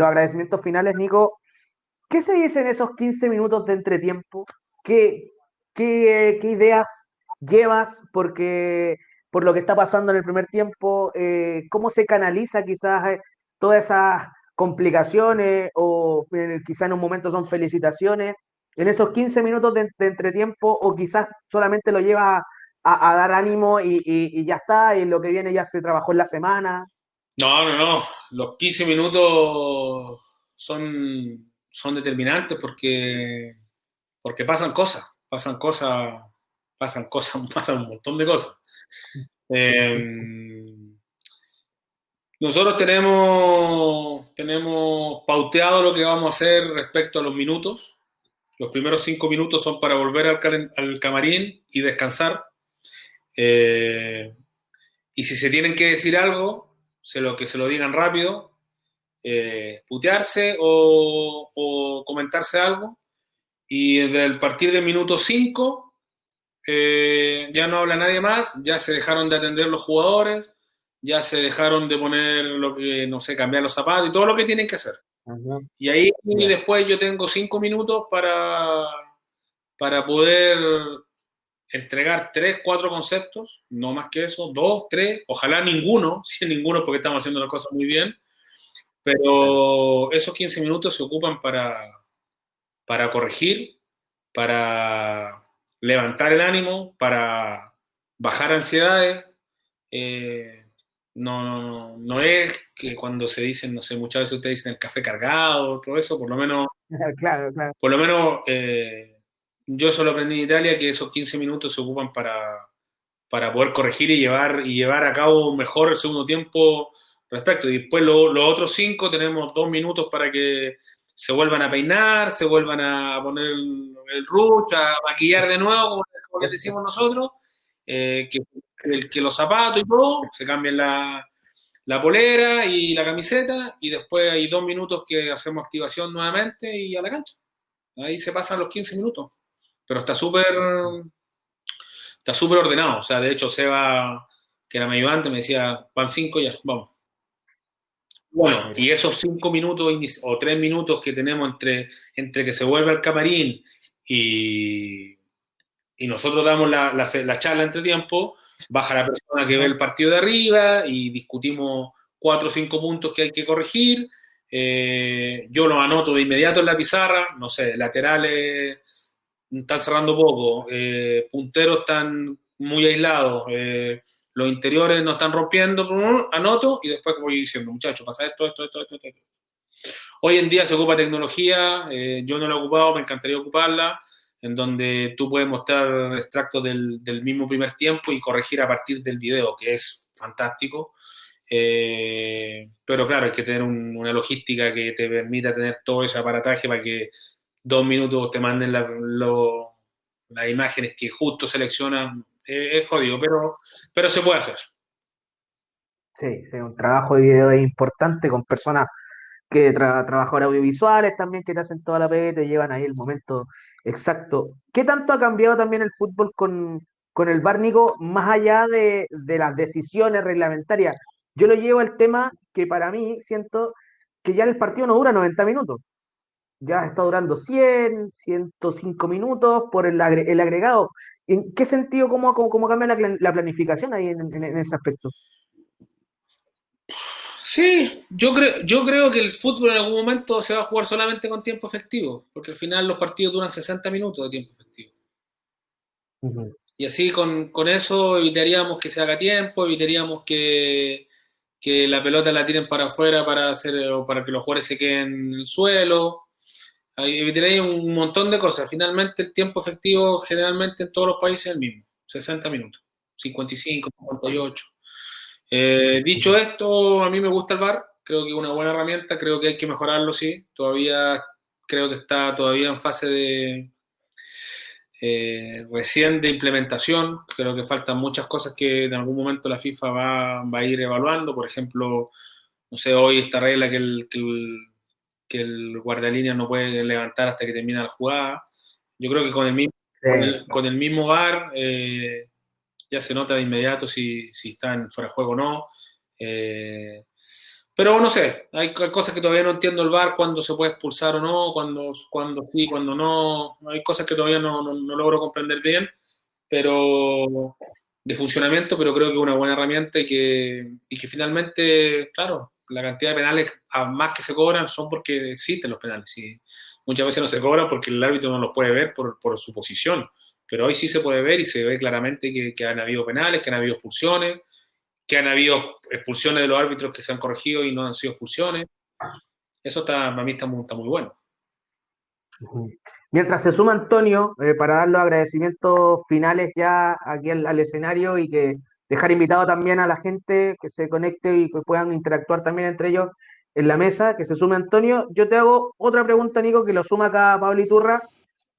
agradecimientos finales, Nico. ¿Qué se dice en esos 15 minutos de entretiempo? ¿Qué ideas llevas? Porque por lo que está pasando en el primer tiempo, ¿cómo se canaliza quizás todas esas complicaciones, o quizás en un momento son felicitaciones en esos 15 minutos de entretiempo, o quizás solamente lo llevas a dar ánimo y ya está, y lo que viene ya se trabajó en la semana? No. Los 15 minutos son determinantes porque pasan cosas pasan cosas, pasan un montón de cosas. Nosotros tenemos pauteado lo que vamos a hacer respecto a los minutos. Los primeros 5 minutos son para volver al camarín y descansar. Y si se tienen que decir algo, que se lo digan rápido, putearse o comentarse algo. Y desde el partir del minuto 5 ya no habla nadie más, ya se dejaron de atender los jugadores, ya se dejaron de poner lo que, no sé, cambiar los zapatos y todo lo que tienen que hacer. Y ahí después yo tengo 5 minutos para poder entregar 3, 4 conceptos, no más que eso, 2, 3, ojalá ninguno, si ninguno porque estamos haciendo las cosas muy bien, pero esos 15 minutos se ocupan para corregir, para levantar el ánimo, para bajar ansiedades. No es que cuando se dicen, no sé, muchas veces ustedes dicen el café cargado, todo eso, por lo menos, claro. Por lo menos yo solo aprendí en Italia que esos 15 minutos se ocupan para poder corregir y llevar a cabo mejor el segundo tiempo respecto. Y después los otros 5 tenemos 2 minutos para que se vuelvan a peinar, se vuelvan a poner el ruch, a maquillar de nuevo, como les decimos nosotros, que los zapatos y todo, se cambien la polera y la camiseta, y después hay 2 minutos que hacemos activación nuevamente y a la cancha. Ahí se pasan los 15 minutos. Pero está súper ordenado. O sea, de hecho, Seba, que era mi ayudante, me decía, van 5 ya, vamos. Bueno, y esos 5 minutos o 3 minutos que tenemos entre que se vuelve al camarín y nosotros damos la charla entre tiempo, baja la persona que ve el partido de arriba y discutimos 4 o 5 puntos que hay que corregir. Yo los anoto de inmediato en la pizarra, no sé, laterales están cerrando poco, punteros están muy aislados, los interiores no están rompiendo, anoto y después voy diciendo, muchachos, pasa esto. Hoy en día se ocupa tecnología, yo no la he ocupado, me encantaría ocuparla, en donde tú puedes mostrar extractos del mismo primer tiempo y corregir a partir del video, que es fantástico. Pero claro, hay que tener una logística que te permita tener todo ese aparataje para que 2 minutos te manden las imágenes que justo seleccionan. Es jodido, pero se puede hacer. Sí, un trabajo de video es importante con personas que trabajadores audiovisuales también que te hacen toda la pega y te llevan ahí el momento exacto. ¿Qué tanto ha cambiado también el fútbol con el VAR, Nico, más allá de las decisiones reglamentarias? Yo lo llevo al tema que para mí siento que ya el partido no dura 90 minutos. Ya está durando 100, 105 minutos por el agregado. ¿En qué sentido, cómo cambia la planificación ahí en ese aspecto? Sí, yo creo que el fútbol en algún momento se va a jugar solamente con tiempo efectivo, porque al final los partidos duran 60 minutos de tiempo efectivo. Uh-huh. Y así con eso evitaríamos que se haga tiempo, evitaríamos que la pelota la tiren para afuera o para que los jugadores se queden en el suelo. Ahí evitaría un montón de cosas. Finalmente el tiempo efectivo generalmente en todos los países es el mismo, 60 minutos, 55, 58. Dicho esto, a mí me gusta el VAR, creo que es una buena herramienta, creo que hay que mejorarlo, sí. Todavía creo que está todavía en fase de recién de implementación. Creo que faltan muchas cosas que en algún momento la FIFA va a ir evaluando. Por ejemplo, no sé, hoy esta regla que el guardalínea no puede levantar hasta que termina la jugada. Yo creo que con el mismo VAR ya se nota de inmediato si están fuera de juego o no. Pero no sé, hay cosas que todavía no entiendo el VAR, cuándo se puede expulsar o no, cuándo sí, cuándo no. Hay cosas que todavía no logro comprender bien, pero de funcionamiento, pero creo que es una buena herramienta y que finalmente, claro, la cantidad de penales más que se cobran son porque existen los penales. Y muchas veces no se cobran porque el árbitro no los puede ver por su posición, pero hoy sí se puede ver y se ve claramente que han habido penales, que han habido expulsiones, que han habido expulsiones de los árbitros que se han corregido y no han sido expulsiones. Eso para mí está muy bueno. Mientras se suma Antonio, para dar los agradecimientos finales ya aquí al escenario y que dejar invitado también a la gente que se conecte y que puedan interactuar también entre ellos en la mesa, que se sume Antonio. Yo te hago otra pregunta, Nico, que lo suma acá Pablo Iturra.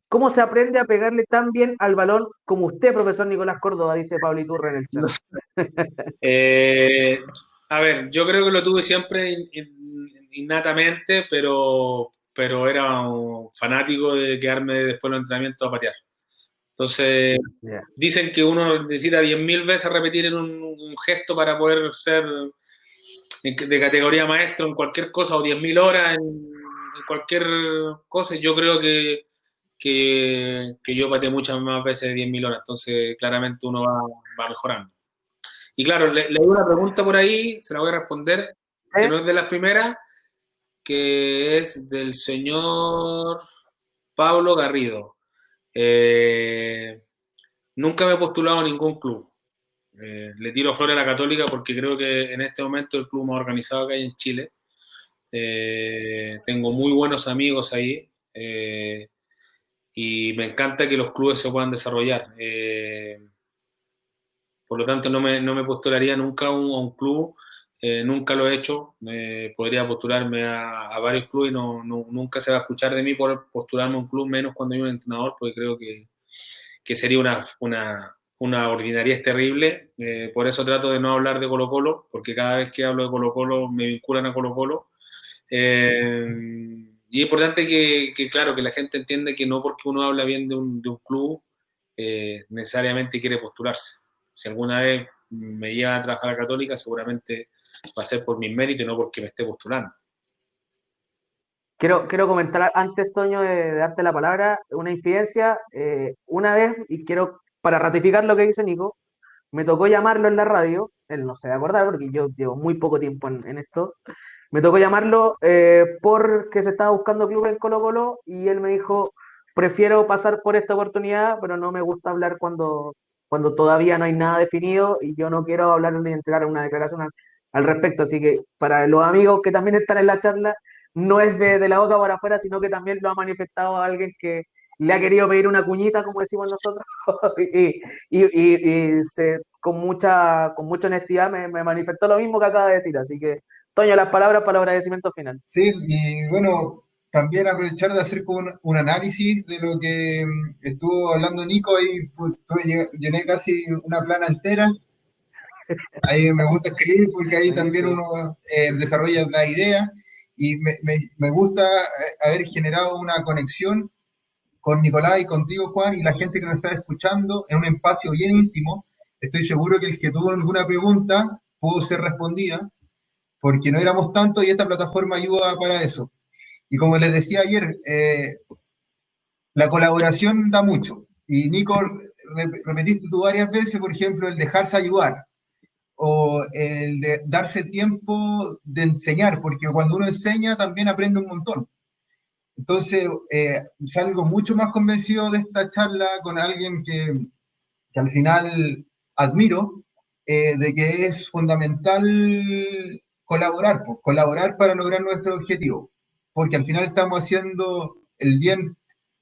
¿Cómo se aprende a pegarle tan bien al balón como usted, profesor Nicolás Córdoba? Dice Pablo Iturra en el chat. Eh, a ver, yo creo que lo tuve siempre innatamente, pero era un fanático de quedarme después de los entrenamientos a patear. Entonces, Yeah. dicen que uno necesita 10.000 veces repetir en un gesto para poder ser de categoría maestro en cualquier cosa, o 10.000 horas en cualquier cosa. Yo creo que yo pateé muchas más veces de 10.000 horas, entonces claramente uno va mejorando. Y claro, le doy una pregunta por ahí, se la voy a responder, que no es de las primeras, que es del señor Pablo Garrido. Nunca me he postulado a ningún club. Le tiro flores a la Católica porque creo que en este momento el club más organizado que hay en Chile. Tengo muy buenos amigos ahí y me encanta que los clubes se puedan desarrollar. Por lo tanto, no me postularía nunca a un club, nunca lo he hecho. Podría postularme a varios clubes y nunca se va a escuchar de mí por postularme a un club, menos cuando hay un entrenador, porque creo que sería una ordinariez terrible. Por eso trato de no hablar de Colo-Colo, porque cada vez que hablo de Colo-Colo me vinculan a Colo-Colo. Y es importante claro, que la gente entienda que no porque uno habla bien de un club, necesariamente quiere postularse. Si alguna vez me lleva a trabajar a Católica, seguramente va a ser por mis méritos y no porque me esté postulando. Quiero comentar antes, Toño, de darte la palabra, una infidencia. Una vez, y quiero, para ratificar lo que dice Nico, me tocó llamarlo en la radio, él no se va a acordar porque yo llevo muy poco tiempo en esto. Me tocó llamarlo porque se estaba buscando club en Colo-Colo y él me dijo, prefiero pasar por esta oportunidad, pero no me gusta hablar cuando todavía no hay nada definido y yo no quiero hablar ni entregar una declaración al respecto. Así que para los amigos que también están en la charla, no es de la boca para afuera, sino que también lo ha manifestado a alguien que le ha querido pedir una cuñita, como decimos nosotros, con mucha honestidad me manifestó lo mismo que acaba de decir. Así que, Toño, las palabras para el agradecimiento final. Sí, y bueno, también aprovechar de hacer como un análisis de lo que estuvo hablando Nico, y pues, llené casi una plana entera. Ahí me gusta escribir porque ahí también Buenísimo. uno desarrolla la idea, y me gusta haber generado una conexión con Nicolás y contigo, Juan, y la gente que nos está escuchando en un espacio bien íntimo. Estoy seguro que el que tuvo alguna pregunta pudo ser respondida, porque no éramos tantos y esta plataforma ayuda para eso. Y como les decía ayer, la colaboración da mucho. Y Nico, repetiste tú varias veces, por ejemplo, el dejarse ayudar o el de darse tiempo de enseñar, porque cuando uno enseña también aprende un montón. Entonces, salgo mucho más convencido de esta charla con alguien que al final admiro, de que es fundamental colaborar, pues, colaborar para lograr nuestro objetivo, porque al final estamos haciendo el bien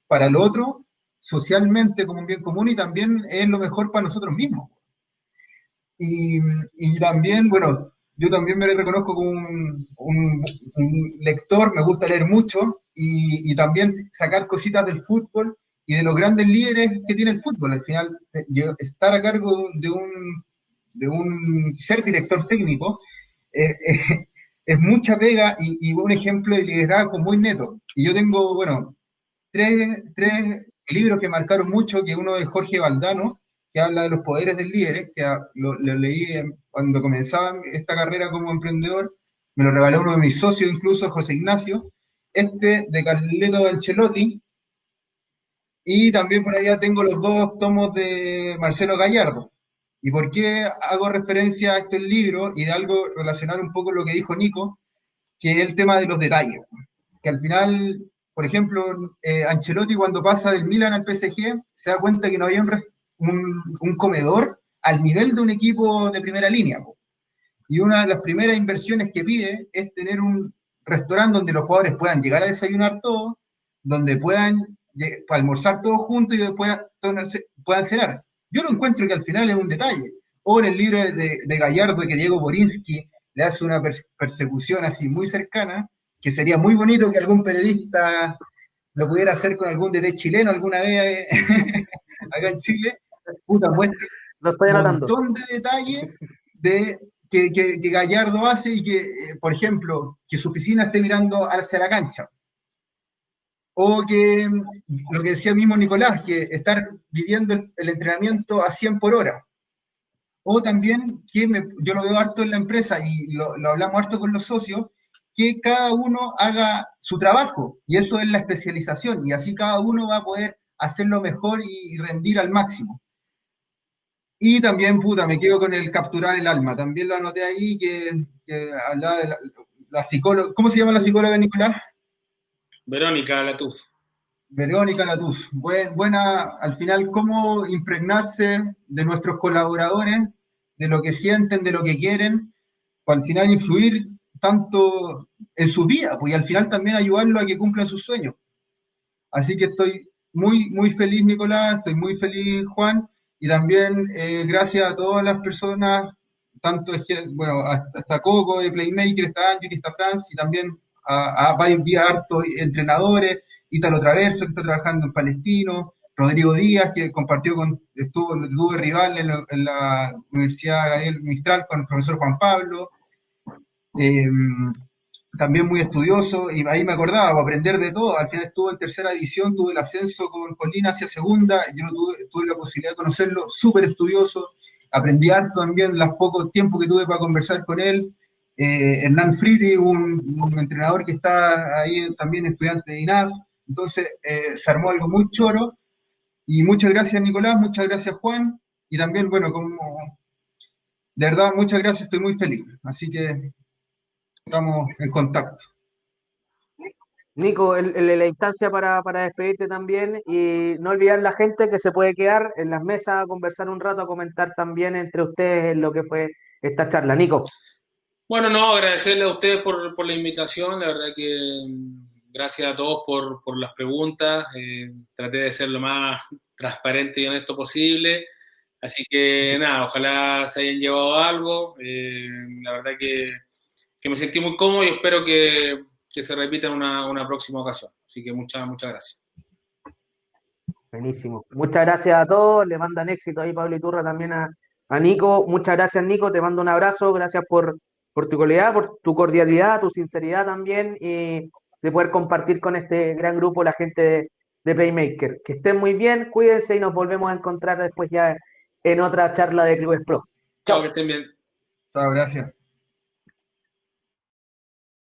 para el otro, socialmente como un bien común, y también es lo mejor para nosotros mismos. Y, y también, bueno, yo también me reconozco como un lector, me gusta leer mucho, y también sacar cositas del fútbol y de los grandes líderes que tiene el fútbol. Al final, estar a cargo de un ser director técnico, es mucha pega, y un ejemplo de liderazgo muy neto. Y yo tengo, bueno, tres libros que marcaron mucho, que uno es Jorge Valdano, que habla de los poderes del líder, que lo leí cuando comenzaba esta carrera como emprendedor. Me lo regaló uno de mis socios, incluso José Ignacio. Este de Carleto Ancelotti, y también por allá tengo los dos tomos de Marcelo Gallardo. ¿Y por qué hago referencia a este libro y de algo relacionar un poco lo que dijo Nico, que es el tema de los detalles? Que al final, por ejemplo, Ancelotti, cuando pasa del Milan al PSG, se da cuenta que no había un comedor al nivel de un equipo de primera línea. Y una de las primeras inversiones que pide es tener un restaurante donde los jugadores puedan llegar a desayunar todo, donde puedan para almorzar todos juntos y después puedan cenar. Yo lo encuentro que al final es un detalle. O en el libro de Gallardo, que Diego Borinsky le hace una persecución así muy cercana, que sería muy bonito que algún periodista lo pudiera hacer con algún DT chileno alguna vez acá en Chile. Puta, muestra Lo estoy un anotando. montón de detalles que Gallardo hace y que, por ejemplo, que su oficina esté mirando hacia la cancha. O que lo que decía mismo Nicolás, que estar viviendo el entrenamiento a 100 por hora. O también, yo lo veo harto en la empresa y lo hablamos harto con los socios, que cada uno haga su trabajo. Y eso es la especialización. Y así cada uno va a poder hacerlo mejor y rendir al máximo. Y también, puta, me quedo con el capturar el alma. También lo anoté ahí, que hablaba de la psicóloga. ¿Cómo se llama la psicóloga, Nicolás? Verónica Latuf. Verónica Latuz. Buena, al final, cómo impregnarse de nuestros colaboradores, de lo que sienten, de lo que quieren, para al final influir tanto en su vida, pues, y al final también ayudarlo a que cumplan sus sueños. Así que estoy muy, muy feliz, Nicolás, estoy muy feliz, Juan, y también gracias a todas las personas, tanto, bueno, hasta Coco de Playmaker, está Ángel, está Franz, y también a varios días hartos entrenadores, Ítalo Traverso, que está trabajando en Palestino, Rodrigo Díaz, que compartió estuvo de rival en la Universidad Gabriel Mistral con el profesor Juan Pablo. Eh, También muy estudioso, y ahí me acordaba, aprender de todo. Al final estuve en tercera división, tuve el ascenso con Colina hacia segunda, yo no tuve la posibilidad de conocerlo, súper estudioso, aprendí harto también los pocos tiempos que tuve para conversar con él. Hernán Friti, un entrenador que está ahí también estudiante de INAF, entonces se armó algo muy choro, y muchas gracias Nicolás, muchas gracias Juan, y también, bueno, de verdad, muchas gracias, estoy muy feliz, así que estamos en contacto. Nico, la instancia para despedirte también y no olvidar la gente que se puede quedar en las mesas a conversar un rato, a comentar también entre ustedes lo que fue esta charla. Nico. Bueno, no, agradecerle a ustedes por la invitación. La verdad que gracias a todos por las preguntas. Traté de ser lo más transparente y honesto posible. Así que nada, ojalá se hayan llevado algo. La verdad que me sentí muy cómodo y espero que se repita en una próxima ocasión. Así que muchas gracias. Buenísimo. Muchas gracias a todos. Le mandan éxito ahí Pablo Iturra también a Nico. Muchas gracias, Nico. Te mando un abrazo. Gracias por tu calidad, por tu cordialidad, tu sinceridad también y de poder compartir con este gran grupo la gente de Playmaker. Que estén muy bien, cuídense y nos volvemos a encontrar después ya en otra charla de Clubes Pro. Chao, que Chao. estén bien. Chao, gracias.